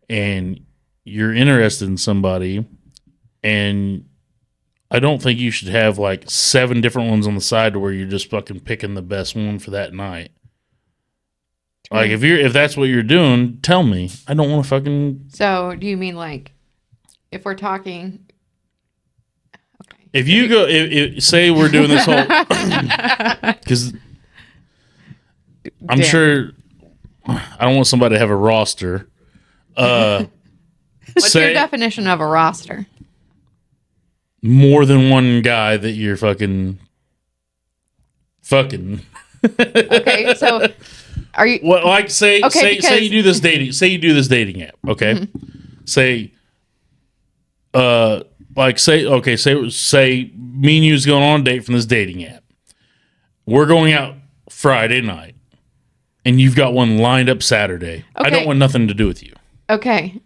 and you're interested in somebody, and I don't think you should have like 7 different ones on the side to where you're just fucking picking the best one for that night. Like if that's what you're doing, tell me. I don't want to fucking. So do you mean like if we're talking? Okay. If you go, say we're doing this whole, because I'm sure I don't want somebody to have a roster. What's your definition of a roster? More than one guy that you're fucking. Okay, so are you? Well, like say because you do this dating. Say you do this dating app. Okay. Mm-hmm. Say me and you's going on a date from this dating app. we're going out Friday night, and you've got one lined up Saturday. I Okay. don't want nothing to do with you. Okay.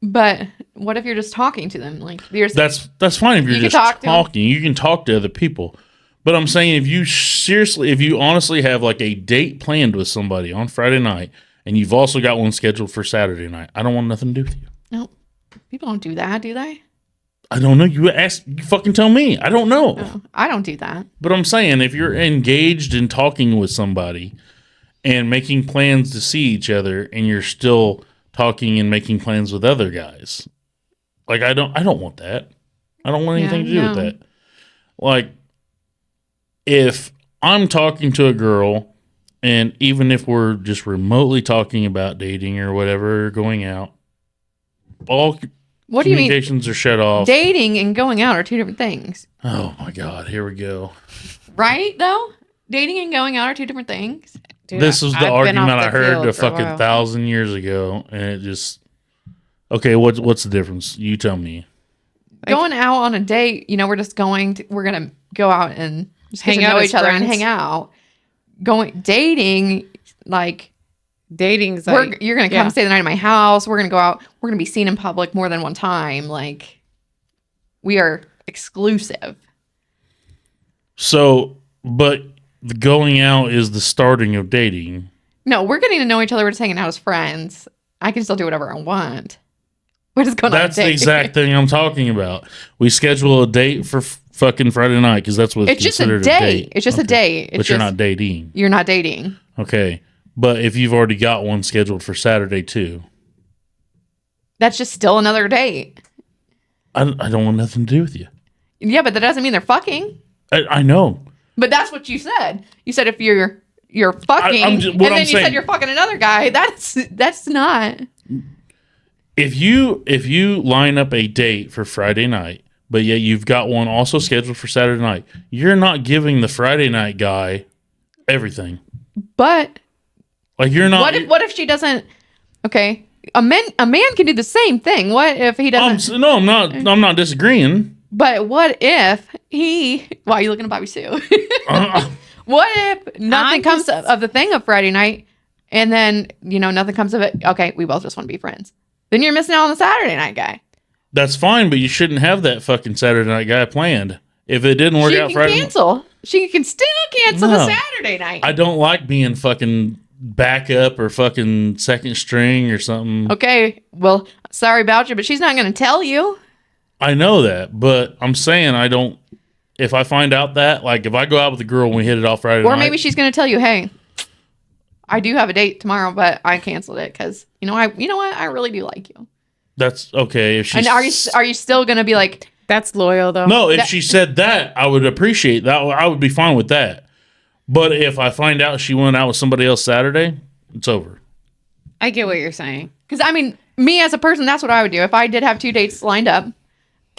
But what if you're just talking to them? Like you're That's fine if you're You can just talk to 'em. talking. You can talk to other people. But I'm saying if you honestly have like a date planned with somebody on Friday night, and you've also got one scheduled for Saturday night, I don't want nothing to do with you. no, people don't do that, do they? I don't know. You fucking tell me. I don't know. No, I don't do that. But I'm saying if you're engaged in talking with somebody and making plans to see each other, and you're still talking and making plans with other guys, like I don't want that. I don't want anything to do with no. that. Like if I'm talking to a girl, and even if we're just remotely talking about dating or whatever, or going out, all What do you mean? communications are shut off. Dating and going out are two different things, Oh my God, here we go. right? Though dating and going out are two different things. Dude, This was the I've been argument off I the heard field a for a fucking while. 1,000 years ago, and it just okay. What's the difference? You tell me. Going out on a date, we're just we're gonna go out and just get Hang to out know as each other and friends. hang out. Dating, like Dating's like you're gonna come yeah. stay the night at my house. We're gonna go out. We're gonna be seen in public more than one time. Like we are exclusive. So, but the going out is the starting of dating. No, we're getting to know each other. We're just hanging out as friends. I can still do whatever I want. We're just going on a That's the date. exact thing I'm talking about. We schedule a date for fucking Friday night because that's what's It's just a considered date. It's just a Okay. date. But It's you're just, not dating. You're not dating. Okay. But if you've already got one scheduled for Saturday too, That's just still another date. I don't want nothing to do with you. Yeah, but that doesn't mean they're fucking. I know. But that's what you said. You said if you're fucking, I'm and just- then what I'm you saying- said you're fucking another guy. That's not. If you line up a date for Friday night, but yet you've got one also scheduled for Saturday night, you're not giving the Friday night guy everything. But Like you're not. what if she doesn't? Okay, a man can do the same thing. What if he doesn't? I'm not disagreeing. But what if he? Why are you looking at Bobbi Sue? What if nothing comes of the thing of Friday night, and then nothing comes of it? Okay, we both just want to be friends. Then you're missing out on the Saturday night guy. That's fine, but you shouldn't have that fucking Saturday night guy planned. If it didn't work She out can Friday, cancel. She can still cancel the No. Saturday night. I don't like being fucking backup or fucking second string or something. Okay, well, sorry about you, but she's not going to tell you. I know that, but I'm saying I don't. If I find out that, like, if I go out with a girl and we hit it off Friday Or night, maybe she's going to tell you, hey, I do have a date tomorrow, but I canceled it because, you know what? I really do like you. that's okay. If she And are you still going to be like, That's loyal though. no, if that- she said that, I would appreciate that. I would be fine with that. But if I find out she went out with somebody else Saturday, it's over. I get what you're saying. because I mean, me as a person, that's what I would do. If I did have 2 dates lined up,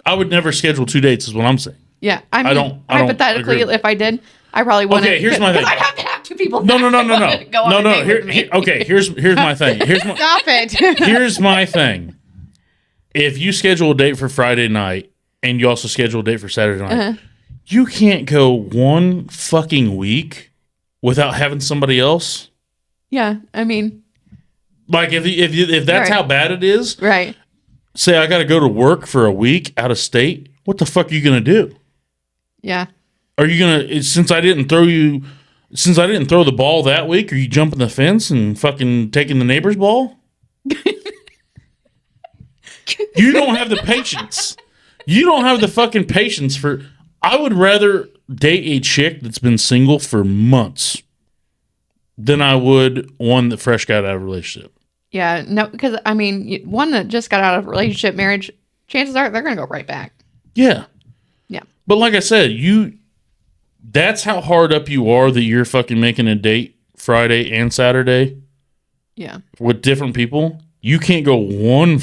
I would never schedule 2 dates, is what I'm saying. yeah. I mean, don't hypothetically, agree. if I did, I probably wouldn't. Okay, here's my thing. I'd have to have 2 people. No. Go on a date with me. Okay, here's my thing. Here's my thing. If you schedule a date for Friday night and you also schedule a date for Saturday night, you can't go one fucking week without having somebody else. Yeah, I mean, Like if that's Right. how bad it is, right. say I got to go to work for a week out of state. What the fuck are you gonna do? Yeah. Are you gonna since I didn't throw the ball that week? Are you jumping the fence and fucking taking the neighbor's ball? You don't have the patience. You don't have the fucking patience for. I would rather date a chick that's been single for months than I would one that fresh got out of a relationship. Yeah, no, because I mean, one that just got out of a relationship, marriage, chances are they're going to go right back. Yeah. Yeah. But like I said, that's how hard up you are that you're fucking making a date Friday and Saturday Yeah. with different people. You can't go one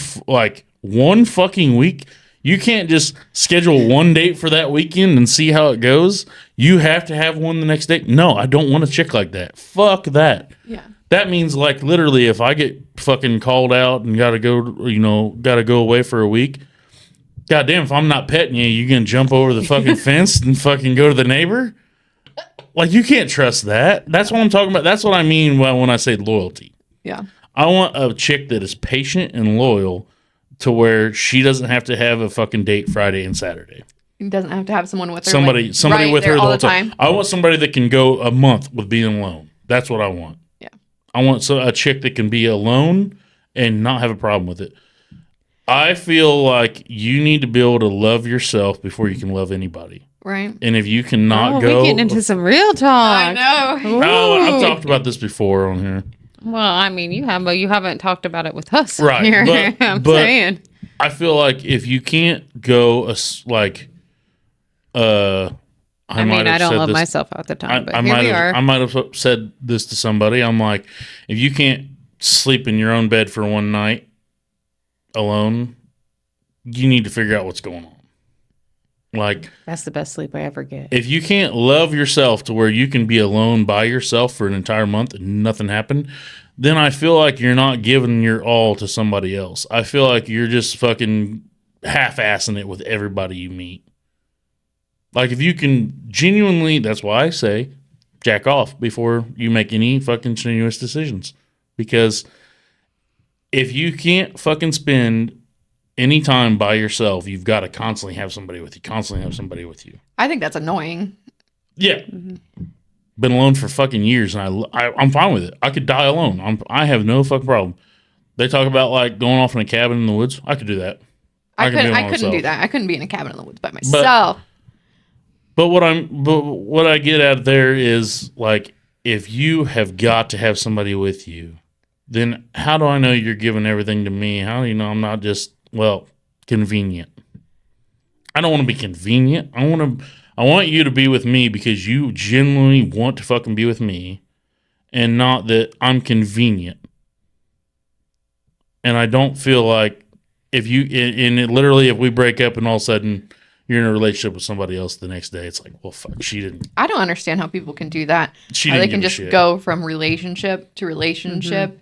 fucking week. You can't just schedule one date for that weekend and see how it goes. You have to have one the next day. No, I don't want a chick like that. Fuck that. Yeah. That means like literally if I get fucking called out and gotta go away for a week, goddamn, if I'm not petting you, you gonna jump over the fucking fence and fucking go to the neighbor? Like, you can't trust that. That's what I'm talking about. That's what I mean when I say loyalty. Yeah. I want a chick that is patient and loyal to where she doesn't have to have a fucking date Friday and Saturday. He doesn't have to have someone with her. Somebody right with there her the all whole time. I want somebody that can go a month with being alone. That's what I want. Yeah. I want a chick that can be alone and not have a problem with it. I feel like you need to be able to love yourself before you can love anybody. Right. And if you cannot We're getting into some real talk. I know. Oh, I've talked about this before on here. Well, I mean, you have, but you haven't talked about it with us. Right. Here. I'm saying. I feel like if you can't go I mean, I don't love myself at the time, but here we are. I might have said this to somebody. I'm like, if you can't sleep in your own bed for one night alone, you need to figure out what's going on. Like, that's the best sleep I ever get. If you can't love yourself to where you can be alone by yourself for an entire month and nothing happened, then I feel like you're not giving your all to somebody else. I feel like you're just fucking half-assing it with everybody you meet. Like, if you can genuinely, that's why I say jack off before you make any fucking strenuous decisions. Because if you can't fucking spend any time by yourself, you've got to constantly have somebody with you. I think that's annoying. Yeah. Mm-hmm. Been alone for fucking years, and I'm fine with it. I could die alone. I have no fucking problem. They talk about like going off in a cabin in the woods. I could do that. I couldn't do that. I couldn't be in a cabin in the woods by myself. But what I get at there is like, if you have got to have somebody with you, then how do I know you're giving everything to me? How do you know I'm not just convenient? I don't want to be convenient. I want you to be with me because you genuinely want to fucking be with me, and not that I'm convenient. And I don't feel like if we break up and all of a sudden you're in a relationship with somebody else the next day, it's like, well, fuck, she didn't. I don't understand how people can do that. How they can just go from relationship to relationship. Mm-hmm.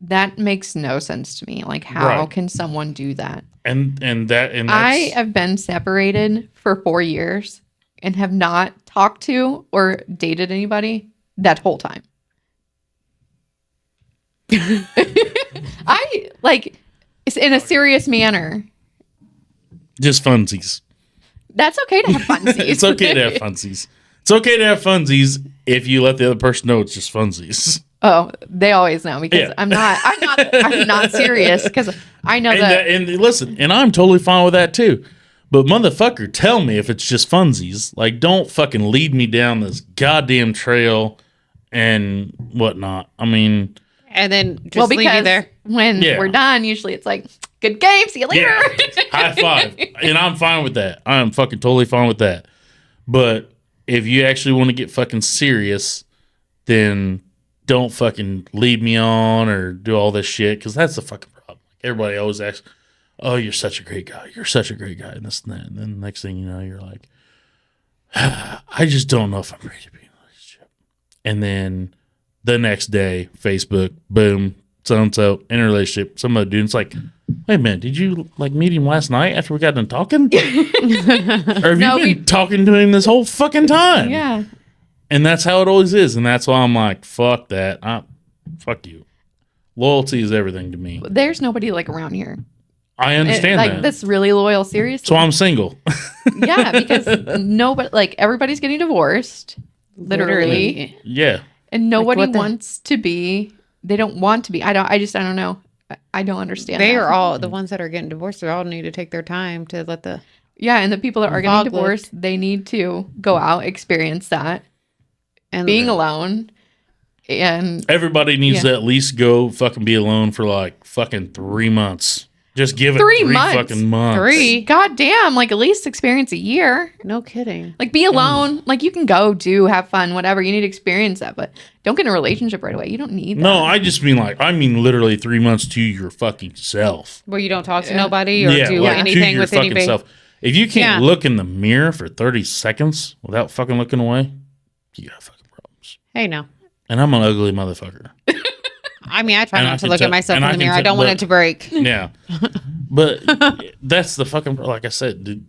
That makes no sense to me. Like, how can someone do that? And I have been separated for 4 years and have not talked to or dated anybody that whole time. I like it's in a serious manner. Just funsies. That's okay to have funsies. It's okay to have funsies. It's okay to have funsies if you let the other person know it's just funsies. Oh, they always know because I'm not serious because I know that. And listen, and I'm totally fine with that too. But motherfucker, tell me if it's just funsies. Like, don't fucking lead me down this goddamn trail and whatnot. I mean, and then just leave you there. When we're done, usually it's like, good game, see you later. Yeah. High five. And I'm fine with that. I'm fucking totally fine with that. But if you actually want to get fucking serious, then don't fucking lead me on or do all this shit, because that's the fucking problem. Everybody always asks, oh, you're such a great guy. You're such a great guy. And this and that. And then the next thing you know, you're like, I just don't know if I'm ready to be in a relationship. And then the next day, Facebook, boom, so-and-so, in a relationship. Some other dude's like, wait a minute, did you like meet him last night after we got done talking? Or have you been talking to him this whole fucking time? Yeah. And that's how it always is. And that's why I'm like, fuck that. Fuck you. Loyalty is everything to me. There's nobody like around here. I understand that. Like, that's really loyal, seriously. So I'm single. Yeah, because nobody, like, everybody's getting divorced. Literally. Yeah. And nobody wants to be, they don't want to be. I don't know. I don't understand. They are all, the ones that are getting divorced, they all need to take their time to let the. Yeah, and the people that are getting divorced, they need to go out, experience that. And being alone. And everybody needs to at least go fucking be alone for like fucking 3 months. Just give it 3 fucking months. 3? God damn, like at least experience a year. No kidding. Like be alone. Like you can go have fun, whatever. You need to experience that, but don't get in a relationship right away. You don't need that. No, I mean literally 3 months to your fucking self. Where you don't talk to nobody or do anything with anybody. Self. If you can't look in the mirror for 30 seconds without fucking looking away, you got fucking problems. Hey, no. And I'm an ugly motherfucker. I mean, I try not to look at myself in the mirror. I don't want it to break. Yeah. But that's the fucking, like I said, dude.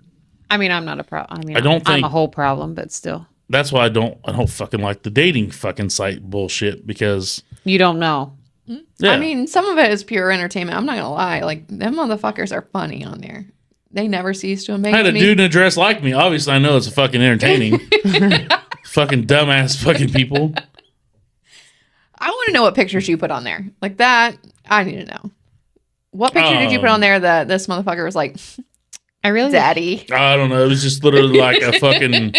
I mean, I'm not a problem. I mean, I'm a whole problem, but still. that's why I don't fucking like the dating fucking site bullshit because You don't know. yeah. I mean, some of it is pure entertainment. I'm not gonna lie. Like, them motherfuckers are funny on there. They never cease to amaze I had a me. dude in a dress like me. Obviously, I know it's fucking entertaining. Fucking dumbass fucking people. I want to know what pictures you put on there. Like that, I need to know. What picture did you put on there that this motherfucker was like, I really Daddy? I don't know. It was just literally like a fucking.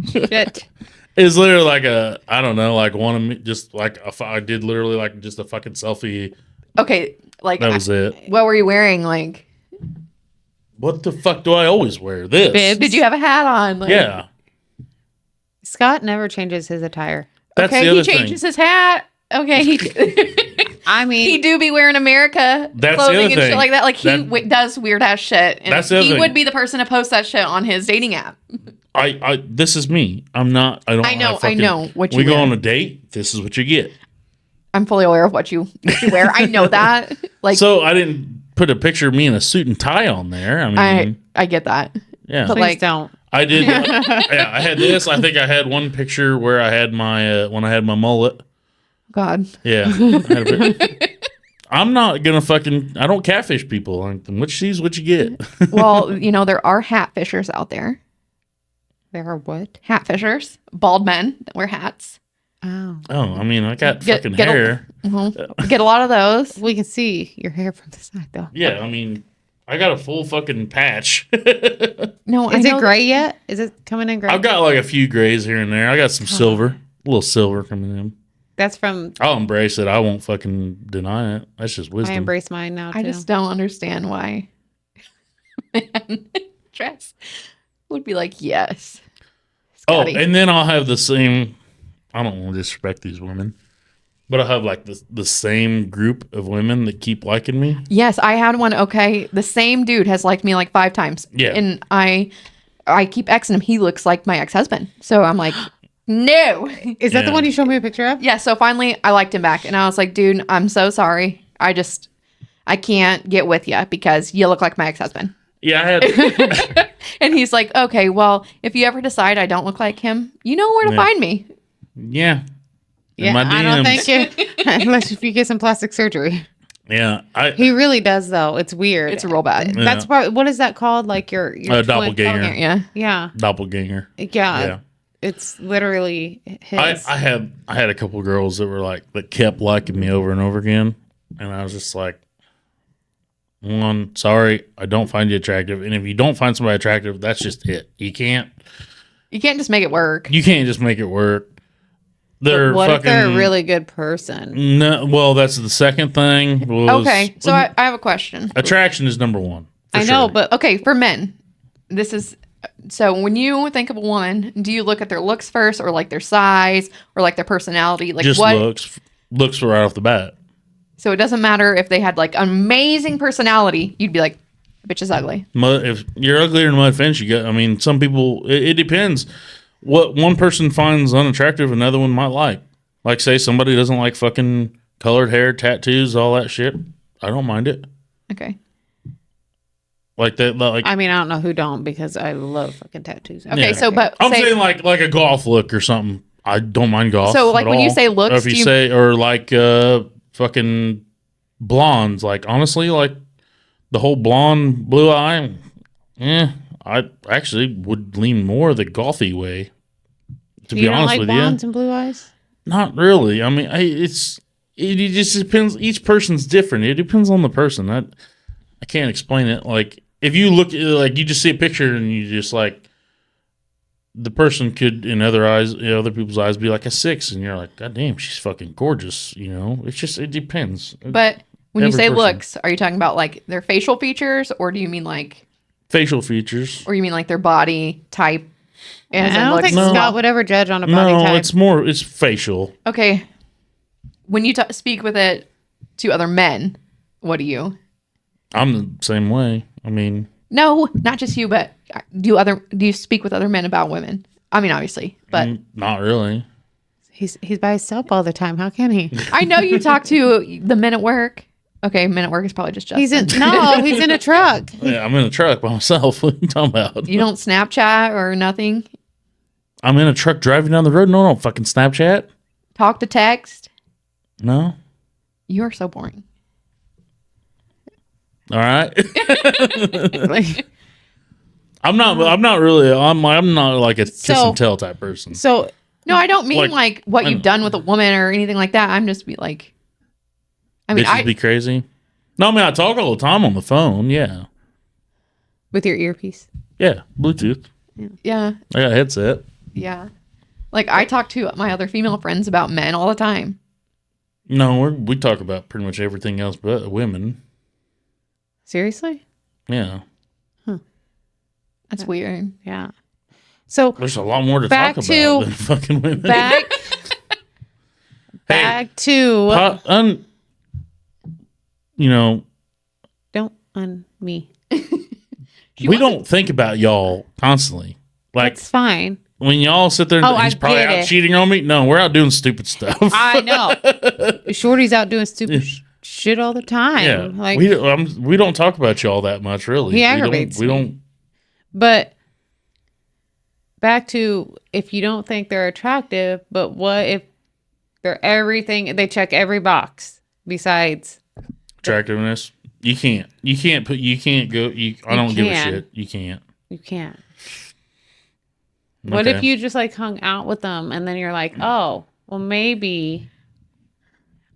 shit. It's literally like a, I don't know, like one of me, just like I did literally like just a fucking selfie. Okay, like That was it. what were you wearing? Like, What the fuck do I always wear? This. Bibs. did you have a hat on? Like, Yeah. Scott never changes his attire. That's Okay, the he other changes thing. his hat. Okay, I mean, he do be wearing America That's the clothing other and shit thing. like that. Like he That- does weird ass shit, and That's the other he thing. would be the person to post that shit on his dating app. This is me. I'm not, I don't I know, have fucking, I know what you we go wear. on a date. This is what you get. I'm fully aware of what you wear. I know that. Like, So I didn't put a picture of me in a suit and tie on there. I mean, I get that. yeah. but please like- don't. I did. Yeah, I had this. I think I had one picture where I had my when I had my mullet. God, Yeah. I had a bit- I'm not gonna fucking. I don't catfish people. Like, what you see is what you get. well, you know there are hat fishers out there. There are what? Hat fishers, bald men that wear hats. Oh. Oh, I mean, I got Get- fucking get a- hair. Get a lot of those. We can see your hair from the side, though. Yeah, I mean, I got a full fucking patch. No, Is I it know gray yet? Is it coming in gray? I've got like a few grays here and there. I got some silver, a little silver coming in. That's from. I'll embrace it. I won't fucking deny it. That's just I wisdom. embrace mine now too. I just don't understand why man dress would be like, yes. Oh, Scotty. and then I'll have the same. I don't want to disrespect these women, but I'll have like the same group of women that keep liking me. Yes, I had one. Okay, the same dude has liked me like 5 times. Yeah. And I keep Xing him. He looks like my ex-husband. So I'm like, no. Is that the Yeah. one you showed me a picture of? Yeah, so finally I liked him back. And I was like, dude, I'm so sorry. I can't get with you because you look like my ex-husband. Yeah, I had. And he's like, okay, well, if you ever decide I don't look like him, you know where to Yeah. find me. Yeah. In Yeah, my I don't DMs. think you, unless if you get some plastic surgery. Yeah, He really does, though. It's weird. It's real bad. That's part. What is that called? Like your twin- doppelganger. Yeah. Yeah, Doppelganger. yeah. Yeah. It's literally his. I had a couple girls that were like that kept liking me over and over again, and I was just like, one, sorry, I don't find you attractive, and if you don't find somebody attractive, that's just it. You can't just make it work. just make it work. They're what fucking if they're a really good person? no. Well, that's the second thing. Okay, so I have a question. attraction is number one. for I know, sure. but Okay, for men, this is so when you think of a woman, do you look at their looks first, or like their size, or like their personality? Like just what? looks right off the bat. So it doesn't matter if they had like amazing personality. You'd be like, bitch is ugly. If you're uglier than mud fence, you got. I mean, some people. It depends. What one person finds unattractive, another one might like. Like, say somebody doesn't like fucking colored hair, tattoos, all that shit. I don't mind it. Okay. Like that. Like I mean, I don't know who don't because I love fucking tattoos. Okay, Yeah. so but I'm say, saying, like a golf look or something. I don't mind golf. So, like, at when you all. say looks, or if do you you- say or like fucking blondes. Like honestly, like the whole blonde blue eye. I actually would lean more the golfy way. To you be don't honest like with blondes you, and blue eyes? not really. I mean, it just depends. Each person's different. It depends on the person. I can't explain it. Like if you look like you just see a picture and you just like the person could in other people's eyes be like a 6, and you're like, God damn, she's fucking gorgeous. You know, it depends. but when you Every say person. looks, are you talking about like their facial features, or do you mean like, Facial features. or you mean like their body type? I as in don't looks think as Scott well? would ever judge on a body No, type. it's facial. Okay. When you speak with it to other men, what do you? I'm the same way. I mean, No, not just you, but do you speak with other men about women? I mean, obviously, but not really. He's by himself all the time. How can he? I know you talk to the men at work. Okay, men at work is probably just Justin. He's in a truck. Yeah, I'm in a truck by myself. What are you talking about? You don't Snapchat or nothing. I'm in a truck driving down the road. No, don't fucking Snapchat. Talk to text. No. You are so boring. All right. Like, I'm not really. I'm not like a kiss and tell type person. so No, I don't mean like what I you've know. done with a woman or anything like that. I'm just be like, I mean, Bitches be crazy. No, I mean I talk all the time on the phone. Yeah. with your earpiece. Yeah. Bluetooth. yeah, I got a headset. yeah. Like I talk to my other female friends about men all the time. No, we talk about pretty much everything else but women. Seriously? Yeah. That's weird. Yeah. So There's a lot more to Back talk to- about than fucking women. back to You know, don't on me. we don't think about y'all constantly. Like That's fine. when y'all sit there, Oh, he's I probably get out it. cheating on me. No, we're out doing stupid stuff. I know. Shorty's out doing stupid shit all the time. Yeah, Like, we don't talk about y'all that much, really. He aggravates We me. don't. but back to if you don't think they're attractive, but what if they're everything? They check every box besides. Attractiveness. You can't go. I don't give a can. shit. You can't. You can't. What Okay. if you just like hung out with them and then you're like, oh, well, maybe.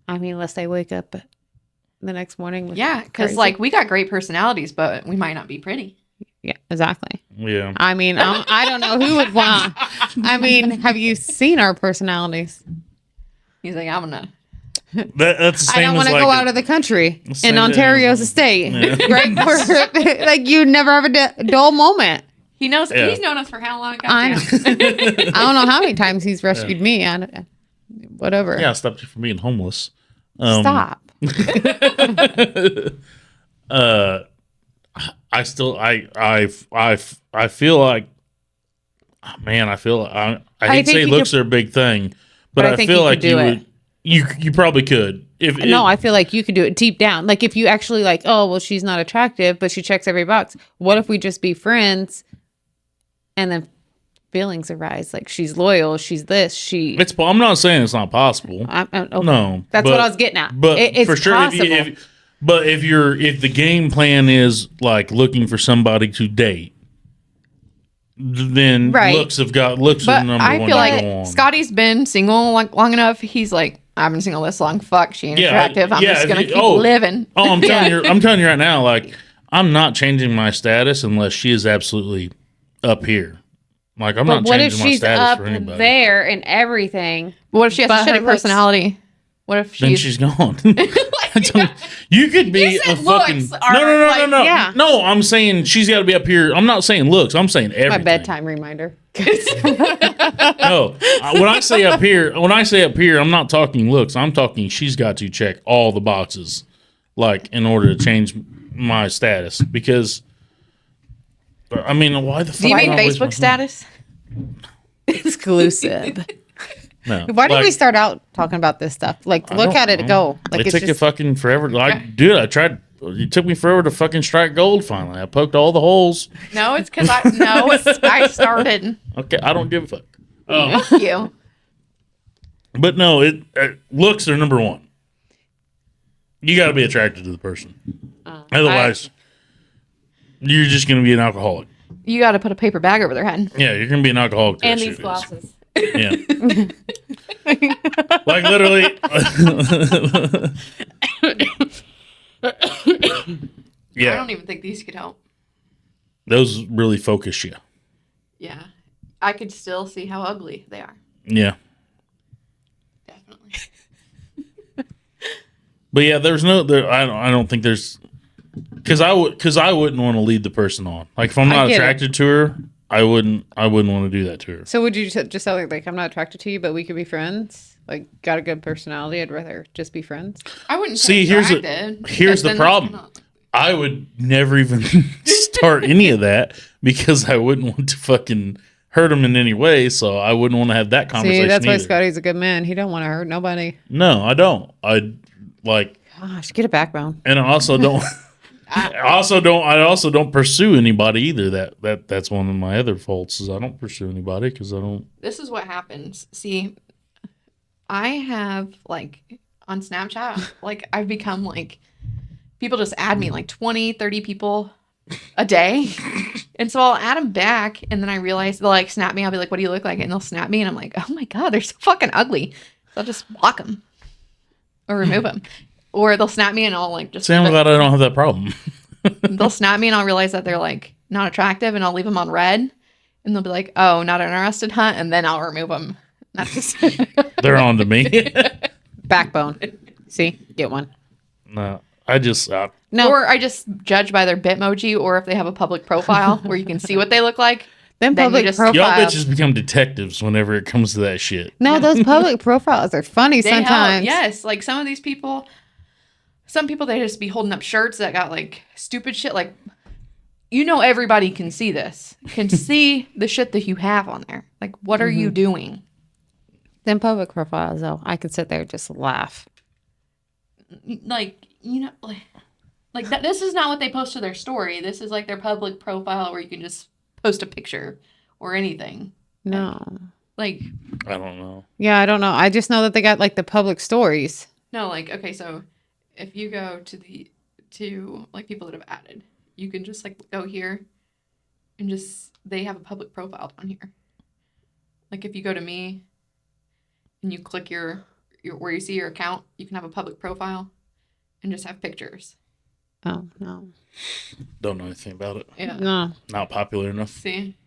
I mean, let's say wake up the next morning. With Yeah, because crazy- like we got great personalities, but we might not be pretty. yeah, exactly. Yeah. I mean, I don't know who would want. I mean, have you seen our personalities? He's like, I'm gonna. That's the I same don't as want to like go out of the country same in as- Ontario's estate, right? Where, like you never have a dull moment. He knows. Yeah. He's known us for how long? I Goddamn. I don't know how many times he's rescued me. Whatever. Yeah, I stopped you from being homeless. Stop. I still I feel like man, I hate to think say you looks could- are a big thing, but I I think feel you like could do you it. would you probably could. If No, I feel like you could do it deep down. Like if you actually like, oh well, she's not attractive, but she checks every box. What if we just be friends, and then feelings arise? Like she's loyal, she's this, she. I'm not saying it's not possible. Okay. No, That's but- what I was getting at. But It's for sure, possible. if the game plan is like looking for somebody to date, then Right. looks are But number I one. feel to like go on. Scotty's been single long enough. He's like, I've been single this long. Fuck, she ain't Yeah, attractive. I'm yeah, just if gonna you- keep oh. living. Oh, I'm telling you right now, like I'm not changing my status unless she is absolutely up here. Like I'm But not what if changing my she's status up for anybody. there and everything? What if she has But a her shitty looks- personality? What if Then she's she's gone. You could be You a said fucking looks are, no. like, yeah. No, I'm saying she's got to be up here. I'm not saying looks. I'm saying everything. My bedtime reminder. No, when I say up here, I'm not talking looks. I'm talking she's got to check all the boxes, like in order to change my status. Because, I mean, why the fuck? Do you mean would I waste my Facebook time? status? Exclusive. No. Why did Like, we start out talking about this stuff? Like, I look don't at it know. go. Like, it it's took you just fucking forever. Like, dude, I tried. It took me forever to fucking strike gold. Finally, I poked all the holes. No, it's because I started. Okay, I don't give a fuck. Oh. Thank you. But no, looks are number one. You got to be attracted to the person. Otherwise, you're just going to be an alcoholic. You got to put a paper bag over their head. Yeah, you're going to be an alcoholic. to and that these shit. glasses. Yeah. Like literally. I Yeah. don't even think these could help. Those really focus you. Yeah, I could still see how ugly they are. Yeah. Definitely. But yeah, I don't think there's because I wouldn't want to lead the person on. Like if I'm I not get it. attracted to her, I wouldn't want to do that to her. So would you just tell her, like, I'm not attracted to you, but we could be friends? Like, got a good personality. I'd rather just be friends. I wouldn't See, say here's attracted, here's but the then that's problem. not- I would never even start any of that because I wouldn't want to fucking hurt him in any way. So I wouldn't want to have that conversation. See, that's why either. Scotty's a good man. He don't want to hurt nobody. No, I don't. I like, Gosh, get a backbone. and I also don't. I also don't pursue anybody either. That's one of my other faults is I don't pursue anybody because I don't. This is what happens. See, I have like on Snapchat, like I've become like people just add me like 20, 30 people a day. And so I'll add them back and then I realize they'll like snap me. I'll be like, what do you look like? And they'll snap me and I'm like, oh my God, they're so fucking ugly. So I'll just block them or remove them. Or they'll snap me and I'll like just. See, I'm glad I don't have that problem. They'll snap me and I'll realize that they're like not attractive and I'll leave them on red. And they'll be like, oh, not interested, huh? And then I'll remove them. That's just. They're on to me. Backbone. See, get one. No, I just. No, Or I just judge by their Bitmoji or if they have a public profile where you can see what they look like. them then you public just- Y'all profiles. bitches become detectives whenever it comes to that shit. No, those public profiles are funny They help. sometimes. Yes. Like some of these people, some people, they just be holding up shirts that got like stupid shit. Like, you know, everybody can see this, can see the shit that you have on there. Like, what are you doing? Them public profiles, though, I could sit there and just laugh. Like, you know, like that. This is not what they post to their story. This is like their public profile where you can just post a picture or anything. No. Like, I don't know. Yeah, I don't know. I just know that they got like the public stories. no, like, okay, so if you go to like people that have added, you can just like go here and just, they have a public profile on here. Like if you go to me and you click your where you see your account, you can have a public profile and just have pictures. Oh, no. Don't know anything about it. Yeah. No. Not popular enough. See?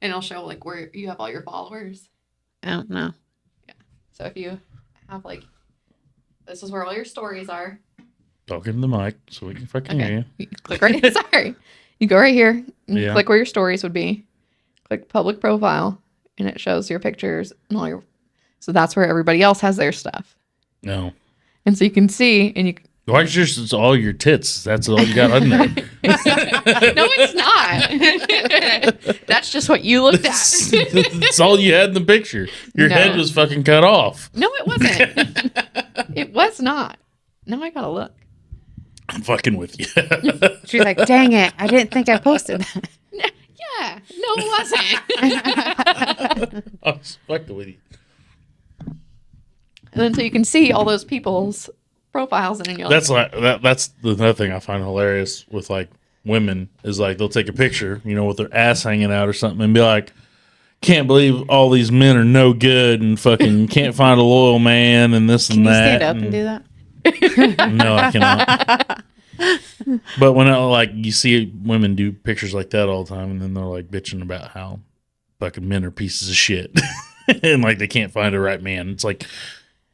And it'll show like where you have all your followers. I don't know. So if you have like, this is where all your stories are. Talking to the mic so we can fucking hear Okay. you. You click right. Sorry. You go right here. And Yeah. click where your stories would be. Click public profile, and it shows your pictures and all your. So that's where everybody else has their stuff, No. and so you can see, and you. Why is just it's all your tits? That's all you got on there. No, it's not. That's just what you looked at. That's all you had in the picture. Your No. head was fucking cut off. No, it wasn't. It was not. Now I gotta look. I'm fucking with you. She's like, dang it. I didn't think I posted that. Yeah. No, it wasn't. I was fucking with you. And then so you can see all those people's profiles, and then you're like, That's like that's the other thing I find hilarious with like women is like they'll take a picture, you know, with their ass hanging out or something and be like, can't believe all these men are no good and fucking can't find a loyal man and this Can and you that. stand up and do that? No, I cannot. But when like you see women do pictures like that all the time, and then they're like bitching about how fucking men are pieces of shit, and like they can't find a right man. It's like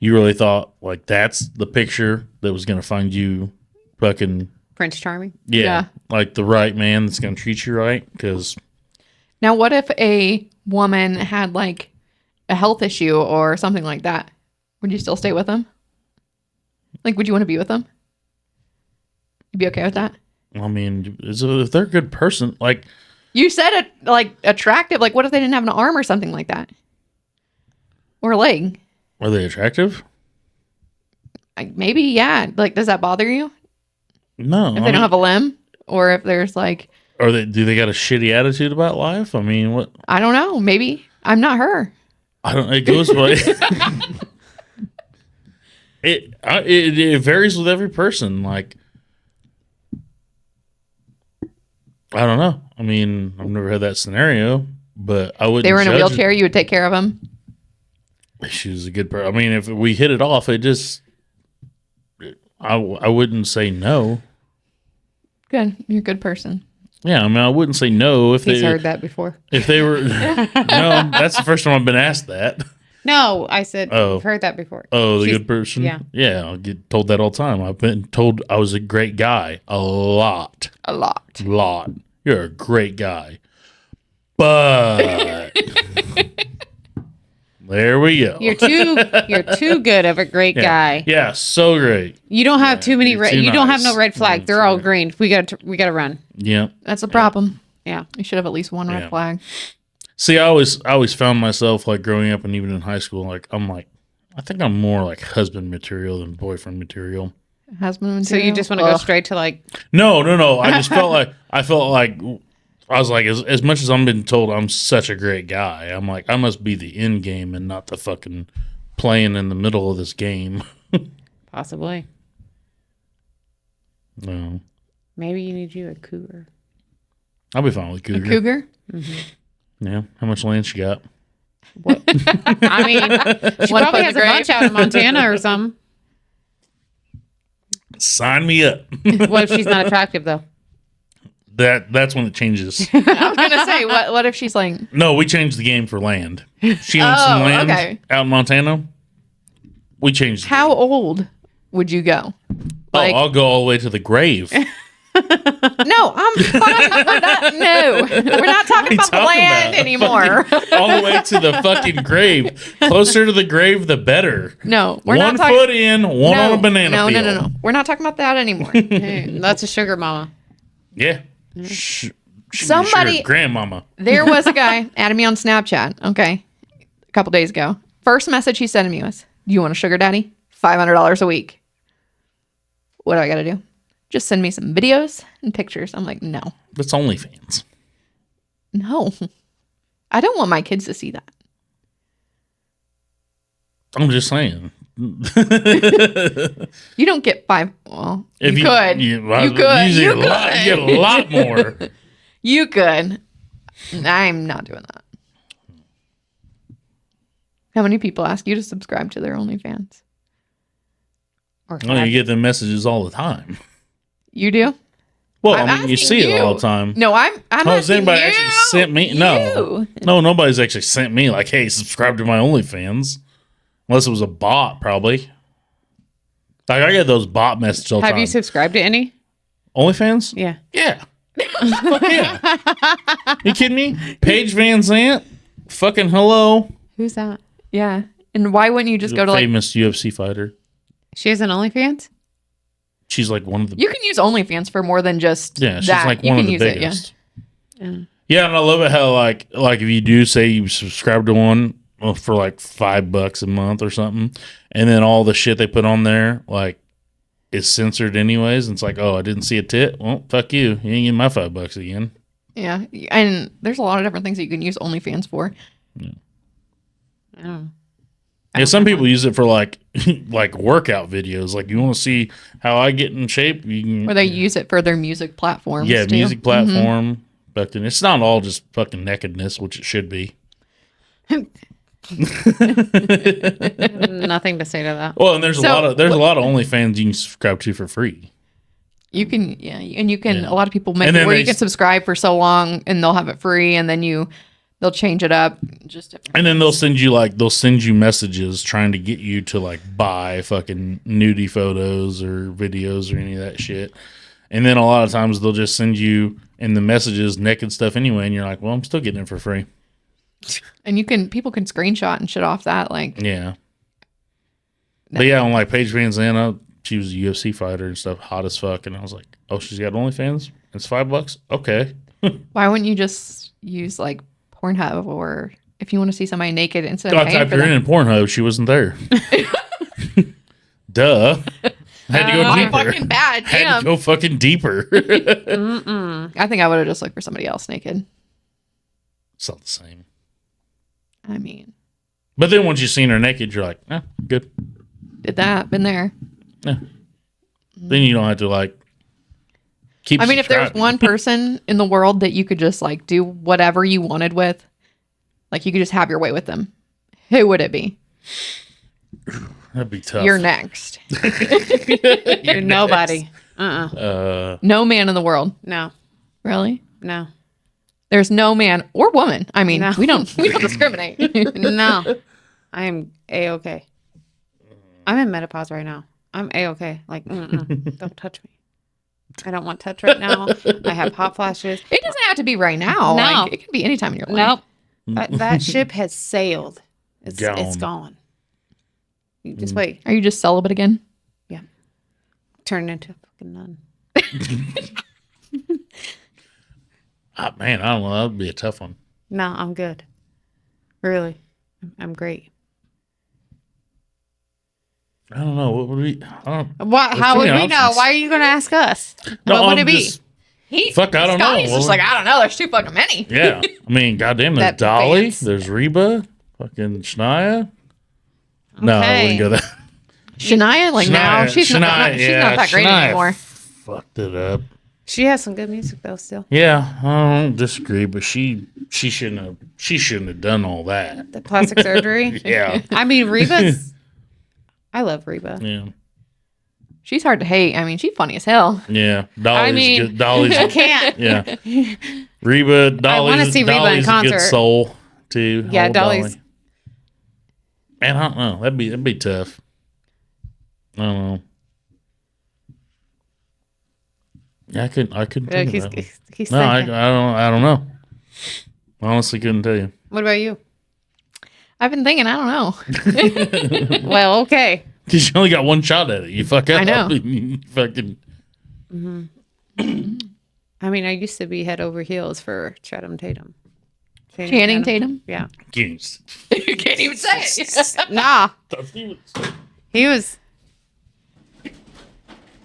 you really thought like that's the picture that was gonna find you fucking Prince Charming. Yeah. like the right man that's gonna treat you right. Because now what if a woman had like a health issue or something like that? Would you still stay with them? Like, would you want to be with them? You'd be okay with that? I mean, if they're a good person, like You said like attractive. Like, what if they didn't have an arm or something like that, or a leg? are they attractive? Like, maybe, yeah. Like, does that bother you No. if they don't have a limb, or if there's like, do they got a shitty attitude about life? I mean, what? I don't know. Maybe I'm not her. I don't. It goes by. It varies with every person. Like, I don't know. I mean, I've never had that scenario, but I wouldn't. They were in a judge wheelchair. You would take care of them. She was a good person. I mean, if we hit it off, I wouldn't say no. Good. You're a good person. Yeah, I mean, I wouldn't say no if He's they heard that before. if they were. No, that's the first time I've been asked that. No, I said, Oh. I've heard that before. Oh, the She's- good person? yeah. Yeah, I get told that all the time. I've been told I was a great guy a lot. A lot. Lot. You're a great guy. But there we go. You're too good of a great guy. Yeah, so great. You don't have too many. you're too You don't have nice. no red flags. Yeah, They're too all nice. green. We gotta run. Yeah. That's a problem. Yeah. You should have at least one red Yeah. flag. See, I always found myself like growing up and even in high school, like I'm like I think I'm more like husband material than boyfriend material. husband So material. you just want to go straight to like, No. I just felt like I was like, as much as I'm being told I'm such a great guy, I'm like, I must be the end game and not the fucking playing in the middle of this game. possibly. No, Maybe you need you a cougar. I'll be fine with a cougar. cougar. Yeah, how much land she got? What? I mean, she One probably foot in has the a bunch grave. out in Montana or something. Sign me up. What if she's not attractive though? That's when it changes. I was gonna say, what if she's like, No, we changed the game for land. She owns some land okay. out in Montana. We changed. The how game. old would you go? Like, I'll go all the way to the grave. no, I'm fine with that. No, we're not talking about the talking land about? anymore. All the way to the fucking grave. Closer to the grave, the better. No, we're One not talking. foot in, one on a banana peel. No. We're not talking about that anymore. Hey, that's a sugar mama. Yeah. Somebody- grandmama. There was a guy added me on Snapchat. Okay, a couple days ago. First message he sent me was, "Do you want a sugar daddy? $500 a week." What do I got to do? Just send me some videos and pictures. I'm like, no. That's OnlyFans. No. I don't want my kids to see that. I'm just saying. You don't get five. Well, If you could. You You could. usually You a lot, could. you get a lot more. You could. I'm not doing that. How many people ask you to subscribe to their OnlyFans? Or Well, you get the messages all the time. You do? Well, I'm I mean, you asking see it you. all the time. No, I'm Oh, has asking anybody you. actually sent me? No. You. No, nobody's actually sent me like, hey, subscribe to my OnlyFans. Unless it was a bot, probably. Like, I get those bot messages all the have time. you subscribed to any? OnlyFans? Yeah. Yeah. Fuck yeah. You kidding me? Paige Van Zant? Fucking hello. Who's that? Yeah. And why wouldn't you just She's go a to like, famous UFC fighter. She has an OnlyFans? She's like one of the you can use OnlyFans for more than just yeah. She's that. like You one can of the use it, biggest. Yeah. Yeah, and I love it how like if you do say you subscribe to one for like $5 a month or something, and then all the shit they put on there like is censored anyways, and it's like, oh, I didn't see a tit. Well, fuck you. You ain't getting my $5 again. Yeah. And there's a lot of different things that you can use OnlyFans for. I don't know. Yeah, some people use it for like like workout videos. Like you want to see how I get in shape, you can Or they use it for their music platforms. yeah, too. music platform. But then it's not all just fucking nakedness, which it should be. Nothing to say to that. Well, and there's So, a lot of OnlyFans you can subscribe to for free. You can, yeah, and you can. Yeah. A lot of people make And it then where they you can s- subscribe for so long, and they'll have it free, and then they'll change it up. Just different. And then they'll send you messages trying to get you to like buy fucking nudie photos or videos or any of that shit. And then a lot of times they'll just send you in the messages naked stuff anyway, and you're like, well, I'm still getting it for free. And people can screenshot and shit off that. Like, Yeah. But yeah, on like Paige Van Zandt, she was a UFC fighter and stuff, hot as fuck. And I was like, oh, she's got OnlyFans? It's $5? Okay. why wouldn't you just use like Pornhub, or if you want to see somebody naked instead I of paying typed for her in them? Pornhub. She wasn't there. Duh. Had to go My deeper. fucking bad. Had Damn. to go fucking deeper. I think I would have just looked for somebody else naked. It's not the same. I mean, But then once you've seen her naked, you're like, good. did that, been there. Yeah. Then you don't have to like keep. I mean, if there's subscribing. one person in the world that you could just like do whatever you wanted with, like you could just have your way with them, who would it be? That'd be tough. You're next. You're nobody. Uh-uh. No man in the world. No. Really? No. There's no man or woman. I mean, No. we don't discriminate. No. I am A-okay. I'm in menopause right now. I'm A-okay. Like, don't touch me. I don't want touch right now. I have hot flashes. It doesn't have to be right now. No. Like, it can be anytime in your life. Nope. That ship has sailed. It's Gone. gone. You just wait. Are you just celibate again? Yeah. Turn into a fucking nun. Man, I don't know. That'd be a tough one. No, I'm good. Really. I'm great. I don't know. What would we? I don't, How would too many we know? options. Why are you going to ask us? No, What would I'm it be? just- Fuck, I don't know. Scotty's just like, I don't know. There's too fucking many. Yeah. I mean, goddamn, there's That Dolly. dance. There's Reba. Fucking Shania. No, I Okay. wouldn't go there. Shania, like now, she's not that great Shania anymore. Fucked it up. She has some good music though. Still, Yeah, I don't disagree, but she shouldn't have done all that. the plastic surgery. Yeah. I mean, Reba's. I love Reba. Yeah. She's hard to hate. I mean, she's funny as hell. Yeah. Dolly's mean, good. Dolly's I can't. yeah. Reba, Dolly's, see Reba in Dolly's a good concert. soul too. Yeah, Old Dolly's- Dolly. Man, I don't know. That'd be tough. I don't know. Yeah, I couldn't think of that one. He's No, I thinking. don't know. Honestly, couldn't tell you. What about you? I've been thinking, I don't know. Well, okay. Because you only got one shot at it. You fuck up. I know. You fucking. I mean, I used to be head over heels for Channing Tatum. Channing Tatum. Yeah. Games. You can't even say it. Nah, he was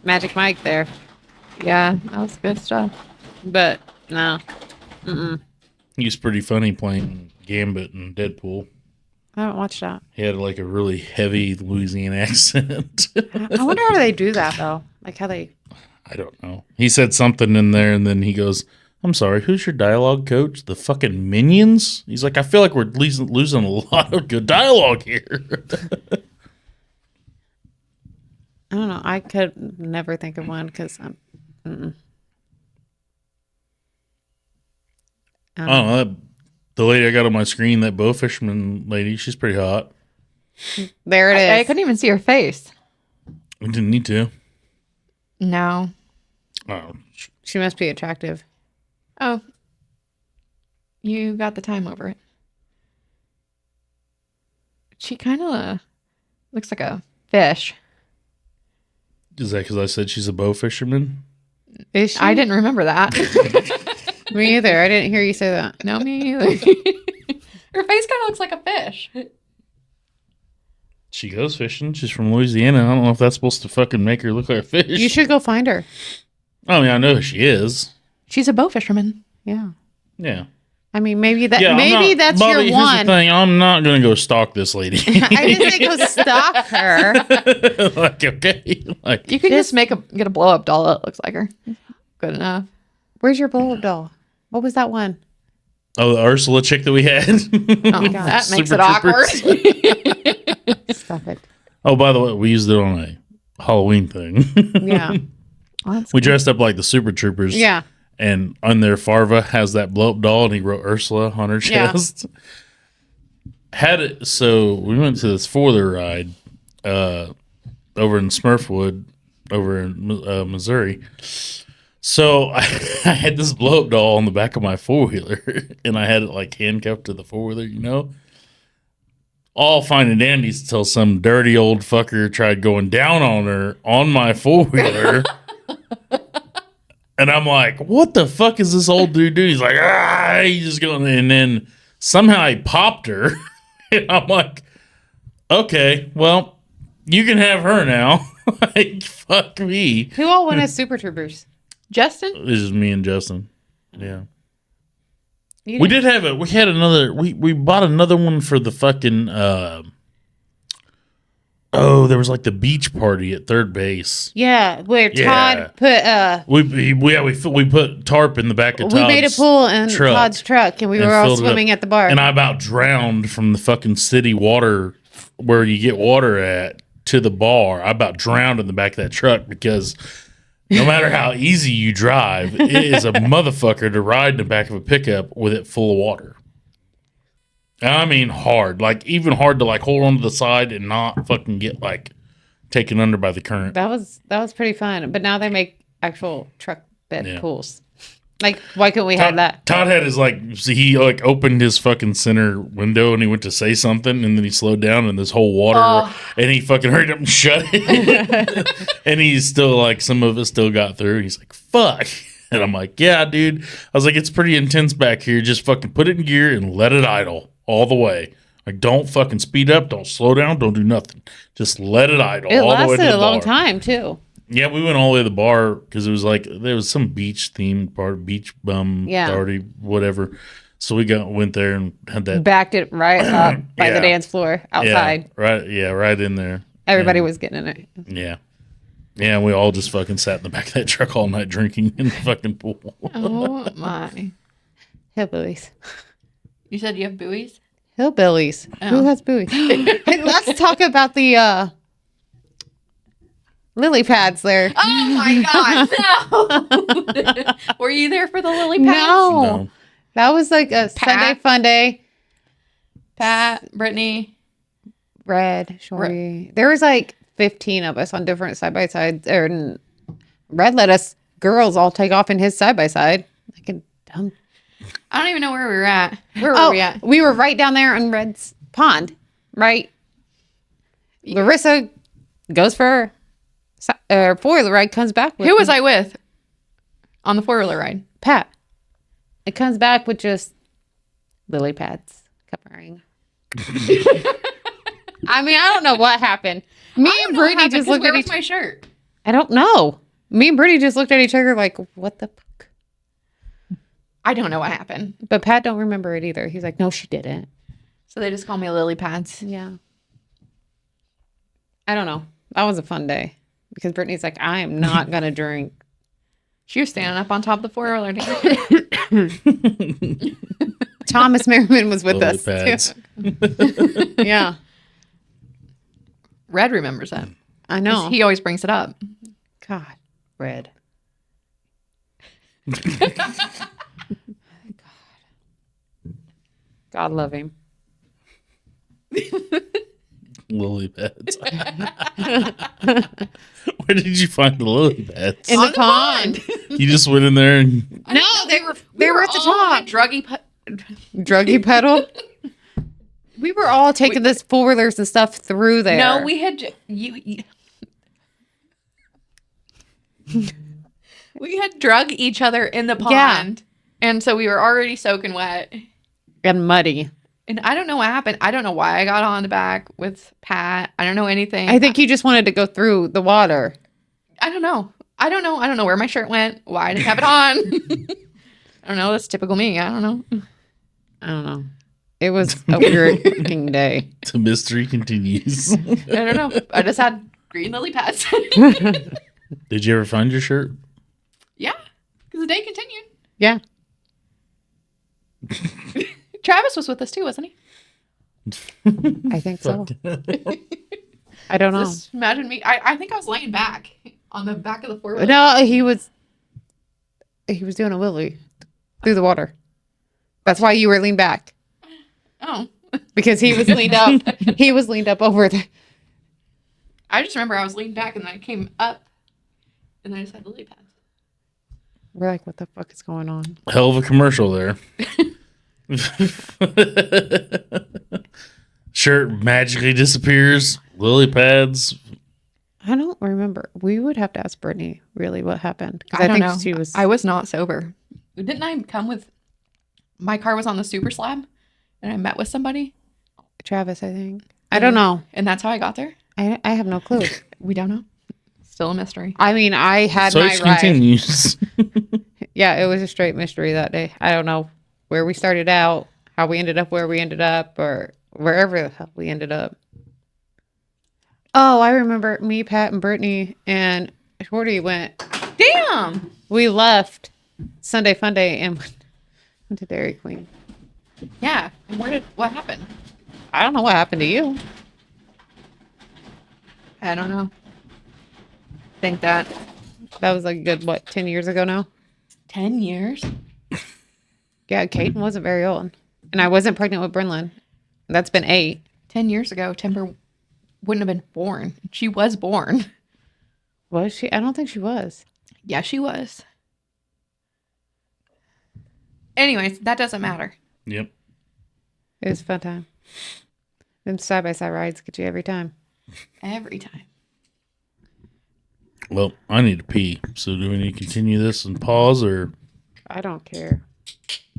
Magic Mike there, Yeah, that was good stuff. but no. He was pretty funny playing Gambit and Deadpool. I haven't watched that. He had like a really heavy Louisiana accent. I wonder how they do that though. Like how they. I don't know. He said something in there, and then he goes, "I'm sorry, who's your dialogue coach? The fucking Minions?" He's like, "I feel like we're losing a lot of good dialogue here." I don't know. I could never think of one because I'm. I don't know. The lady I got on my screen, that bow fisherman lady, she's pretty hot. There it is. I couldn't even see her face. We didn't need to. No. Oh, She must be attractive. Oh. You got the time over it. She kind of looks like a fish. is that because I said she's a bow fisherman? Is she? I didn't remember that. Me either. I didn't hear you say that. No, me either. Her face kind of looks like a fish. She goes fishing. She's from Louisiana. I don't know if that's supposed to fucking make her look like a fish. You should go find her. I mean, I know who she is. She's a bow fisherman. Yeah. Yeah. I mean, maybe that. Yeah, maybe that's Bobby, your here's one. the thing. I'm not going to go stalk this lady. I didn't say go stalk her. Like, okay. Like, You could just get a blow up doll that looks like her. Good enough. Where's your blow up doll? What was that one? oh, the Ursula chick that we had. Oh, that makes Super it awkward. Troopers. Stop it. Oh, by the way, we used it on a Halloween thing. Yeah. Well, that's We dressed up like the Super Troopers. Yeah. And on there, Farva has that blow up doll, and he wrote Ursula on her Yeah. chest. Had it, so we went to this four-wheeler ride over in Smurfwood, over in Missouri. So I had this blow up doll on the back of my four-wheeler, and I had it like handcuffed to the four-wheeler, you know? All fine and dandy until some dirty old fucker tried going down on her on my four-wheeler. And I'm like, what the fuck is this old dude doing? He's like, he's just going, and then somehow he popped her. And I'm like, okay, well, you can have her now. Like, fuck me. Who all went as Super Troopers? Justin? This is me and Justin. Yeah. You We didn't- did have it. We had another, we bought another one for the fucking, there was like the beach party at third base. Yeah, where Yeah. Todd put We put tarp in the back of Todd's we made a pool in truck. Todd's truck, and we And were all filled it up. swimming at the bar. And I about drowned from the fucking city water where you get water at to the bar. I about drowned in the back of that truck because no matter how easy you drive, it is a motherfucker to ride in the back of a pickup with it full of water. I mean hard. Like even hard to like hold on to the side and not fucking get like taken under by the current. that was pretty fun. But now they make actual truck bed Yeah. pools. Like, why couldn't we have that? Todd had his like, see, he like opened his fucking center window and he went to say something and then he slowed down and this whole water and he fucking hurried up and shut it. And he's still like, some of it still got through. He's like, fuck. And I'm like, yeah, dude. I was like, it's pretty intense back here. Just fucking put it in gear and let it idle all the way. Like, don't fucking speed up, don't slow down, don't do nothing. Just let it idle It all the way lasted to the a long bar. time too. Yeah, we went all the way to the bar because it was like there was some beach themed part, beach bum party, whatever. So we went there and had that. Backed it right up by the dance floor outside. Right in there. Everybody was getting in it. Yeah. Yeah, we all just fucking sat in the back of that truck all night drinking in the fucking pool. Oh my! Hillbillies. You said you have buoys? Hillbillies. Oh. Who has buoys? Hey, let's talk about the lily pads there. Oh my God! No. Were you there for the lily pads? No. That was like a Sunday fun day. Pat, Brittany, Red, Shorty. There was like 15 of us on different side by sides. And Red let us girls all take off in his side by side. Like a dumb. I don't even know where we were at. Where were we at? We were right down there in Red's pond, right? Larissa goes for a four-wheeler ride, comes back with Who was I with on the 4-wheeler ride? Pat. It comes back with just lily pads covering. I mean, I don't know what happened. Me and Brittany just looked at each other. my shirt? I don't know. Me and Brittany just looked at each other like, what the fuck? I don't know what happened. But Pat don't remember it either. He's like, no, she didn't. So they just call me lily pads. Yeah. I don't know. That was a fun day because Brittany's like, I am not going to drink. She was standing up on top of the 4-wheeler. Thomas Merriman was with Lily us. pads. Too. Yeah. Red remembers that. I know. He always brings it up. God. Red. God love him. Lily pads. Where did you find the lily pads? In the pond. You just went in there and No, they were at the top. Druggy pedal. We were all taking this 4-wheelers and stuff through there. No, we had you we had drug each other in the pond. And so we were already soaking wet. And muddy. And I don't know what happened. I don't know why I got on the back with Pat. I don't know anything. I think you just wanted to go through the water. I don't know. I don't know where my shirt went. Why I didn't have it on. I don't know. That's typical me. I don't know. I don't know. It was a weird fucking day. the mystery continues. I don't know. I just had green lily pads. Did you ever find your shirt? Yeah. Because the day continued. Yeah. Travis was with us too, wasn't he? I think so. I don't know. Just imagine me. I think I was laying back on the back of the 4-wheeler. No, he was doing a lily through the water. That's why you were leaned back. Oh. Because he was leaned up. He was leaned up over there. I just remember I was leaned back and then I came up and I just had lily pads. We're like, what the fuck is going on? Hell of a commercial there. Shirt magically disappears. Lily pads. I don't remember. We would have to ask Brittany really what happened. I don't think know. she was. I was not sober. Didn't I come with my car was on the super slab and I met with somebody? Travis, I think. I don't know. And that's how I got there? I have no clue. We don't know. Still a mystery. I mean, I had So my it ride. continues. Yeah, it was a straight mystery that day. I don't know where we started out, how we ended up where we ended up, or wherever the hell we ended up. Oh, I remember me, Pat, and Brittany, and Shorty went. Damn. We left Sunday Fun Day and went to Dairy Queen. Yeah. And what happened? I don't know what happened to you. I don't know. Think that That was like a good, 10 years ago now? 10 years? Yeah, Caden wasn't very old. And I wasn't pregnant with Brenlin. That's been 8. 10 years ago, Timber wouldn't have been born. She was born. Was she? I don't think she was. Yeah, she was. Anyways, that doesn't matter. Yep. It was a fun time. Them side-by-side rides get you every time. Every time. Well, I need to pee. So do we need to continue this and pause or? I don't care.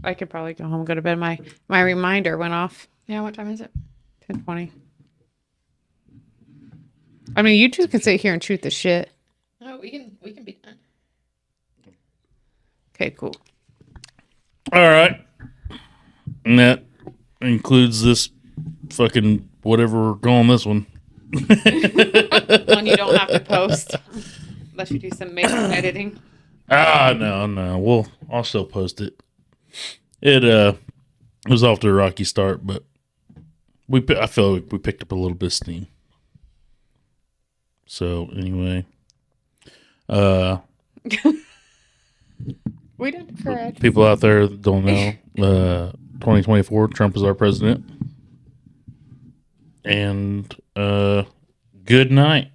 I could probably go home and go to bed. My reminder went off. Yeah, what time is it? fucking funny. I mean, you two can sit here and shoot the shit. Oh, we can be done. Okay, cool. All right. And that includes this fucking whatever we're calling this one. One you don't have to post unless you do some major editing. No. I'll still post it. It was off to a rocky start, but I feel like we picked up a little bit of steam. So anyway, We did correct. people out there that don't know, 2024, Trump is our president. And good night.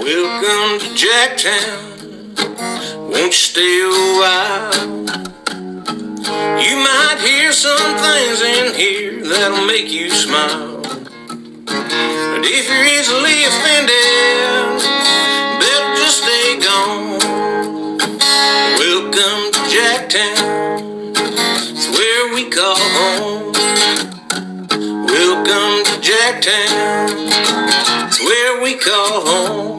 Welcome to Jacktown. Won't you stay a while? You might hear some things in here that'll make you smile. But if you're easily offended, better just stay gone. Welcome to Jacktown. It's where we call home. Welcome to Jacktown. It's where we call home.